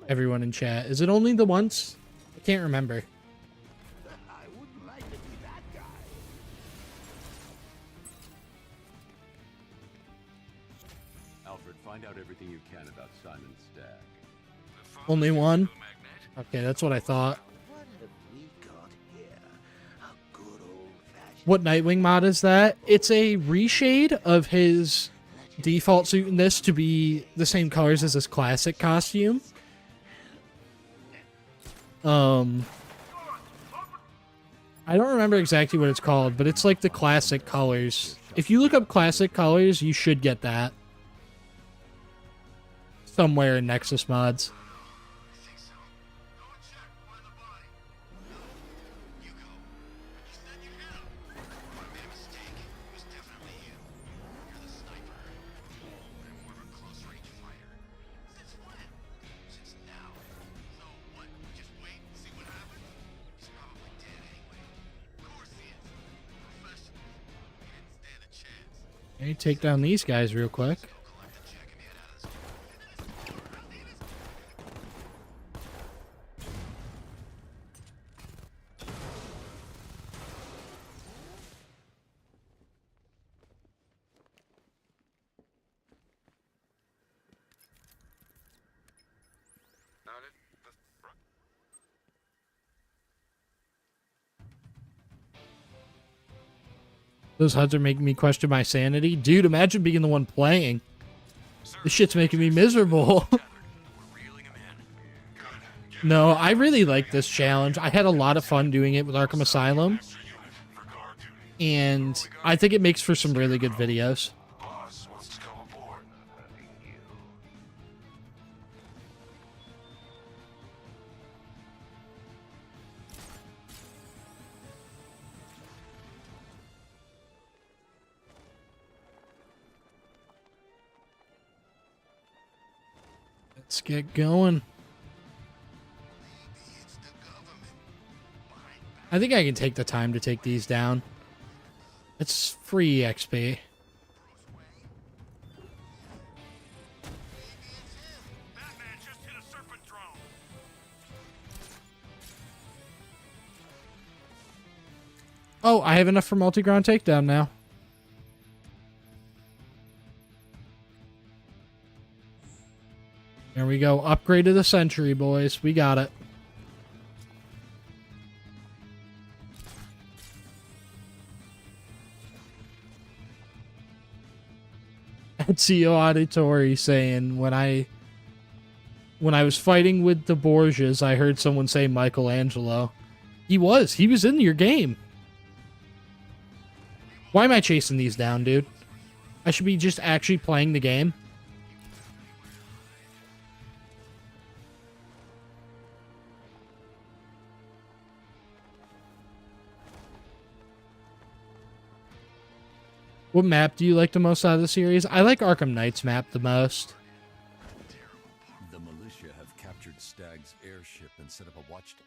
Everyone in chat. Is it only the once? I can't remember. Alfred, find out everything you can about Simon's stack. Only one? Okay, that's what I thought. What Nightwing mod is that? It's a reshade of his default suit in this to be the same colors as his classic costume. I don't remember exactly what it's called, but it's like the classic colors. If you look up classic colors, you should get that. Somewhere in Nexus mods. Okay, take down these guys real quick. Those HUDs are making me question my sanity. Dude, imagine being the one playing. This shit's making me miserable. No, I really like this challenge. I had a lot of fun doing it with Arkham Asylum. And I think it makes for some really good videos. Let's get going. I think I can take the time to take these down. It's free XP. Oh, I have enough for multi-ground takedown now. There we go. Upgrade of the century, boys. We got it. Ezio Auditore saying, when I was fighting with the Borgias, I heard someone say Michelangelo. He was in your game. Why am I chasing these down, dude? I should be just actually playing the game. What map do you like the most out of the series? I like Arkham Knight's map the most. The militia have captured Stag's airship and set up a watchdog.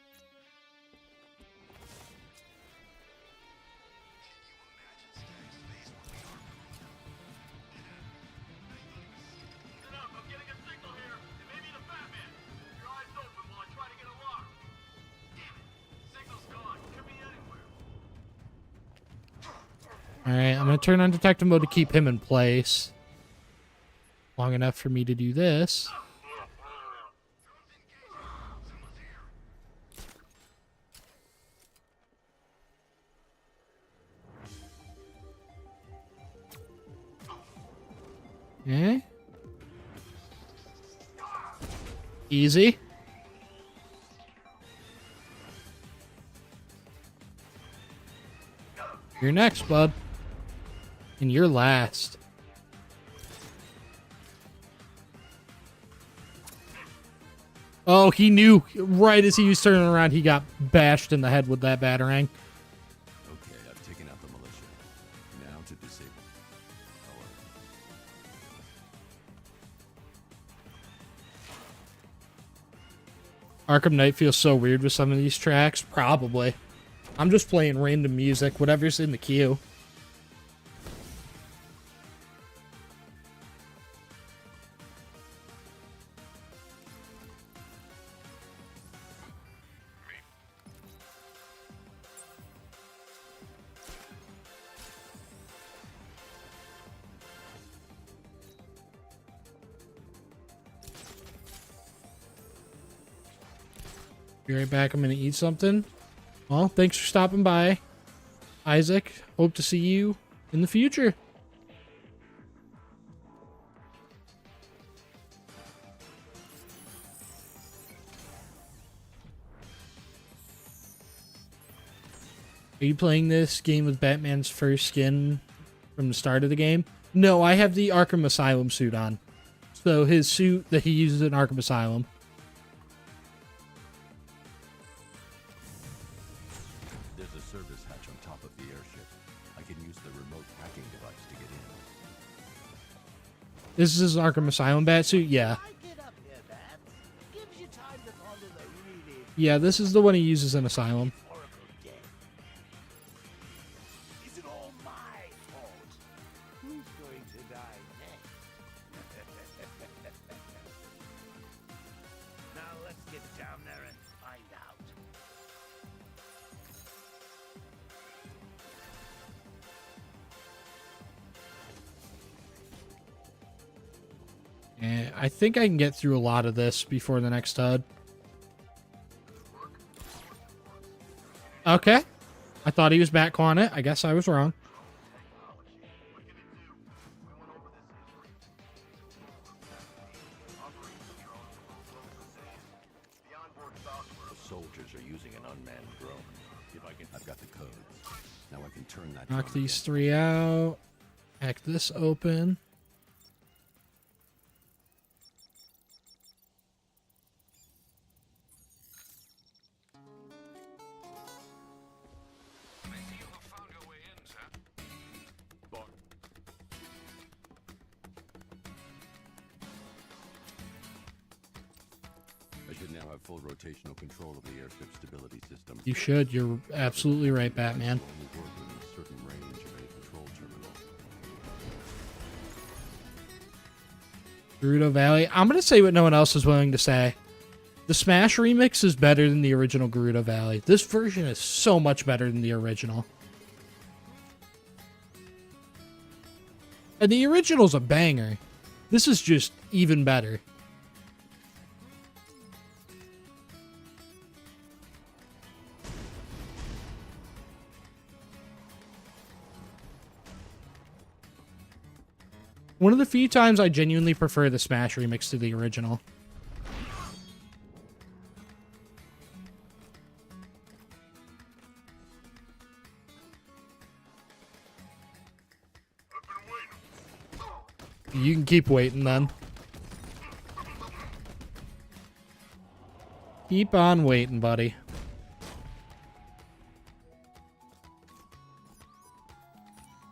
Alright, I'm going to turn on detective mode to keep him in place. Long enough for me to do this. Okay. Easy. You're next, bud. And you're last. Oh, he knew. Right as he was turning around, he got bashed in the head with that batarang. Okay, I've taken out the militia. Now to disable. Arkham Knight feels so weird with some of these tracks. Probably. I'm just playing random music, whatever's in the queue. Be right back. I'm going to eat something. Well, thanks for stopping by, Isaac. Hope to see you in the future. Are you playing this game with Batman's first skin from the start of the game? No, I have the Arkham Asylum suit on. So his suit that he uses in Arkham Asylum. Service hatch on top of the airship. I can use the remote hacking device to get in. This is his Arkham Asylum bat suit? Yeah. Yeah, this is the one he uses in Asylum. Is it all my fault? Who's going to die next? Now let's get down there and find out. I think I can get through a lot of this before the next HUD. Okay. I thought he was back on it. I guess I was wrong. soldiers are using an unmanned drone. If I can, I've got the codes. Now I can turn that. Knock these 3 out. Hack this open. I should now have full rotational control of the airship stability system. You should. You're absolutely right, Batman. Only work within a certain range of a control terminal. Gerudo Valley. I'm going to say what no one else is willing to say. The Smash remix is better than the original Gerudo Valley. This version is so much better than the original. And the original's a banger. This is just even better. One of the few times I genuinely prefer the Smash remix to the original. You can keep waiting then. Keep on waiting, buddy.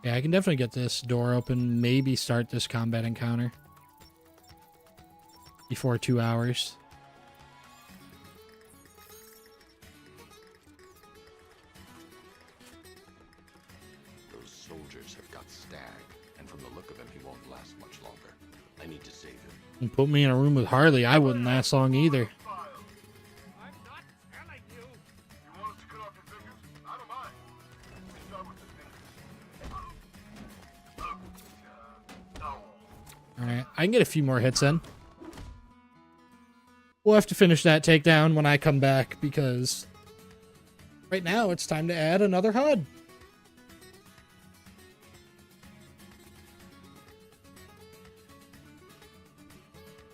Yeah, I can definitely get this door open, maybe start this combat encounter before 2 hours. Those soldiers have got Stag, and from the look of him, he won't last much longer. I need to save him. And put me in a room with Harley, I wouldn't last long either. Alright, I can get a few more hits in. We'll have to finish that takedown when I come back, because right now it's time to add another HUD.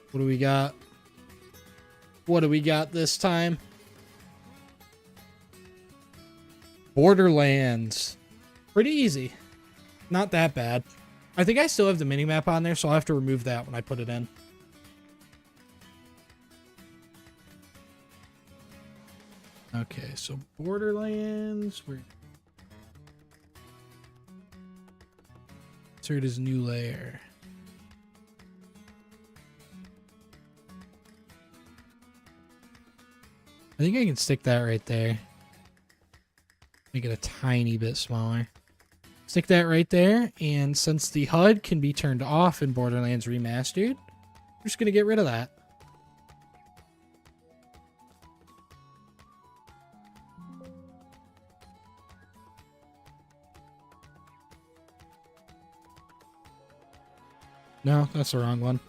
What do we got? What do we got this time? Borderlands. Pretty easy. Not that bad. I think I still have the minimap on there, so I'll have to remove that when I put it in. Okay, so Borderlands. Insert as new layer. I think I can stick that right there. Make it a tiny bit smaller. Stick that right there, and since the HUD can be turned off in Borderlands Remastered, we're just going to get rid of that. No, that's the wrong one.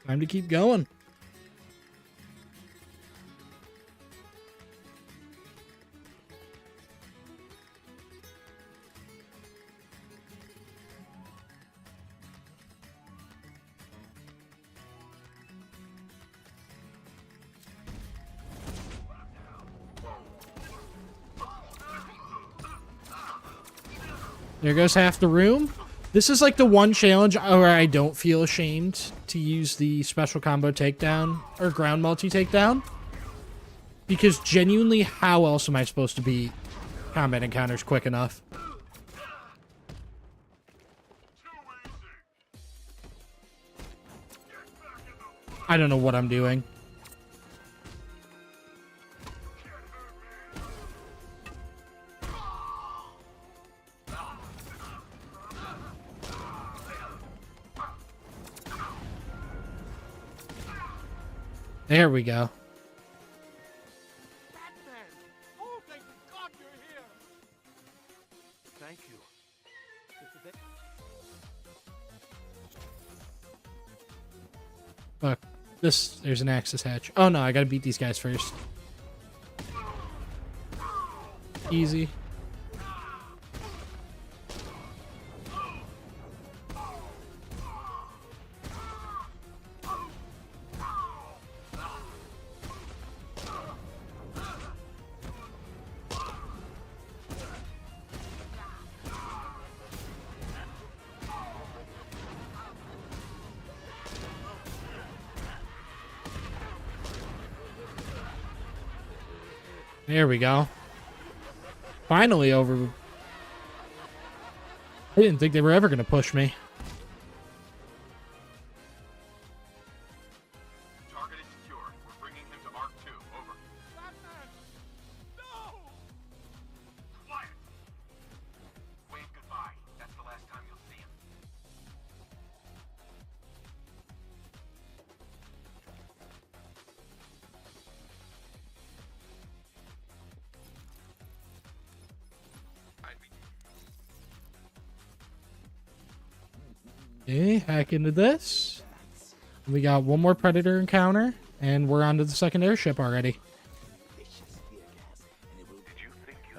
Time to keep going. There goes half the room. This is like the one challenge where I don't feel ashamed to use the special combo takedown or ground multi takedown. Because genuinely, how else am I supposed to beat combat encounters quick enough? I don't know what I'm doing. There we go. Batman! Oh, thank God you're here! Thank you. Fuck. There's an access hatch. Oh no, I gotta beat these guys first. Easy. There we go. Finally over. I didn't think they were ever going to push me. Target is secure. We're bringing him to Arc 2. Over. No! Quiet! Wave goodbye. That's the last time you'll see him. Okay, hack into this. We got one more Predator encounter, and we're onto the second airship already.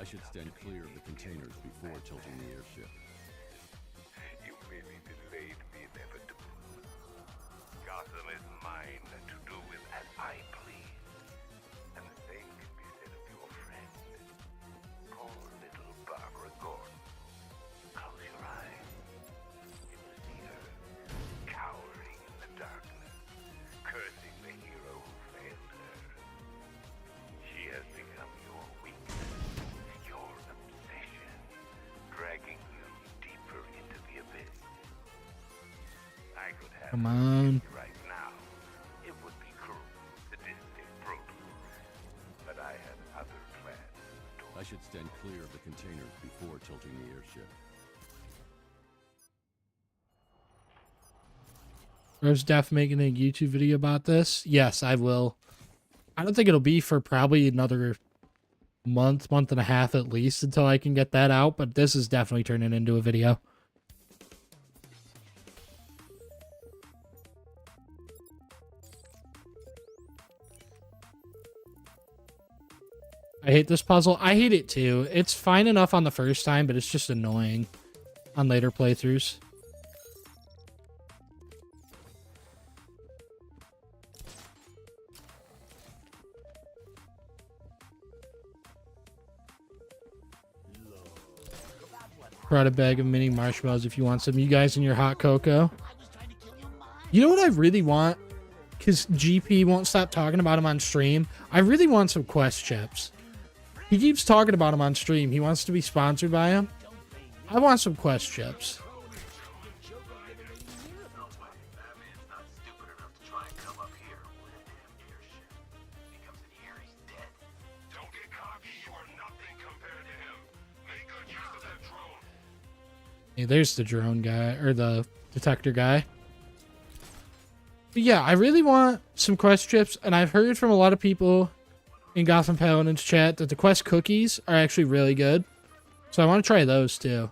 I should stand clear of the containers before tilting the airship. You merely delayed the inevitable. Gotham is mine to do with as I please. And the same can be said of your friend. Poor little Barbara Gordon. Close your eyes. You will see her cowering in the darkness, cursing the hero who failed her. She has become your weakness, your obsession, dragging you deeper into the abyss. I could have Come on. you right now. It would be cruel, sadistic, brutal. But I have other plans. I should stand clear of the containers before tilting the airship. Rose Def making a YouTube video about this? Yes, I will. I don't think it'll be for probably another month and a half at least until I can get that out, but this is definitely turning into a video. I hate this puzzle. I hate it too. It's fine enough on the first time, but it's just annoying on later playthroughs. Brought a bag of mini marshmallows if you want some. You guys in your hot cocoa. You know what I really want? Because GP won't stop talking about him on stream. I really want some Quest chips. He keeps talking about him on stream. He wants to be sponsored by him. I want some Quest chips. Hey, there's the drone guy, or the detector guy. But yeah, I really want some Quest chips, and I've heard from a lot of people in Gotham Paladins chat that the Quest cookies are actually really good. So I want to try those too.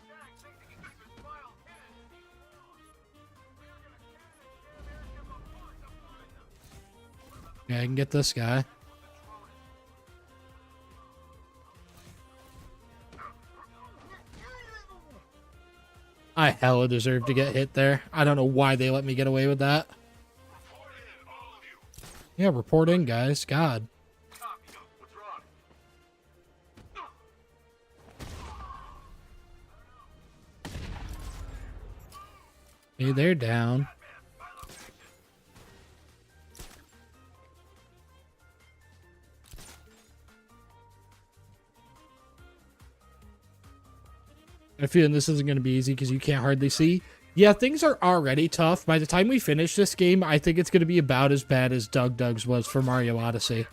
Yeah, I can get this guy. I hella deserve to get hit there. I don't know why they let me get away with that. Yeah, report in, guys. God. Hey, they're down. I feel this isn't going to be easy because you can't hardly see. Yeah, things are already tough. By the time we finish this game, I think it's going to be about as bad as DougDoug's was for Mario Odyssey.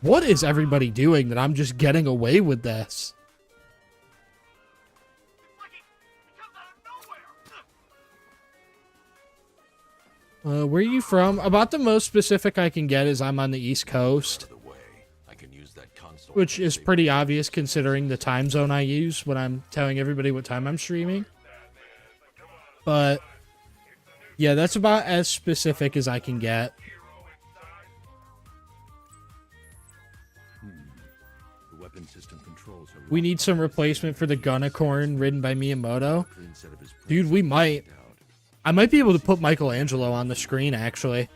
What is everybody doing that I'm just getting away with this? Where are you from? About the most specific I can get is I'm on the East Coast. Which is pretty obvious considering the time zone I use when I'm telling everybody what time I'm streaming. But, yeah, that's about as specific as I can get. We need some replacement for the Gunnicorn ridden by Miyamoto. Dude, we might. I might be able to put Michelangelo on the screen, actually.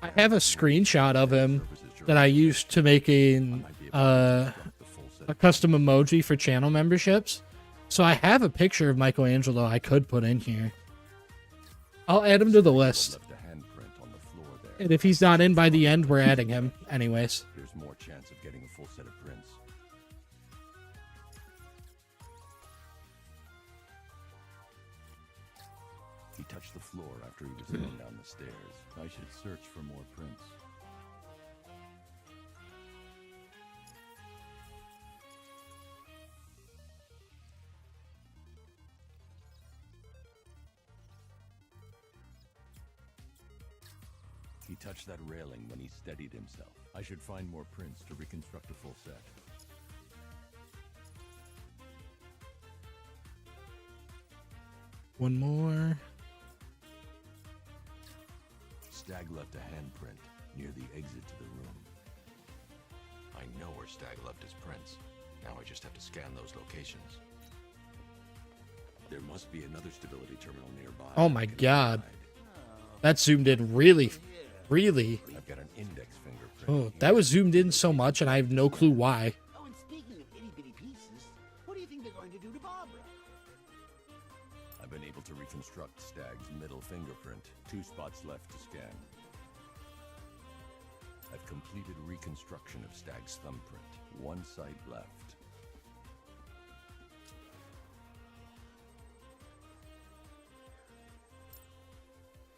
I have a screenshot of him that I used to make a custom emoji for channel memberships. So I have a picture of Michelangelo I could put in here. I'll add him to the list. Left a handprint on the floor there. And if he's not in by the end, we're adding him anyways. There's more chance of getting a full set of prints. He touched the floor after he was thrown down the stairs. I should search for more prints. He touched that railing when he steadied himself. I should find more prints to reconstruct a full set. One more. Stag left a handprint near the exit to the room. I know where Stag left his prints. Now I just have to scan those locations. There must be another stability terminal nearby. Oh my god. That zoomed in really. I've got an index fingerprint. Oh, that was zoomed in so much and I have no clue why. Oh, and speaking of itty-bitty pieces, what do you think they're going to do to Barbara? I've been able to reconstruct Stag's middle fingerprint. 2 spots left to scan. I've completed reconstruction of Stag's thumbprint. 1 site left.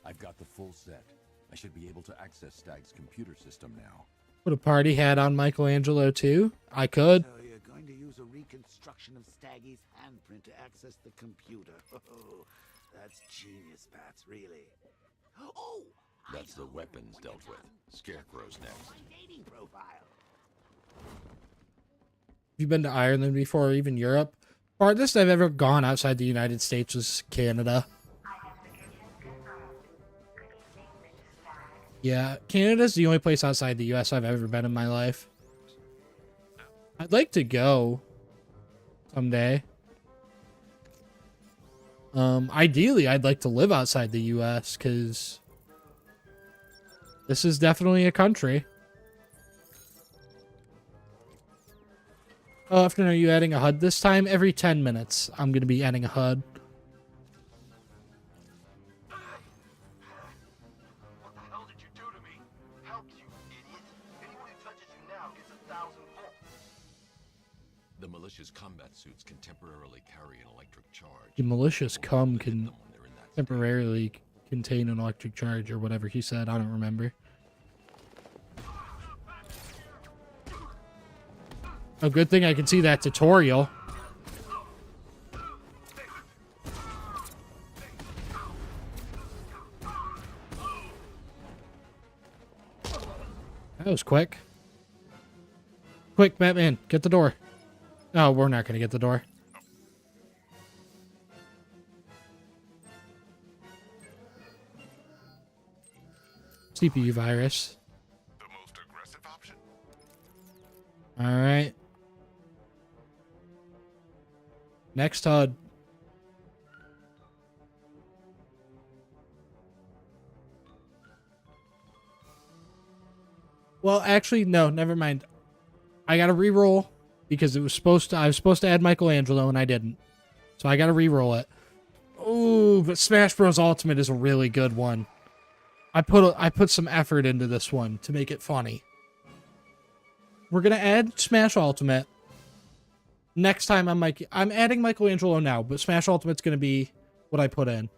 I've got the full set. I should be able to access Stag's computer system now. Put a party hat on Michelangelo too? I could. So you're going to use a reconstruction of Staggy's handprint to access the computer. Oh, that's genius, Bats, really. Oh! That's the weapons dealt with. Scarecrow's next. My dating profile. Have you been to Ireland before or even Europe? Farthest I've ever gone outside the United States was Canada. Yeah, Canada's the only place outside the US I've ever been in my life. I'd like to go someday. Ideally, I'd like to live outside the US because this is definitely a country. How often are you adding a HUD this time? Every 10 minutes, I'm going to be adding a HUD. The malicious combat suits can temporarily carry an electric charge. The malicious cum can temporarily contain an electric charge or whatever he said. I don't remember. A good thing I can see that tutorial. That was quick. Quick, Batman, get the door. Oh, we're not going to get the door. CPU virus. The most aggressive option. All right. Next HUD. Well, actually, no, never mind. I got to re-roll because I was supposed to add Michelangelo and I didn't. So I got to re-roll it. Ooh, but Smash Bros. Ultimate is a really good one. I put some effort into this one to make it funny. We're going to add Smash Ultimate. Next time I'm adding Michelangelo now, but Smash Ultimate's going to be what I put in.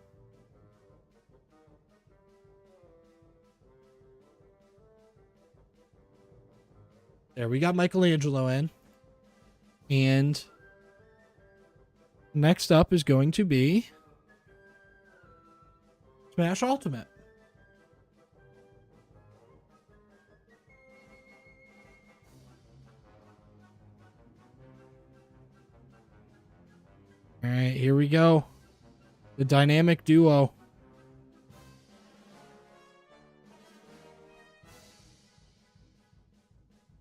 There, we got Michelangelo in. And next up is going to be Smash Ultimate. All right, here we go. The dynamic duo.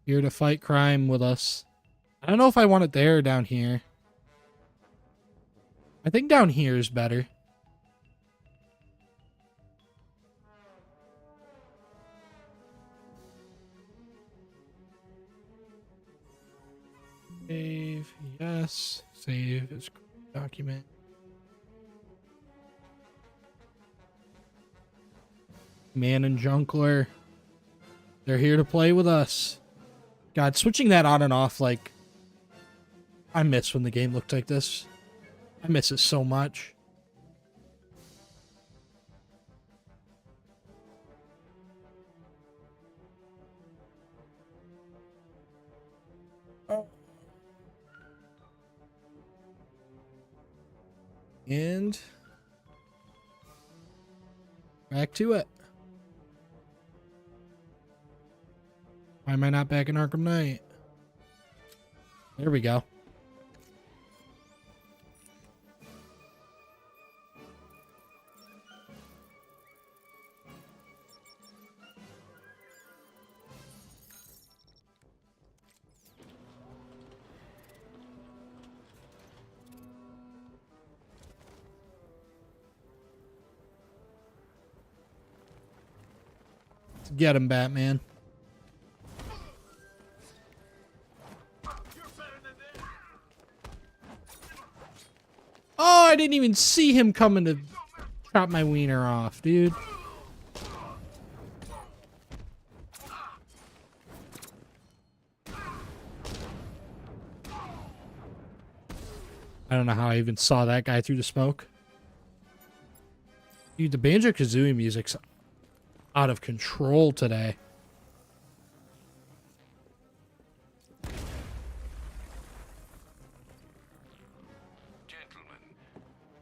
Here to fight crime with us. I don't know if I want it there or down here. I think down here is better. Save, yes. Save is Document. Man and Junkler. They're here to play with us. God, switching that on and off, like... I miss when the game looked like this. I miss it so much. And back to it. Why am I not back in Arkham Knight? There we go. Get him, Batman. Oh, I didn't even see him coming to chop my wiener off, dude. I don't know how I even saw that guy through the smoke. Dude, the Banjo-Kazooie music's out of control today. Gentlemen,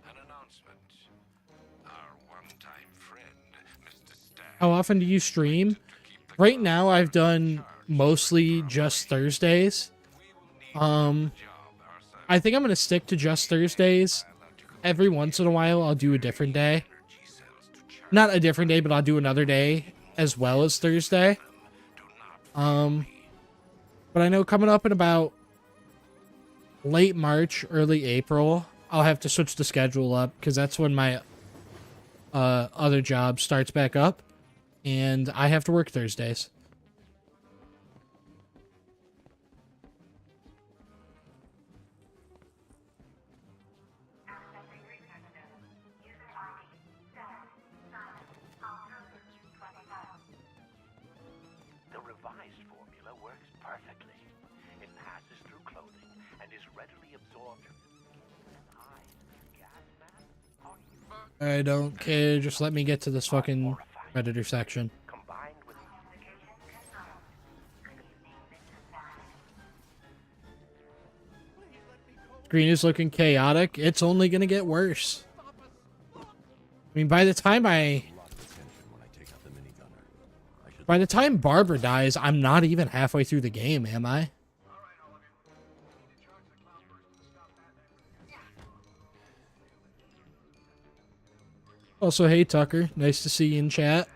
an announcement. Our one-time friend, Mr. Stagg. How often do you stream? Right now, I've done mostly just Thursdays. I think I'm going to stick to just Thursdays. Every once in a while, I'll do a different day. Not a different day, but I'll do another day as well as Thursday. But I know coming up in about late March, early April, I'll have to switch the schedule up because that's when my other job starts back up, and I have to work Thursdays. The revised formula works perfectly. It passes through clothing and is readily absorbed. I don't care. Just let me get to this fucking Predator section. Screen is looking chaotic. It's only gonna get worse. I mean, by the time Barbara dies, I'm not even halfway through the game, am I? Also, hey Tucker, nice to see you in chat.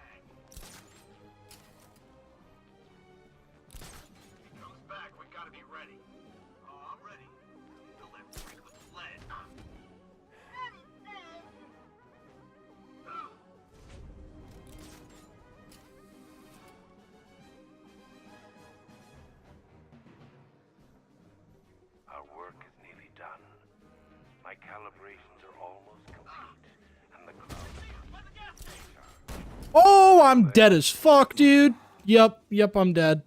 Our work is nearly done. My calibrations are almost complete, and the cloud. Oh, I'm dead as fuck, dude. Yep, I'm dead.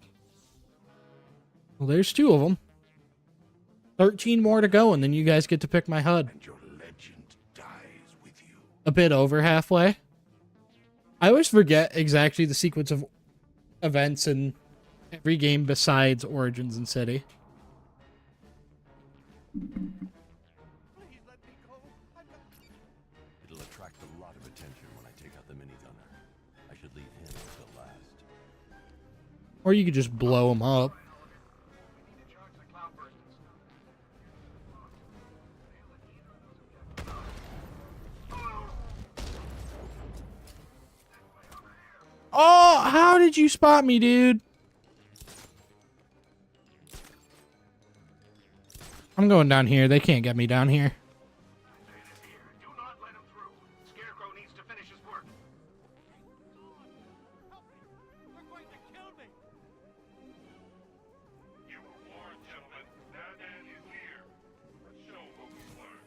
Well, there's 2 of them. 13 more to go, and then you guys get to pick my HUD. And your legend dies with you. A bit over halfway. I always forget exactly the sequence of events in every game besides Origins and City. It'll attract a lot of attention when I take out the minigunner. I should leave him until last. Or you could just blow him up. Oh, how did you spot me, dude? I'm going down here. They can't get me down here. Do not let him through. Scarecrow needs to finish his work. They're going to kill me. You were warned, gentlemen. Batman is here. Let's show what we learned.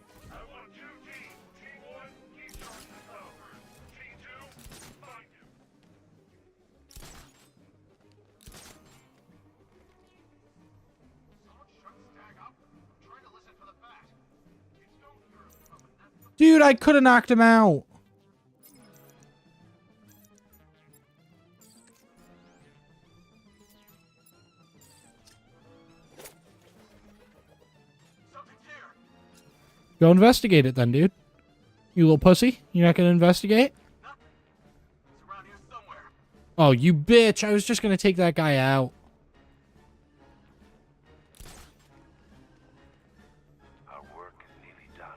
Dude, I could have knocked him out. Go investigate it then, dude. You little pussy. You're not gonna investigate? Oh, you bitch. I was just gonna take that guy out. Our work is nearly done.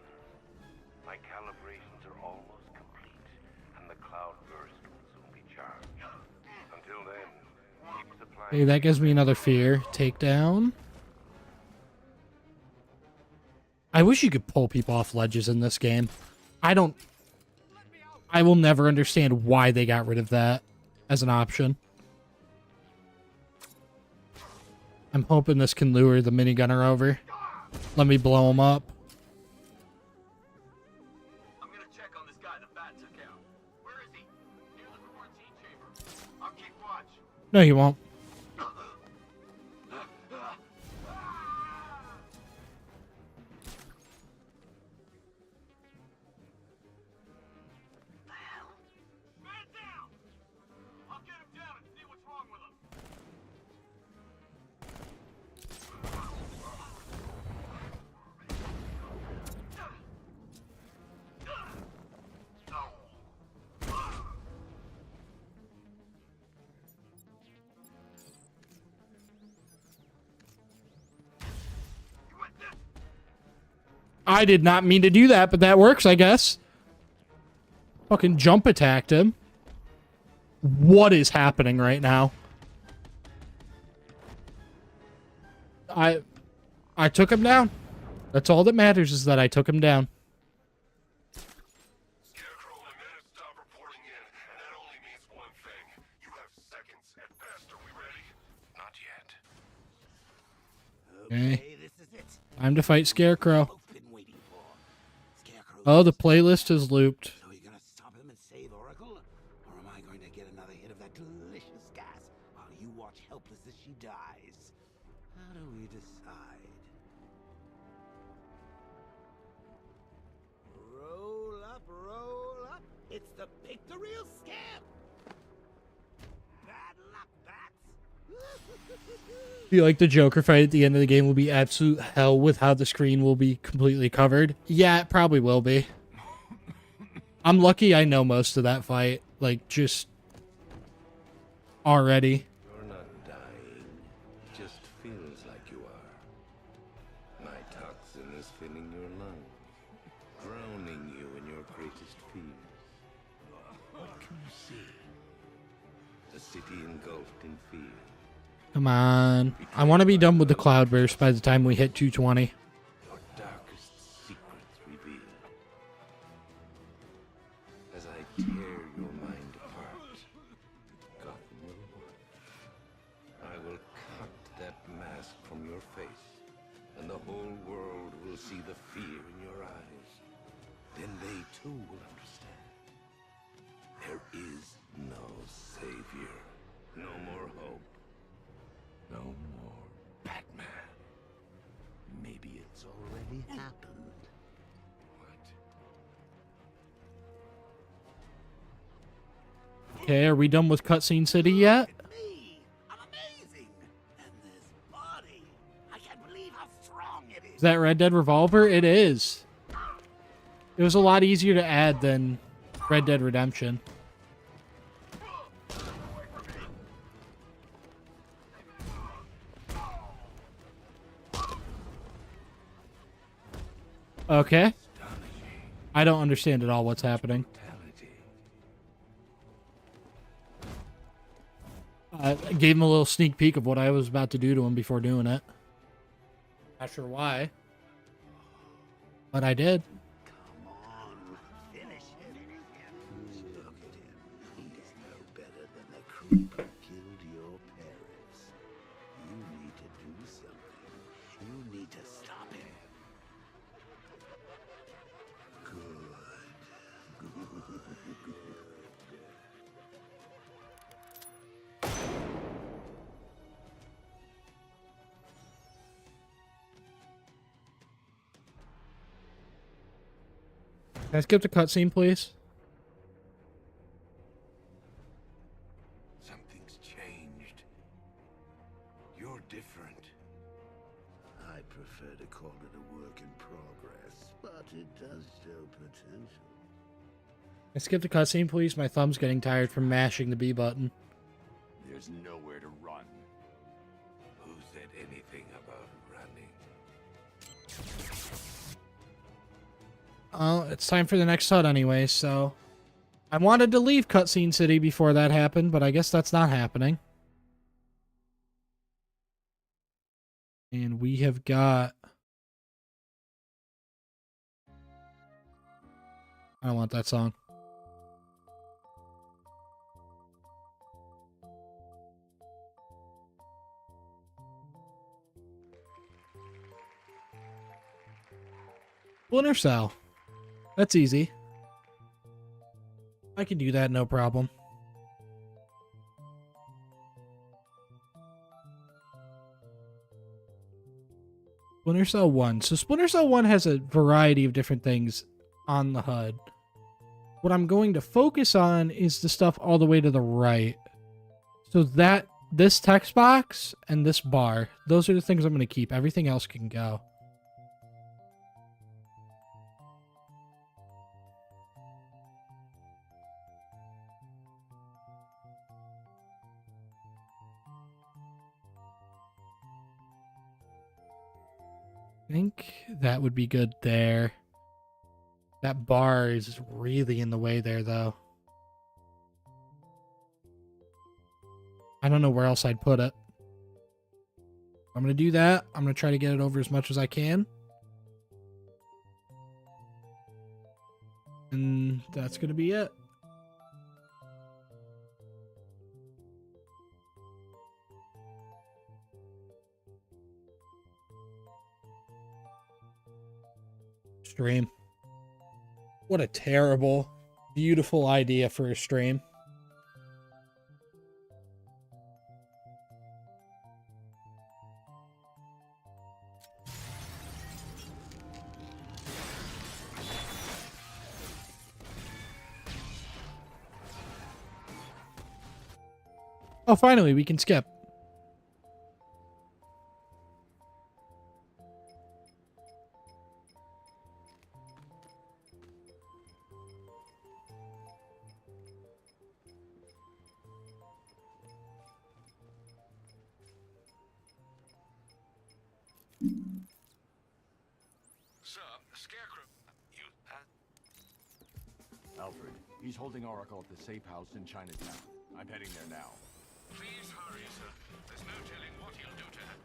My calibrations are almost complete, and the cloud burst will soon be charged. Until then, keep supplying. Hey, that gives me another fear. Takedown. I wish you could pull people off ledges in this game. I will never understand why they got rid of that as an option. I'm hoping this can lure the minigunner over. Let me blow him up. I'm gonna check on this guy the bat took out. Where is he? Near the quarantine chamber. I'll keep watch. No, you won't. I did not mean to do that, but that works, I guess. Fucking jump attacked him. What is happening right now? I took him down. That's all that matters, is that I took him down. Scarecrow, I'm gonna stop reporting in, and that only means one thing. You have seconds at best. Are we ready? Not yet. Okay. This is it. Time to fight Scarecrow. Both been waiting for. Scarecrow. Oh, the playlist has looped. So are you gonna stop him and save Oracle? Or am I going to get another hit of that delicious gas while you watch helpless as she dies? How do we decide? Roll up, roll up. It's the pictorial scam. Bad luck, bats. Feel like the Joker fight at the end of the game will be absolute hell with how the screen will be completely covered. Yeah, it probably will be. I'm lucky I know most of that fight. Like, just... already. You're not dying. Just feels like you are. My toxin is filling your lungs, drowning you in your greatest fears. What can you see? The city engulfed in fear. Come on. I want to be done with the cloudburst by the time we hit 220. Your darkest secrets revealed. As I tear your mind apart, Gotham will watch. I will cut that mask from your face, and the whole world will see the fear in your eyes. Then they too will understand. There is no savior, no more hope. No more Batman. Maybe it's already happened. What? Okay, are we done with Cutscene City yet? Me, I'm amazing. And this body, I can't believe how strong it is. Is that Red Dead Revolver? It is. It was a lot easier to add than Red Dead Redemption. Okay. I don't understand at all what's happening. I gave him a little sneak peek of what I was about to do to him before doing it. Not sure why. But I did. Come on, finish him. Look at him. He's no better than the creep who killed your parents. You need to do something. You need to stop him. Can I skip the cutscene, please? Something's changed. You're different. I prefer to call it a work in progress, but it does show potential. Can I skip the cutscene, please? My thumb's getting tired from mashing the B button. There's nowhere to run. Who said anything about running? Oh, it's time for the next HUD anyway, so... I wanted to leave Cutscene City before that happened, but I guess that's not happening. And we have got... I don't want that song. Splinter Cell. That's easy. I can do that, no problem. Splinter Cell 1. So Splinter Cell 1 has a variety of different things on the HUD. What I'm going to focus on is the stuff all the way to the right. So that, this text box and this bar, those are the things I'm going to keep. Everything else can go. I think that would be good there. That bar is really in the way there, though. I don't know where else I'd put it. I'm going to do that. I'm going to try to get it over as much as I can. And that's going to be it. Stream. What a terrible, beautiful idea for a stream. Oh, finally, we can skip. Sir, Scarecrow... Alfred, he's holding Oracle at the safe house in Chinatown. I'm heading there now. Please hurry, sir. There's no telling what he'll do to her.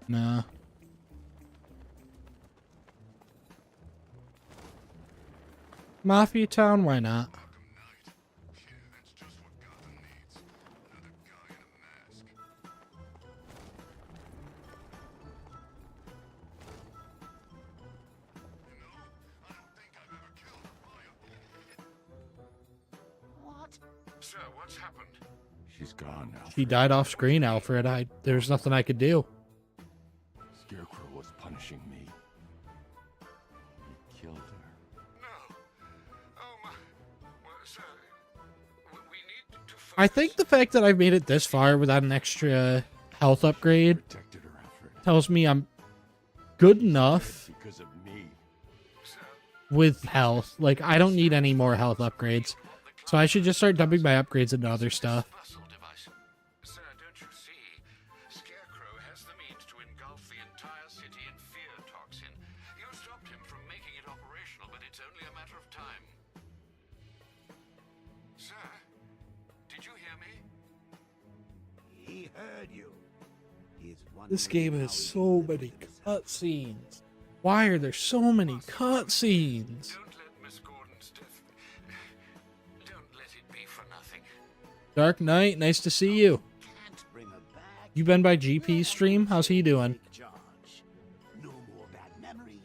Nah. Mafia Town, why not? Arkham Knight. Yeah, that's just what Gotham needs. Another guy in a mask. You know, I don't think I've ever killed a riot. What? Sir, what's happened? She's gone now. She died off screen, Alfred. There's nothing I could do. Scarecrow was punishing me. He killed her. No. Oh, my... Well, sir, we need to... I think the fact that I've made it this far without an extra health upgrade Protected her, Alfred. tells me I'm good enough Because of me. with health. Like, I don't need any more health upgrades. So I should just start dumping my upgrades into other stuff. Bustle device. Sir, don't you see? Scarecrow has the means to engulf the entire city in fear toxin. You stopped him from making it operational, but it's only a matter of time. Sir, did you hear me? He heard you. He is This wondering game how has he so can many live with cutscenes. Why are there so many cutscenes? Don't let Miss Gordon's death... Don't let it be for nothing. Dark Knight, nice to see you. Can't bring her back. You been by GP's stream? How's he doing? Take charge. No more bad memories.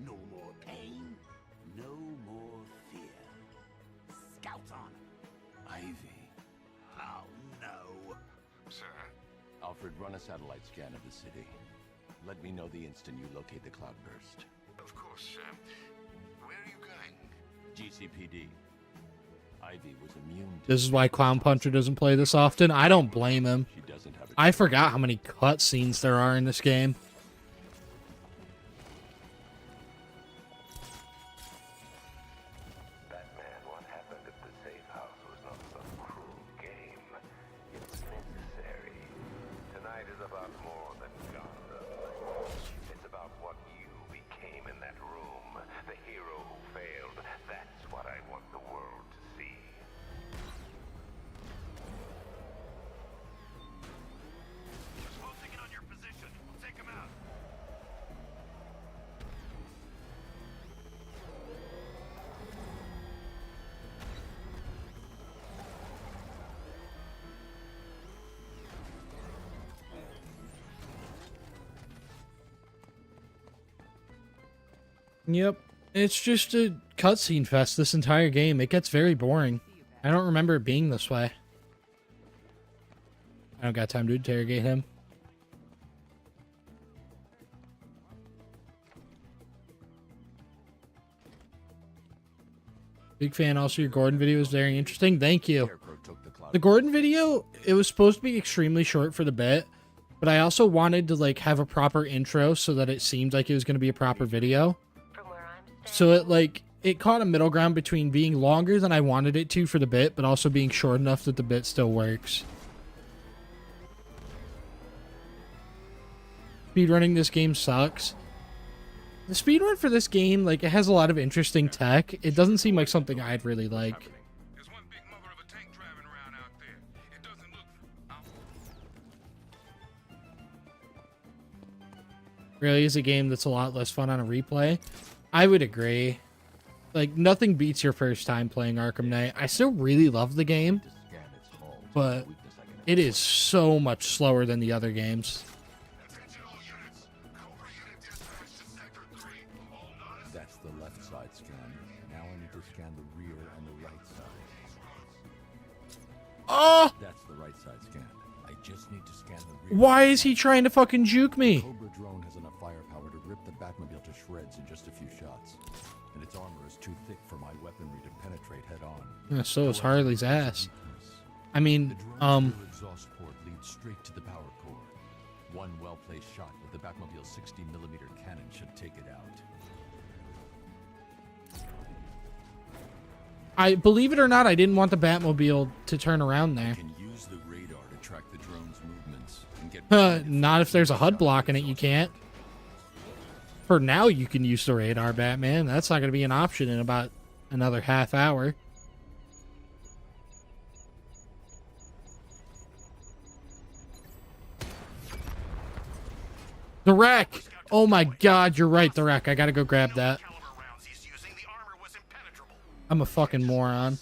No more pain. No more fear. Scout on. Ivy. Oh no. Sir, Alfred, run a satellite scan of the city. Let me know the instant you locate the cloudburst. Of course. Where are you going? GCPD. Ivy was immune to... This is why Clown Puncher doesn't play this often. I don't blame him. She doesn't have I forgot how many cutscenes there are in this game. Batman, what happened at the safe house was not some cruel game. It was necessary. Tonight is about more than Gotham. It's about what you became in that room. The hero who failed. That's what I want the world to see. Just focusing in on your position. We'll take him out. Yep. It's just a cutscene fest this entire game. It gets very boring. I don't remember it being this way. I don't got time to interrogate him. Big fan. Also, your Gordon video is very interesting. Thank you. The Gordon video, it was supposed to be extremely short for the bit, but I also wanted to like have a proper intro so that it seemed like it was going to be a proper video. So it caught a middle ground between being longer than I wanted it to for the bit, but also being short enough that the bit still works. Speedrunning this game sucks. The speedrun for this game, like, it has a lot of interesting tech. It doesn't seem like something I'd really like. There's one big mother of a tank driving around out there. It doesn't look... Really is a game that's a lot less fun on a replay. I would agree. Like, nothing beats your first time playing Arkham Knight. I still really love the game, but it is so much slower than the other games. That's the left side scan. Now I need to scan the rear and the right side. Oh! That's the right side scan. I just need to scan the rear. Why is he trying to fucking juke me? Cobra drone has enough firepower to rip the Batmobile to shreds in just a few shots. And its armor is too thick for my weaponry to penetrate head on. Yeah, so is Harley's ass. I mean, The exhaust port leads straight to the power core. One well-placed shot with the Batmobile's 60mm cannon should take it out. I believe it or not, I didn't want the Batmobile to turn around there. Can use the radar to track the drone's movements and get Not if there's a HUD blocking it, you can't. For now, you can use the radar, Batman. That's not going to be an option in about another half hour. The wreck! Oh my god, you're right, the wreck. I gotta go grab that. I'm a fucking moron.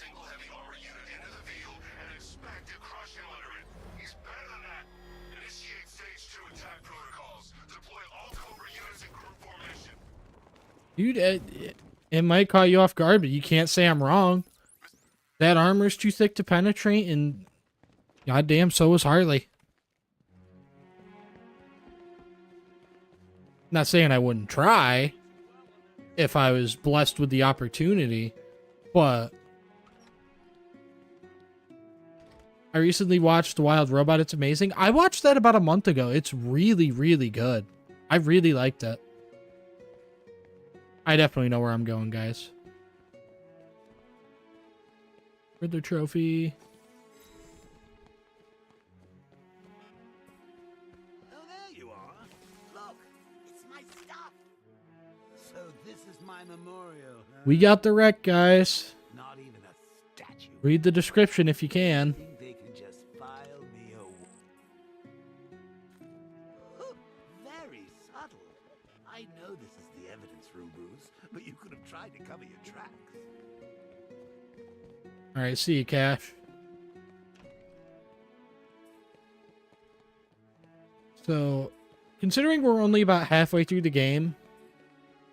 Dude, it might caught you off guard, but you can't say I'm wrong. That armor's too thick to penetrate, and goddamn, so is Harley. Not saying I wouldn't try if I was blessed with the opportunity, but I recently watched The Wild Robot. It's amazing. I watched that about a month ago. It's really, really good. I really liked it. I definitely know where I'm going, guys. Riddler trophy. Oh, there you are. Look, it's my stuff. So this is my memorial. Huh? We got the wreck, guys. Not even a statue. Read the description if you can. Think they can just file me away. Very subtle. I know this is the evidence room, Bruce, but you could have tried to cover your tracks. All right, see you, Cash. So, considering we're only about halfway through the game,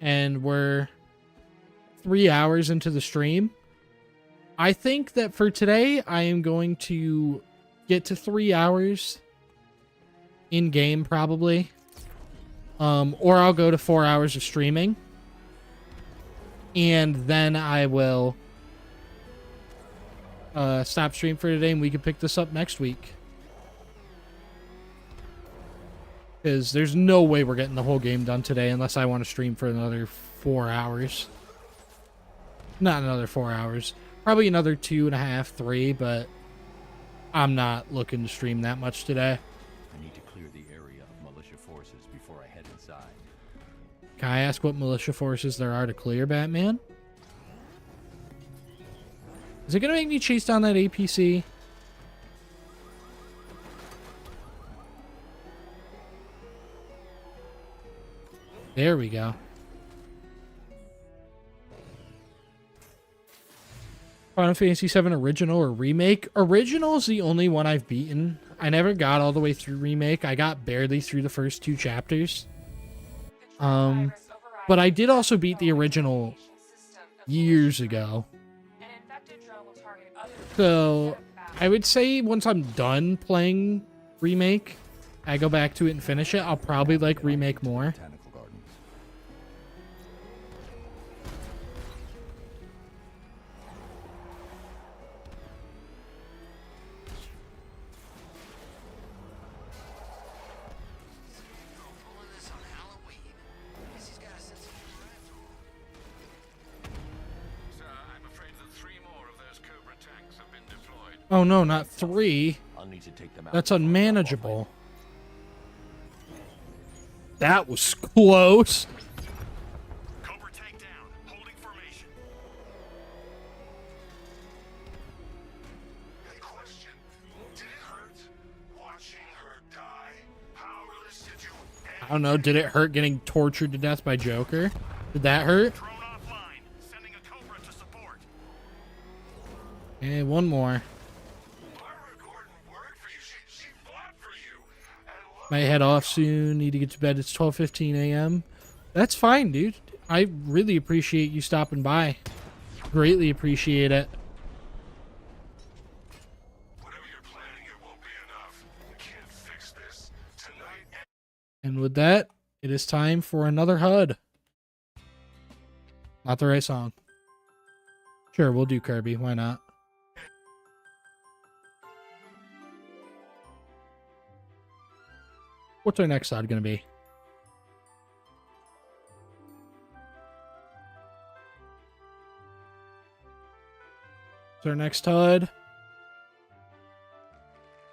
and we're 3 hours into the stream, I think that for today, I am going to get to 3 hours in game, probably. Or I'll go to 4 hours of streaming. and then I will stop stream for today, and we can pick this up next week. Because there's no way we're getting the whole game done today unless I want to stream for another 4 hours. Not another 4 hours. Probably another 2.5, 3, but I'm not looking to stream that much today. I need to clear the area of militia forces before I head inside. Can I ask what militia forces there are to clear, Batman? Is it going to make me chase down that APC? There we go. Final Fantasy VII Original or Remake? Original is the only one I've beaten. I never got all the way through Remake. I got barely through the first 2 chapters. But I did also beat the original years ago. So I would say once I'm done playing Remake, I go back to it and finish it. I'll probably like Remake more. Oh no, not 3. I'll need to take them out. That's unmanageable. That was close. Cobra tank down, holding formation. Hey, question. Did it hurt watching her die? Powerless to do I don't know, did it hurt getting tortured to death by Joker? Did that hurt? Drone offline, sending a Cobra to support. Okay, one more. Might head off soon. Need to get to bed. It's 12:15 a.m. That's fine, dude. I really appreciate you stopping by. Greatly appreciate it. Whatever you're planning, it won't be enough. We can't fix this tonight. And with that, it is time for another HUD. Not the right song. Sure, we'll do Kirby. Why not? What's our next HUD going to be? What's our next HUD?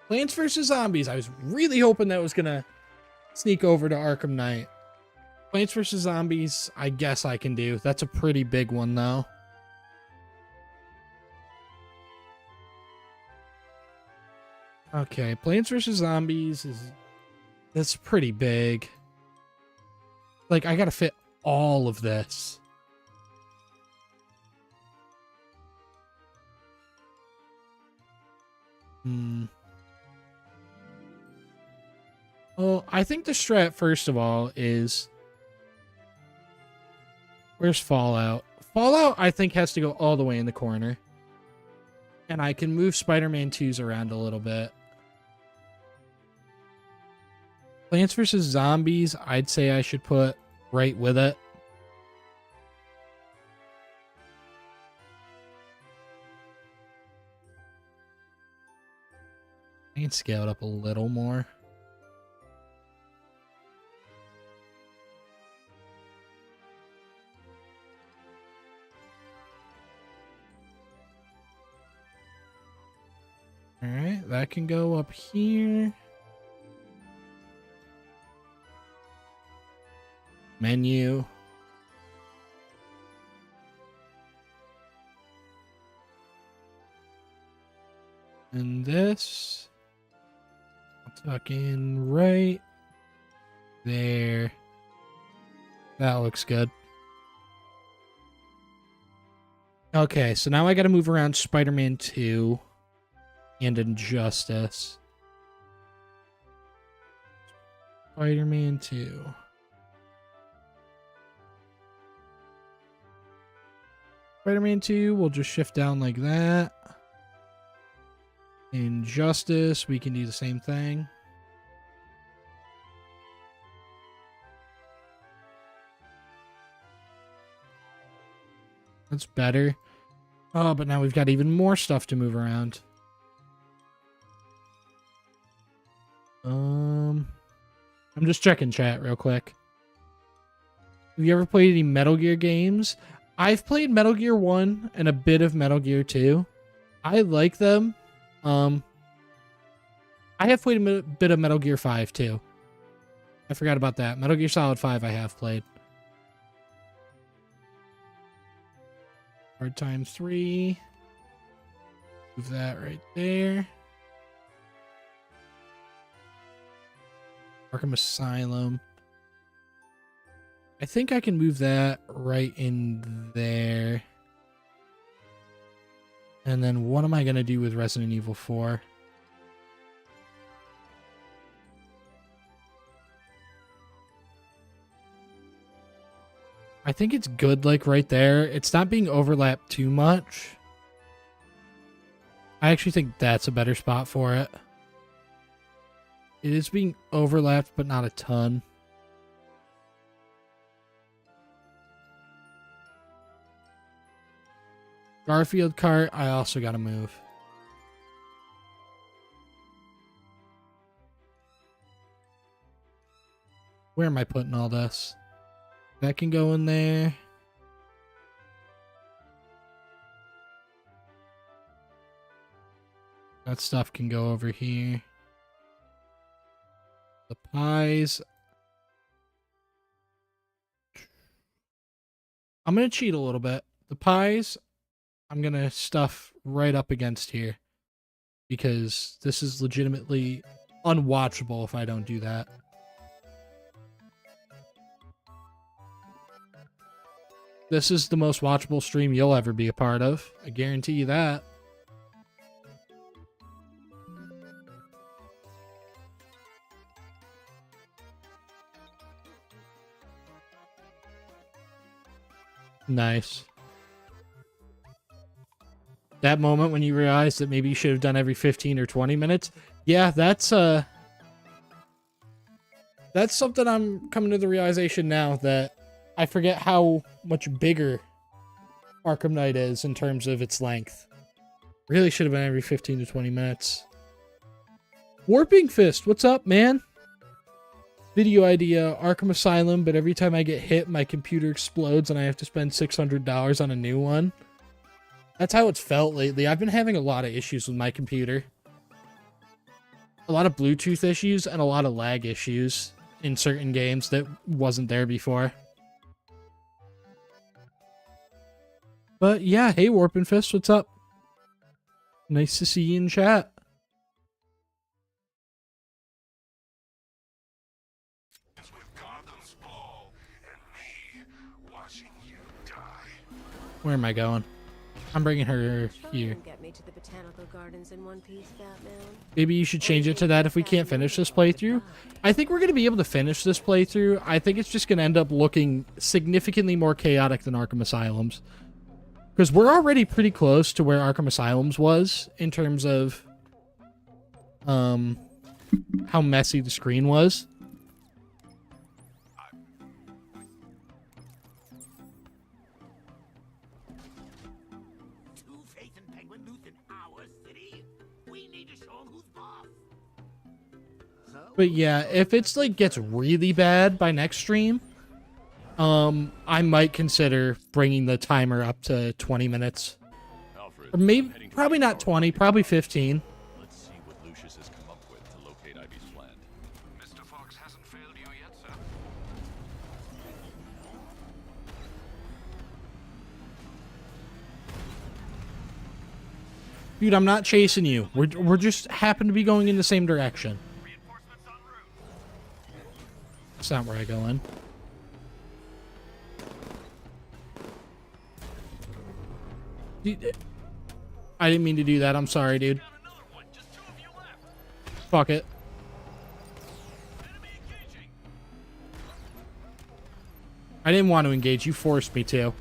Plants vs. Zombies. I was really hoping that was going to sneak over to Arkham Knight. Plants vs. Zombies, I guess I can do. That's a pretty big one, though. Okay, Plants vs. Zombies is... That's pretty big. Like, I gotta fit all of this. Well, I think the strat, first of all, is... Where's Fallout? Fallout, I think, has to go all the way in the corner. And I can move Spider-Man 2s around a little bit. Plants vs. Zombies, I'd say I should put right with it. I can scale it up a little more. Alright, that can go up here. Menu. And this. I'll tuck in right there. That looks good. Okay, so now I gotta move around Spider-Man 2 and Injustice. Spider-Man 2. Spider-Man 2, we'll just shift down like that. Injustice, we can do the same thing. That's better. Oh, but now we've got even more stuff to move around. I'm just checking chat real quick. Have you ever played any Metal Gear games? I've played Metal Gear 1 and a bit of Metal Gear 2. I like them. I have played a bit of Metal Gear 5 too. I forgot about that. Metal Gear Solid 5 I have played. Hard Time 3. Move that right there. Arkham Asylum. I think I can move that right in there. And then what am I going to do with Resident Evil 4? I think it's good, like, right there. It's not being overlapped too much. I actually think that's a better spot for it. It is being overlapped, but not a ton. Garfield Kart, I also gotta move. Where am I putting all this? That can go in there. That stuff can go over here. The pies. I'm going to cheat a little bit. The pies, I'm going to stuff right up against here. Because this is legitimately unwatchable if I don't do that. This is the most watchable stream you'll ever be a part of. I guarantee you that. Nice. That moment when you realize that maybe you should have done every 15 or 20 minutes. Yeah, that's something I'm coming to the realization now, that I forget how much bigger Arkham Knight is in terms of its length. Really should have been every 15 to 20 minutes. Warping Fist, what's up, man? Video idea, Arkham Asylum, but every time I get hit, my computer explodes and I have to spend $600 on a new one. That's how it's felt lately. I've been having a lot of issues with my computer. A lot of Bluetooth issues and a lot of lag issues in certain games that wasn't there before. But yeah, hey Warping Fist, what's up? Nice to see you in chat. Where am I going? I'm bringing her here. Get me to the botanical gardens in one piece, Batman. Maybe you should change it to that if we can't finish this playthrough. I think we're going to be able to finish this playthrough. I think it's just going to end up looking significantly more chaotic than Arkham Asylum's. Because we're already pretty close to where Arkham Asylum's was in terms of how messy the screen was. Two-Face and Penguin loose in our city. We need to show 'em who's boss. But yeah, if it's like gets really bad by next stream, I might consider bringing the timer up to 20 minutes. Or maybe, probably not 20, probably 15. Let's see what Lucius has come up with to locate Ivy's plan. Mr. Fox hasn't failed you yet, sir. Dude, I'm not chasing you. We're just happen to be going in the same direction. That's not where I go in. Dude, I didn't mean to do that. I'm sorry, dude. Fuck it. I didn't want to engage. You forced me to.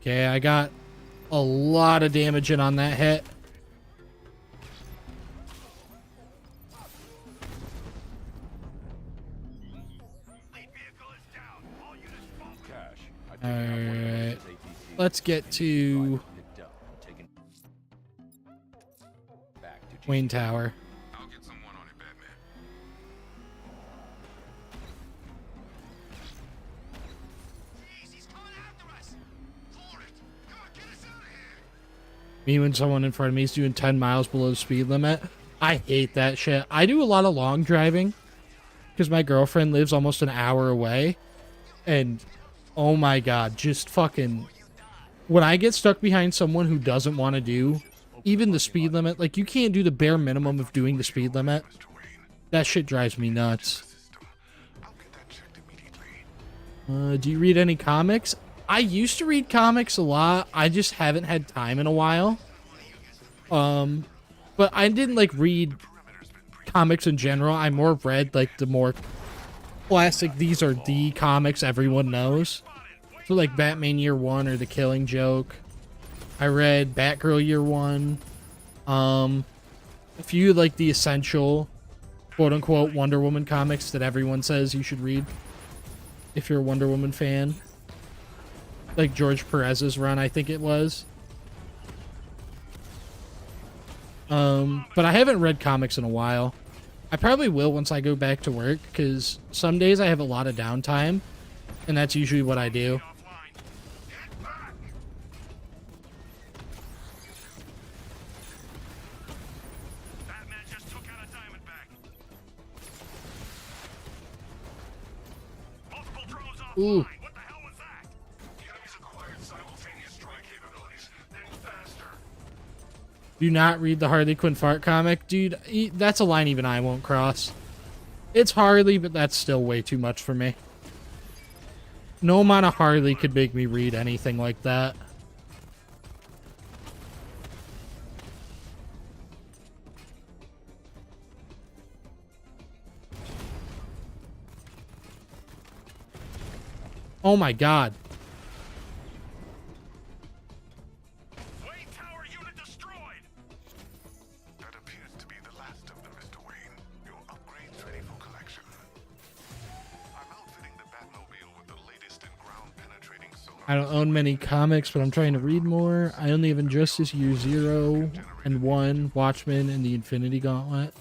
Okay, I got a lot of damage in on that hit. Alright. Let's get to Wayne Tower. I'll get someone on it, Batman. Me when someone in front of me is doing 10 miles below the speed limit. I hate that shit. I do a lot of long driving because my girlfriend lives almost an hour away. And oh my god, just fucking... When I get stuck behind someone who doesn't want to do even the speed limit, like you can't do the bare minimum of doing the speed limit. That shit drives me nuts. Do you read any comics? I used to read comics a lot. I just haven't had time in a while. But I didn't like read comics in general. I more read like the more classic, these are the comics everyone knows. So like Batman Year One or The Killing Joke. I read Batgirl Year One. A few like the essential quote unquote Wonder Woman comics that everyone says you should read if you're a Wonder Woman fan. Like George Perez's run, I think it was. But I haven't read comics in a while. I probably will once I go back to work, because some days I have a lot of downtime, and that's usually what I do. Ooh. Do not read the Harley Quinn fart comic. Dude, that's a line even I won't cross. It's Harley, but that's still way too much for me. No amount of Harley could make me read anything like that. Oh my god. I don't own many comics, but I'm trying to read more. I only have Injustice Year 0 and 1, Watchmen, and the Infinity Gauntlet.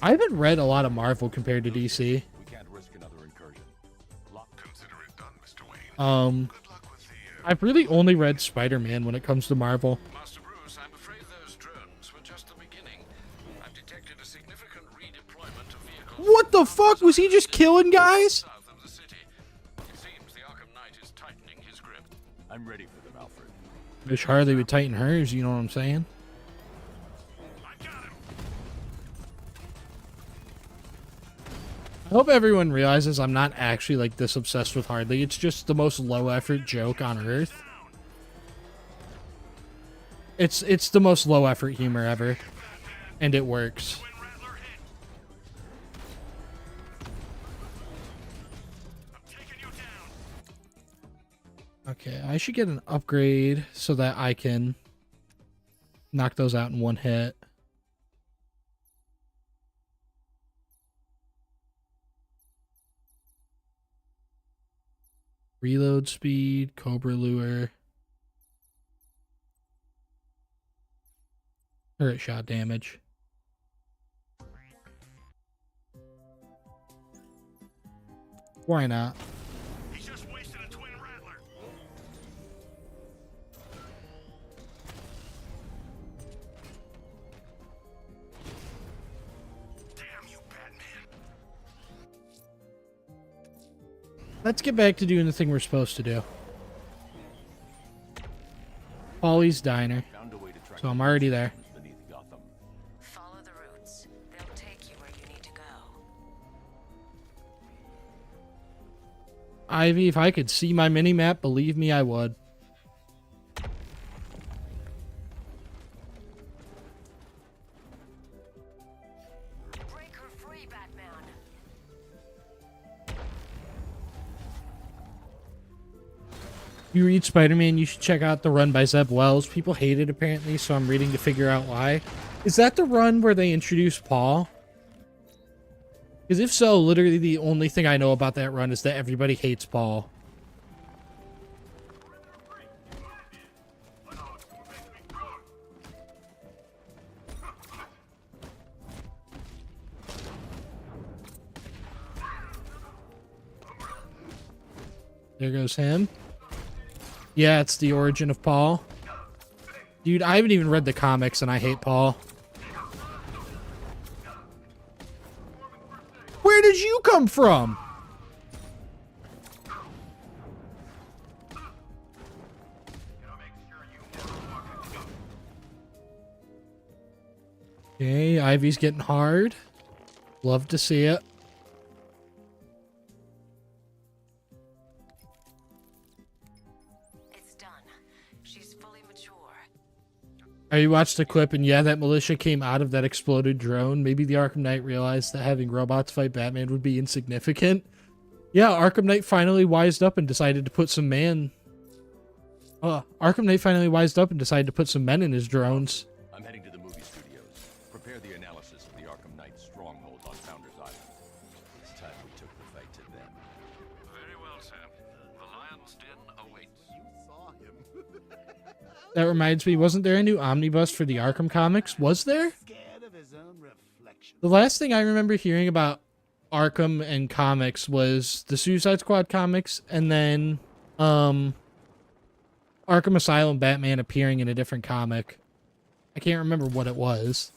I haven't read a lot of Marvel compared to DC. We can't risk another incursion. Consider it done, Mr. Wayne. I've really only read Spider-Man when it comes to Marvel. Master Bruce, I'm afraid those drones were just the beginning. I've detected a significant redeployment of vehicles. What the fuck? Was he just killing guys? South of the city. It seems the Arkham Knight is tightening his grip. I'm ready for them, Alfred. Wish Harley would tighten hers, you know what I'm saying? I hope everyone realizes I'm not actually like this obsessed with Harley. It's just the most low effort joke on earth. It's the most low effort humor ever. And it works. Okay, I should get an upgrade so that I can knock those out in one hit. Reload speed, Cobra Lure. Turret shot damage. Why not? He just wasted a twin rattler. Damn you, Batman. Let's get back to doing the thing we're supposed to do. Polly's Diner. So I'm already there. Follow the routes. They'll take you where you need to go. Ivy, if I could see my mini-map, believe me, I would. Break her free, Batman. You read Spider-Man, you should check out the run by Zeb Wells. People hate it apparently, so I'm reading to figure out why. Is that the run where they introduce Paul? Because if so, literally the only thing I know about that run is that everybody hates Paul. There goes him. Yeah, it's the origin of Paul. Dude, I haven't even read the comics and I hate Paul. Where did you come from? Okay, Ivy's getting hard. Love to see it. You watched the clip, and yeah, that militia came out of that exploded drone. Maybe the Arkham Knight realized that having robots fight Batman would be insignificant. Yeah, Arkham Knight finally wised up and decided to put some men in his drones. I'm heading to the movie studios. Prepare the analysis of the Arkham Knight stronghold on Founders Island. It's time we took the fight to them. Very well, sir. The lion's den awaits. You saw him. That reminds me, wasn't there a new omnibus for the Arkham comics? Was there? Scared of his own reflection. The last thing I remember hearing about Arkham and comics was the Suicide Squad comics, and then Arkham Asylum Batman appearing in a different comic. I can't remember what it was.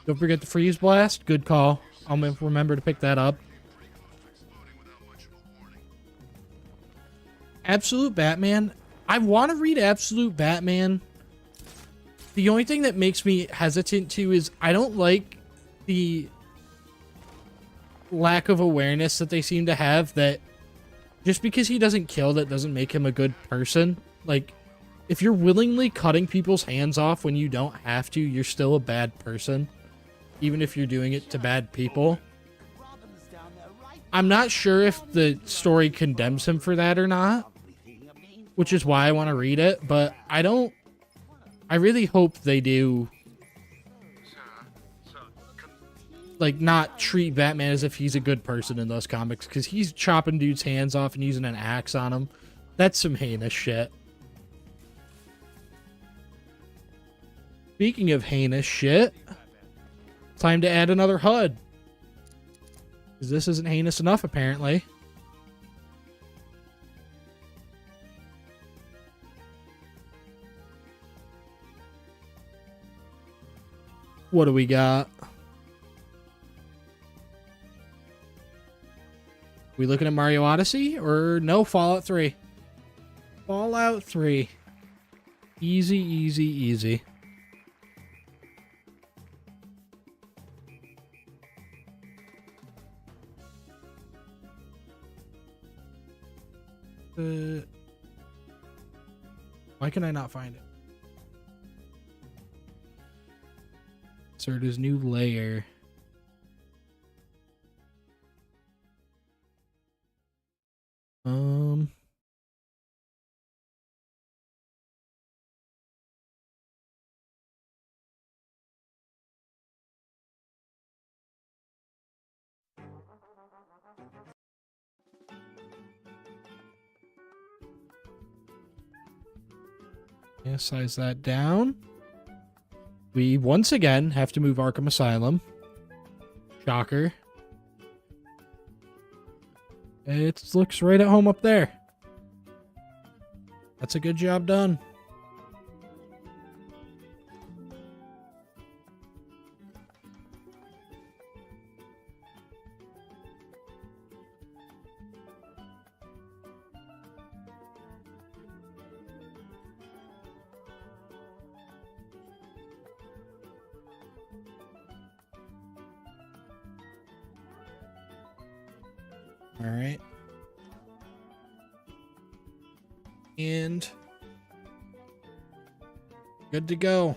Don't forget the freeze blast. Good call. I'll remember to pick that up. Absolute Batman. I want to read Absolute Batman. The only thing that makes me hesitant to is I don't like the lack of awareness that they seem to have that just because he doesn't kill, that doesn't make him a good person. Like, if you're willingly cutting people's hands off when you don't have to, you're still a bad person. Even if you're doing it to bad people. I'm not sure if the story condemns him for that or not, which is why I want to read it, but I really hope they do, like, not treat Batman as if he's a good person in those comics, because he's chopping dudes' hands off and using an axe on them. That's some heinous shit. Speaking of heinous shit, time to add another HUD. Because this isn't heinous enough, apparently. What do we got? We looking at Mario Odyssey? Or no, Fallout 3. Fallout 3. Easy, easy, easy. Why can I not find it? Insert his new layer. Yeah, size that down. We once again have to move Arkham Asylum. Shocker. It looks right at home up there. That's a good job done. All right. And good to go.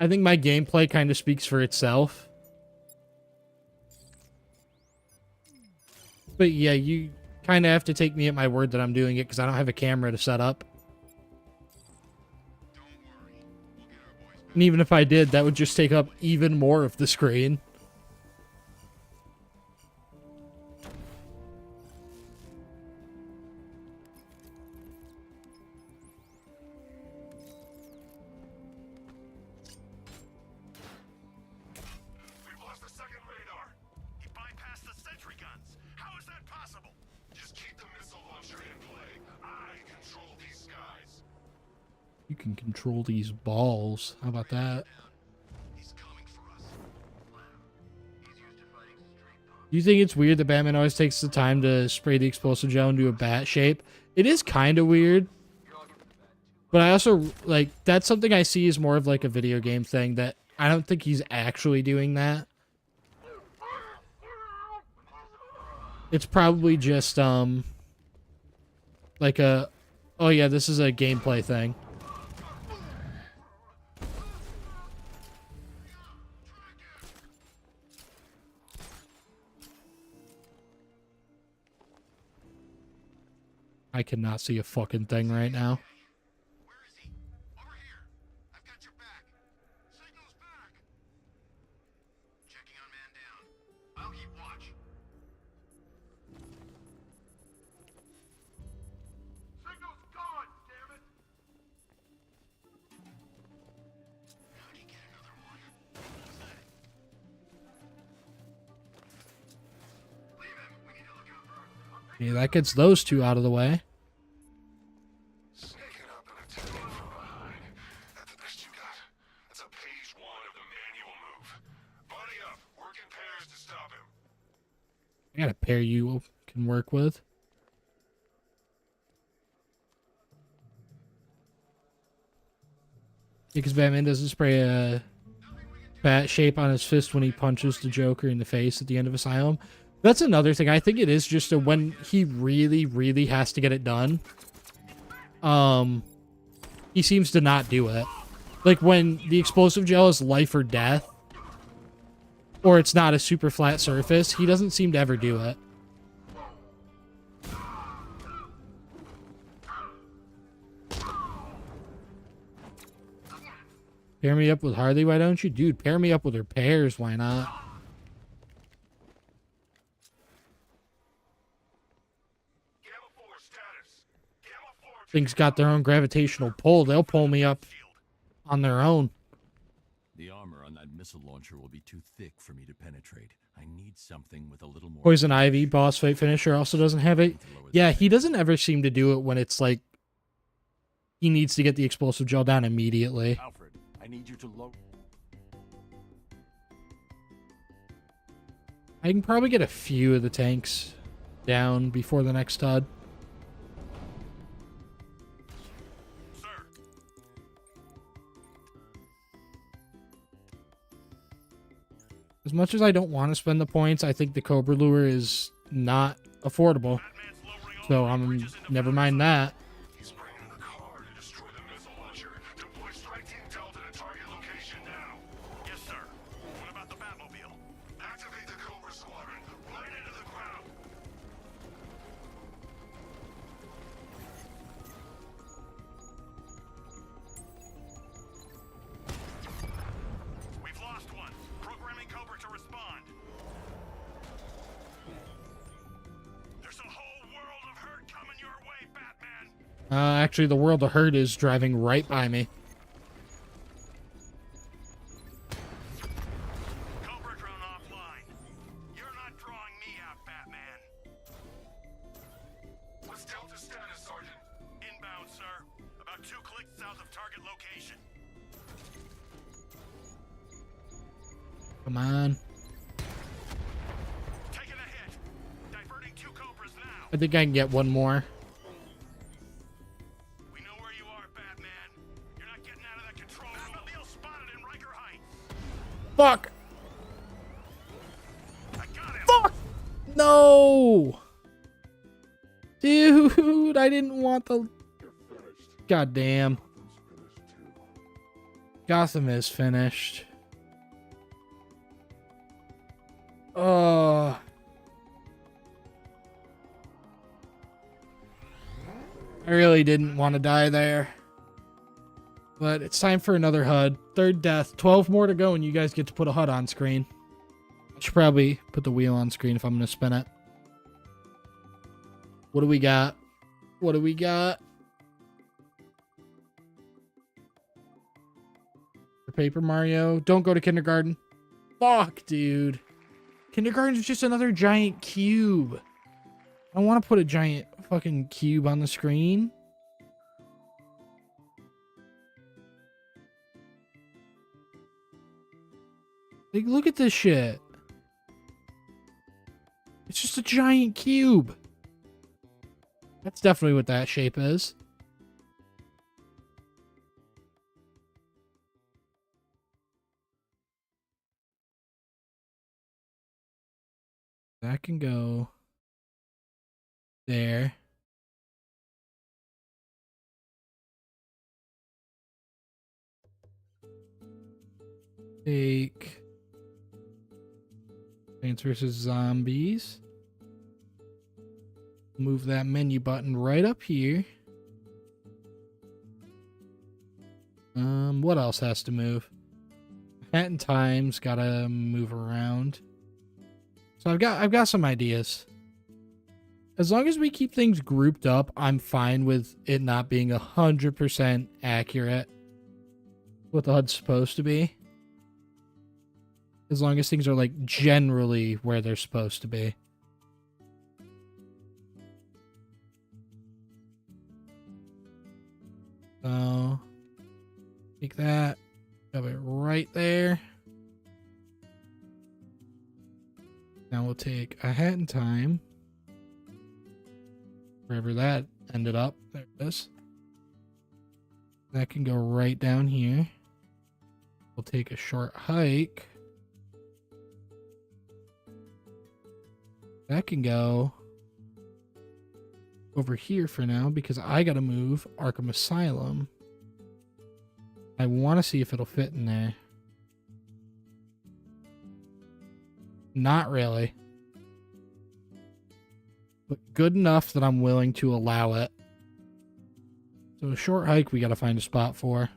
I think my gameplay kind of speaks for itself. But yeah, you kind of have to take me at my word that I'm doing it because I don't have a camera to set up. And even if I did, that would just take up even more of the screen. We've lost the second radar. He bypassed the sentry guns. How is that possible? Just keep the missile launcher in play. I control these skies. You can control these balls. How about that? Do you think it's weird that Batman always takes the time to spray the explosive gel into a bat shape? It is kind of weird. But I also, like, that's something I see as more of, like, a video game thing that I don't think he's actually doing that. It's probably just, like a, oh yeah, this is a gameplay thing. I cannot see a fucking thing right now. Where is he? Over here. I've got your back. Signal's back. Checking on man down. I'll keep watch. Signal's gone, damn it! How'd he get another one? Leave him. We need to look out for him. Yeah, that gets those two out of the way. Sneaking up and attacking from behind. That's the best you got. That's a page 1 of the manual move. Buddy up. Work in pairs to stop him. I got a pair you can work with. Because Batman doesn't spray a bat shape on his fist when he punches the Joker in the face at the end of Asylum. That's another thing. I think it is just a, when he really, really has to get it done. He seems to not do it. Like when the explosive gel is life or death, or it's not a super flat surface, he doesn't seem to ever do it. Pair me up with Harley, why don't you? Dude, pair me up with her pairs, why not? Things got their own gravitational pull. They'll pull me up on their own. The armor on that missile launcher will be too thick for me to penetrate. I need something with a little more... Poison Ivy, boss fight finisher, also doesn't have it. Yeah, he doesn't ever seem to do it when it's like he needs to get the explosive gel down immediately. Alfred, I need you to load... I can probably get a few of the tanks down before the next HUD. As much as I don't want to spend the points, I think the Cobra Lure is not affordable. So I'm never mind that. He's bringing the car to destroy the missile launcher. Deploy strike team Delta to target location now. Yes, sir. What about the Batmobile? Activate the Cobra Squadron. Right into the ground. We've lost one. Programming Cobra to respond. There's a whole world of hurt coming your way, Batman. Actually, the world of hurt is driving right by me. Cobra drone offline. You're not drawing me out, Batman. What's Delta's status, Sergeant? Inbound, sir. About 2 clicks south of target location. Come on. Taking a hit. Diverting 2 Cobras now. I think I can get one more. We know where you are, Batman. You're not getting out of that control room. Batmobile spotted in Riker Heights. Fuck! I got him. Fuck! No! Dude, I didn't want the... God damn. Gotham is finished. Oh. I really didn't want to die there. But it's time for another HUD. Third death. 12 more to go and you guys get to put a HUD on screen. I should probably put the wheel on screen if I'm going to spin it. What do we got? What do we got? The Paper Mario. Don't go to kindergarten. Fuck, dude. Kindergarten's just another giant cube. I want to put a giant fucking cube on the screen. Like, look at this shit. It's just a giant cube. That's definitely what that shape is. That can go there. Take Plants vs. Zombies. Move that menu button right up here. What else has to move? Hat and Time's gotta move around. So I've got some ideas. As long as we keep things grouped up, I'm fine with it not being 100% accurate. What the HUD's supposed to be. As long as things are like generally where they're supposed to be. So take that, shove it right there. Now we'll take a Hat in Time. Wherever that ended up. There it is. That can go right down here. We'll take a short hike. That can go over here for now because I gotta move Arkham Asylum. I want to see if it'll fit in there. Not really. But good enough that I'm willing to allow it. So a short hike we gotta find a spot for.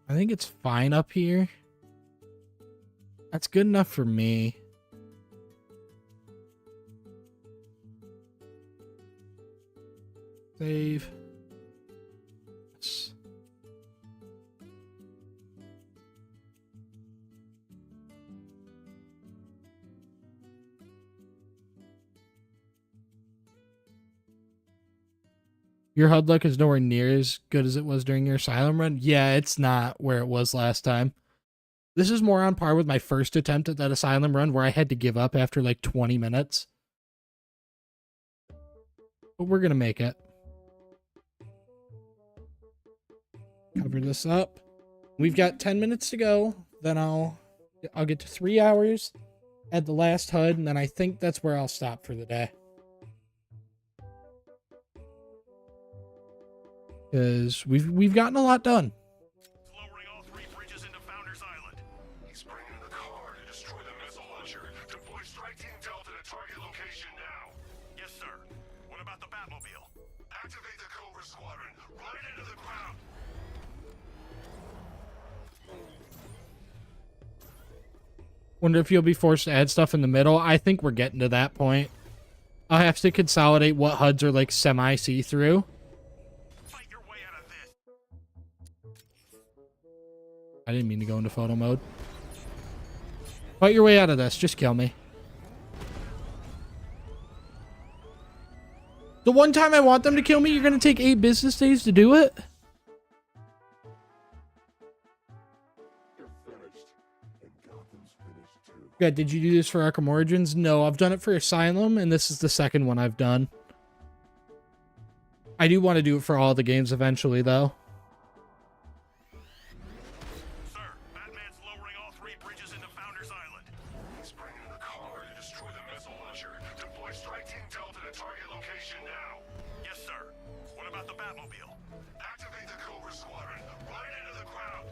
I think it's fine up here. That's good enough for me. Save. Yes. Your HUD luck is nowhere near as good as it was during your Asylum run. Yeah, it's not where it was last time. This is more on par with my first attempt at that Asylum run where I had to give up after like 20 minutes. But we're going to make it. Cover this up. We've got 10 minutes to go. Then I'll get to 3 hours at the last HUD, and then I think that's where I'll stop for the day. Because we've gotten a lot done. Lowering all 3 bridges into Founders Island. He's bringing the car to destroy the missile launcher. Deploy Strike Team Delta to target location now. Yes, sir. What about the Batmobile? Activate the Cobra Squadron. Run it into the ground. Wonder if you'll be forced to add stuff in the middle. I think we're getting to that point. I'll have to consolidate what HUDs are like semi-see-through. I didn't mean to go into photo mode. Fight your way out of this. Just kill me. The one time I want them to kill me, you're going to take 8 business days to do it? God, did you do this for Arkham Origins? No, I've done it for Asylum, and this is the second one I've done. I do want to do it for all the games eventually, though. He's bringing the car to destroy the missile launcher. Deploy Strike Team Delta the target location now. Yes, sir. What about the Batmobile? Activate the Cobra Squadron right into the crowd.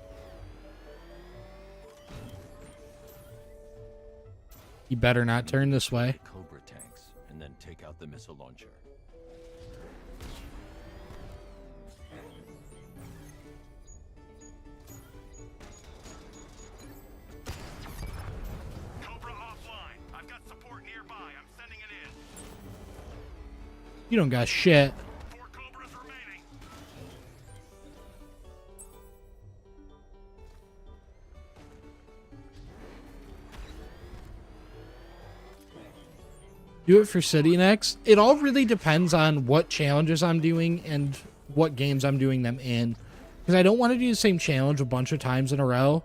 You better not turn this way. Cobra tanks, and then take out the missile launcher. Cobra offline. I've got support nearby. I'm sending it in. You don't got shit. 4 Cobras remaining. Do it for City next. It all really depends on what challenges I'm doing and what games I'm doing them in. Because I don't want to do the same challenge a bunch of times in a row.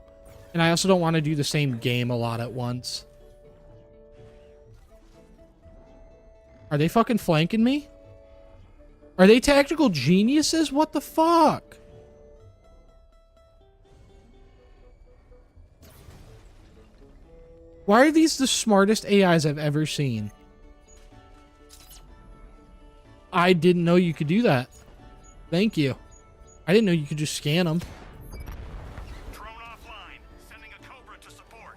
And I also don't want to do the same game a lot at once. Are they fucking flanking me? Are they tactical geniuses? What the fuck? Why are these the smartest AIs I've ever seen? I didn't know you could do that. Thank you. I didn't know you could just scan them. Drone offline. Sending a Cobra to support.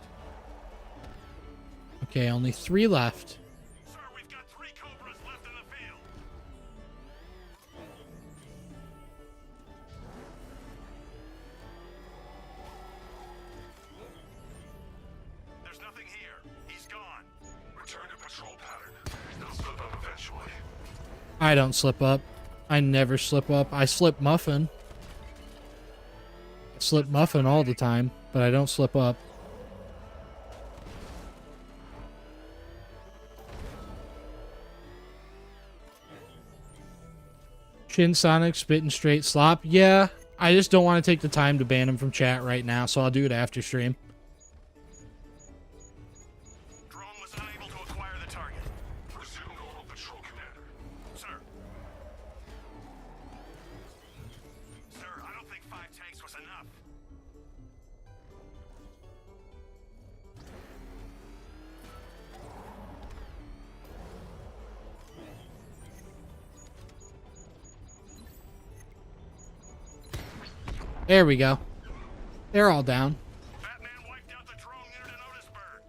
Okay, only 3 left. Sir, we've got 3 Cobras left in the field. There's nothing here. He's gone. Return to patrol pattern. They'll slip up eventually. I don't slip up. I never slip up. I slip muffin. I slip muffin all the time, but I don't slip up. Chin Sonic spitting straight slop. Yeah, I just don't want to take the time to ban him from chat right now, so I'll do it after stream. Drone was unable to acquire the target. Resume normal patrol, Commander. Sir. Sir, I don't think 5 tanks was enough. There we go. They're all down. Batman wiped out the drone unit in Otisburg.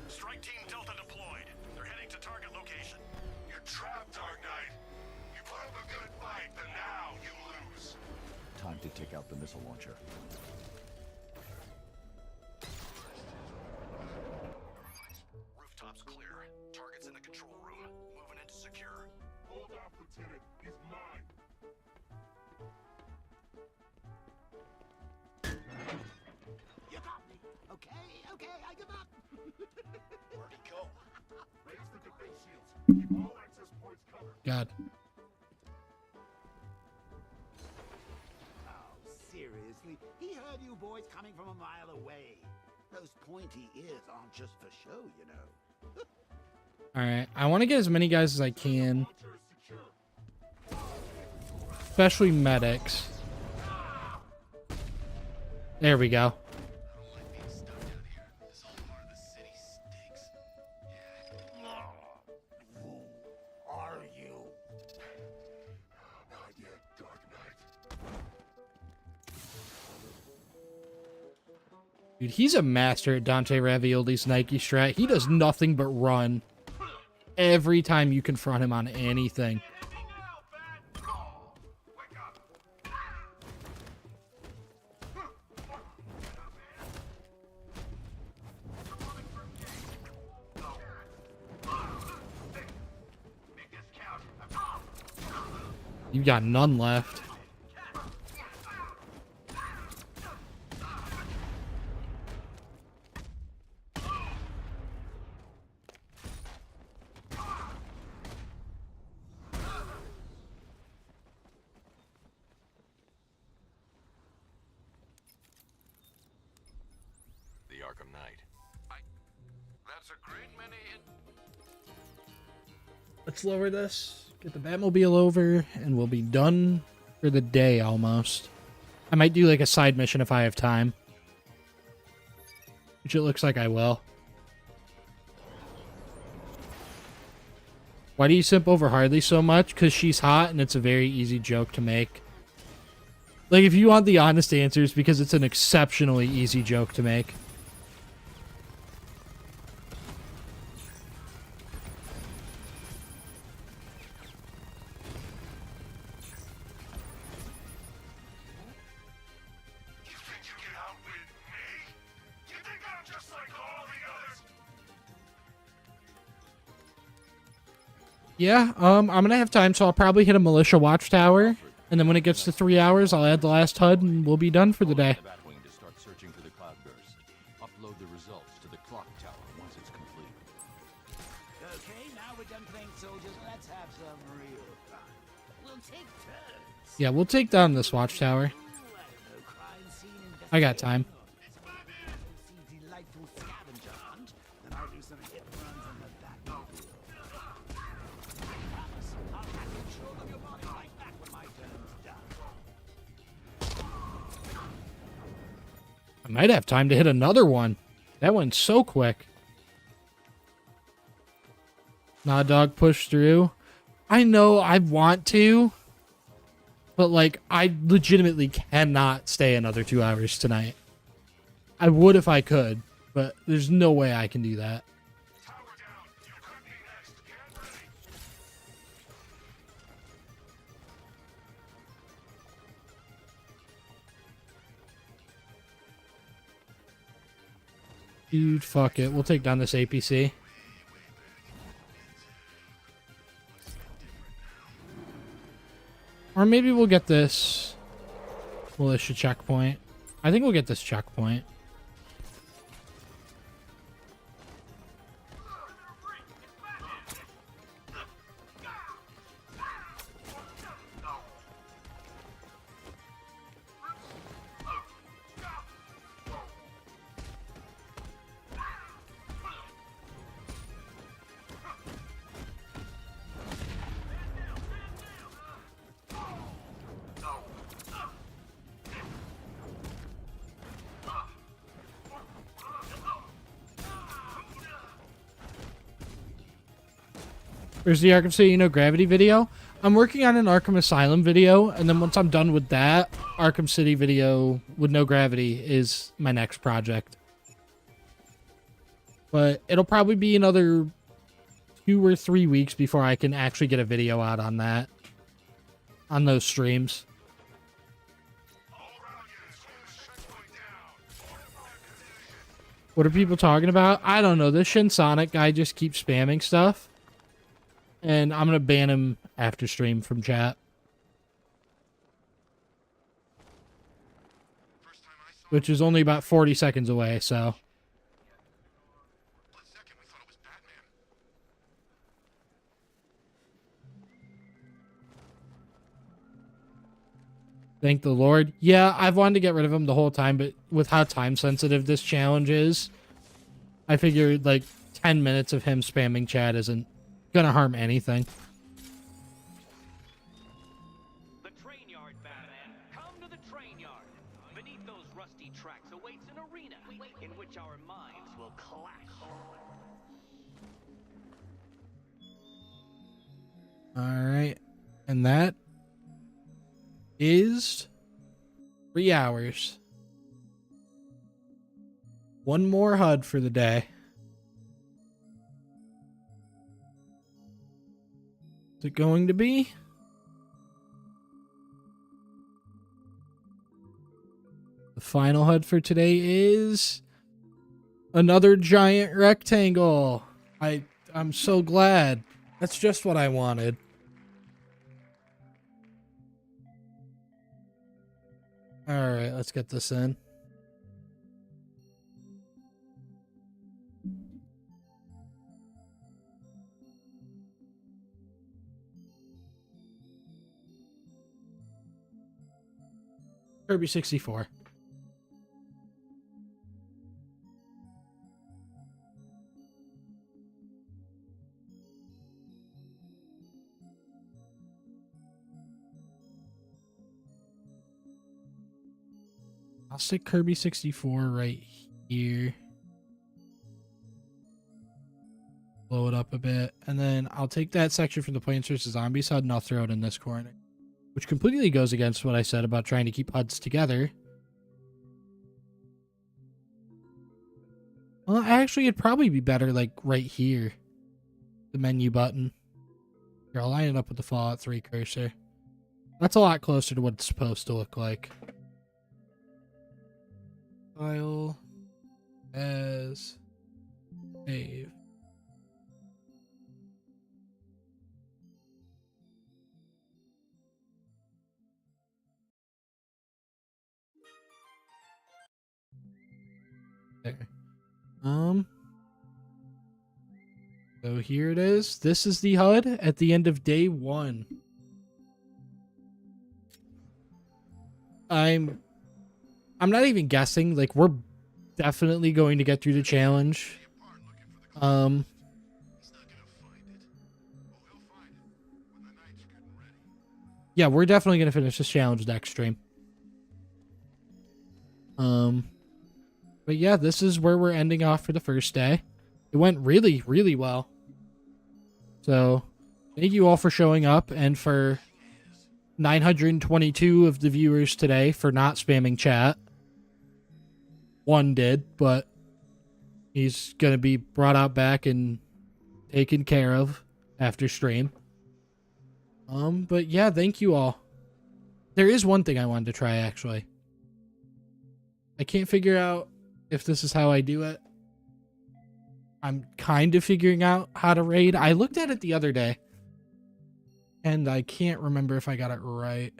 Strike Team Delta deployed. They're heading to target location. You're trapped, Dark Knight. You put up a good fight, but now you lose. Time to take out the missile launcher. Rooftops clear. Target's in the control room. Moving into secure. Hold off, Lieutenant. He's mine. You got me. Okay, I give up. Where'd he go? Raise the defense shields. Keep all access points covered. God. Oh, seriously? He heard you boys coming from a mile away. Those pointy ears aren't just for show, you know. Alright, I want to get as many guys as I can. Launcher is secure. Especially medics. There we go. Who are you? Not yet, Dark Knight. Dude, he's a master at Dante Ravioli's Nike strat. He does nothing but run every time you confront him on anything. You got none left. The Arkham Knight. That's a great many. Let's lower this. Get the Batmobile over, and we'll be done for the day almost. I might do like a side mission if I have time. Which it looks like I will. Why do you simp over Harley so much? Because she's hot and it's a very easy joke to make. Like, if you want the honest answers, because it's an exceptionally easy joke to make. Yeah, I'm gonna have time, so I'll probably hit a militia watchtower, and then when it gets to 3 hours, I'll add the last HUD, and we'll be done for the day. Batwing to start searching for the cloudburst. Upload the results to the clock tower once it's complete. Okay, now we're done playing soldiers. Let's have some real fun. We'll take turns. Yeah, we'll take down this watchtower. I got time. Delightful scavenger hunt, then I'll do some hit runs on the Batmobile. I promise I'll have control of your body right back when my turn's done. I might have time to hit another one. That went so quick. DougDoug push through. I know I want to, but like, I legitimately cannot stay another 2 hours tonight. I would if I could, but there's no way I can do that. Dude, fuck it. We'll take down this APC. Or maybe we'll get this militia checkpoint. I think we'll get this checkpoint. There's the Arkham City No Gravity video. I'm working on an Arkham Asylum video, and then once I'm done with that, Arkham City video with no gravity is my next project. But it'll probably be another 2 or 3 weeks before I can actually get a video out on that, on those streams. What are people talking about? I don't know. This Shin Sonic guy just keeps spamming stuff. And I'm going to ban him after stream from chat. Which is only about 40 seconds away, so. Thank the Lord. Yeah, I've wanted to get rid of him the whole time, but with how time sensitive this challenge is, I figured like 10 minutes of him spamming chat isn't gonna harm anything. The train yard, Batman. Come to the train yard. Beneath those rusty tracks awaits an arena in which our minds will clash. Alright. And that is 3 hours. One more HUD for the day. Is it going to be? The final HUD for today is another giant rectangle. I'm so glad. That's just what I wanted. All right, let's get this in. Kirby 64. I'll stick Kirby 64 right here. blow it up a bit. And then I'll take that section from the Plants vs. Zombies HUD and I'll throw it in this corner. Which completely goes against what I said about trying to keep HUDs together. Well, actually, it'd probably be better, like, right here. The menu button. Here, I'll line it up with the Fallout 3 cursor. That's a lot closer to what it's supposed to look like. File. As. Save. There. So here it is. This is the HUD at the end of day 1. I'm not even guessing. Like, we're definitely going to get through the challenge. Yeah, we're definitely going to finish this challenge next stream. But yeah, this is where we're ending off for the first day. It went really, really well. So, thank you all for showing up and for 922 of the viewers today for not spamming chat. One did, but he's going to be brought out back and taken care of after stream. But yeah, thank you all. There is one thing I wanted to try, actually. I can't figure out if this is how I do it. I'm kind of figuring out how to raid. I looked at it the other day, and I can't remember if I got it right.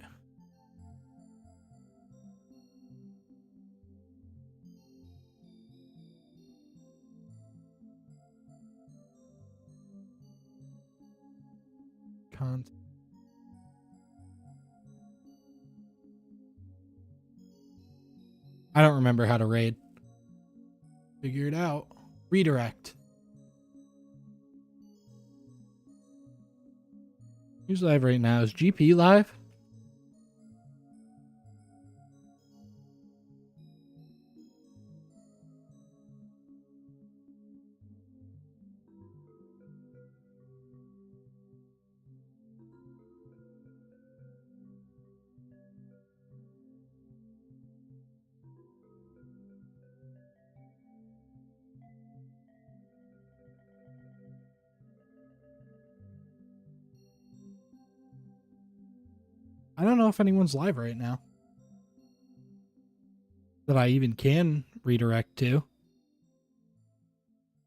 I don't remember how to raid. Figure it out. Redirect. Who's live right now? Is GP live? I don't know if anyone's live right now that I even can redirect to.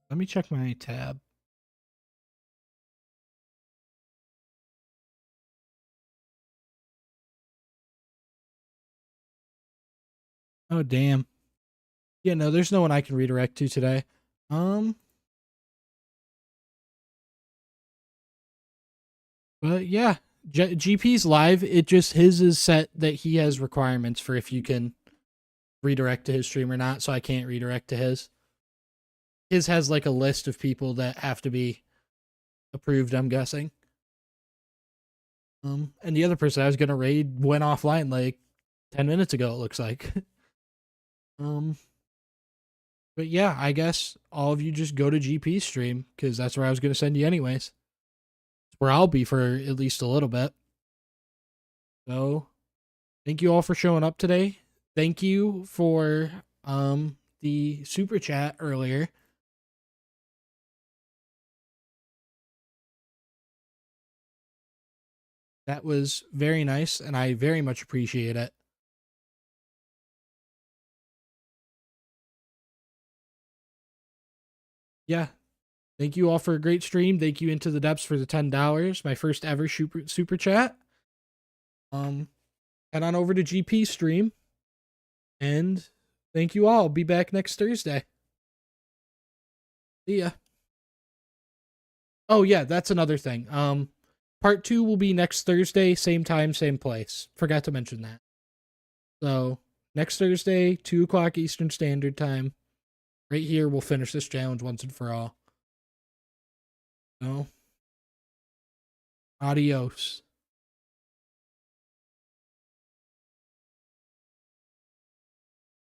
Let me check my tab. Oh, damn. Yeah, no, there's no one I can redirect to today. But yeah, GP's live. It just, his is set that he has requirements for if you can redirect to his stream or not, so I can't redirect to his. His has like a list of people that have to be approved, I'm guessing. And the other person I was gonna raid went offline like 10 minutes ago, it looks like. But yeah, I guess all of you just go to GP's stream, because that's where I was gonna send you anyways. It's where I'll be for at least a little bit. So, thank you all for showing up today. Thank you for the super chat earlier. That was very nice, and I very much appreciate it. Yeah. Thank you all for a great stream. Thank you Into the Depths for the $10. My first ever super chat. Head on over to GP's stream. And thank you all. I'll be back next Thursday. See ya. Oh yeah, that's another thing. Part 2 will be next Thursday, same time, same place. Forgot to mention that. So, next Thursday, 2 o'clock Eastern Standard Time. Right here, we'll finish this challenge once and for all. So, adios.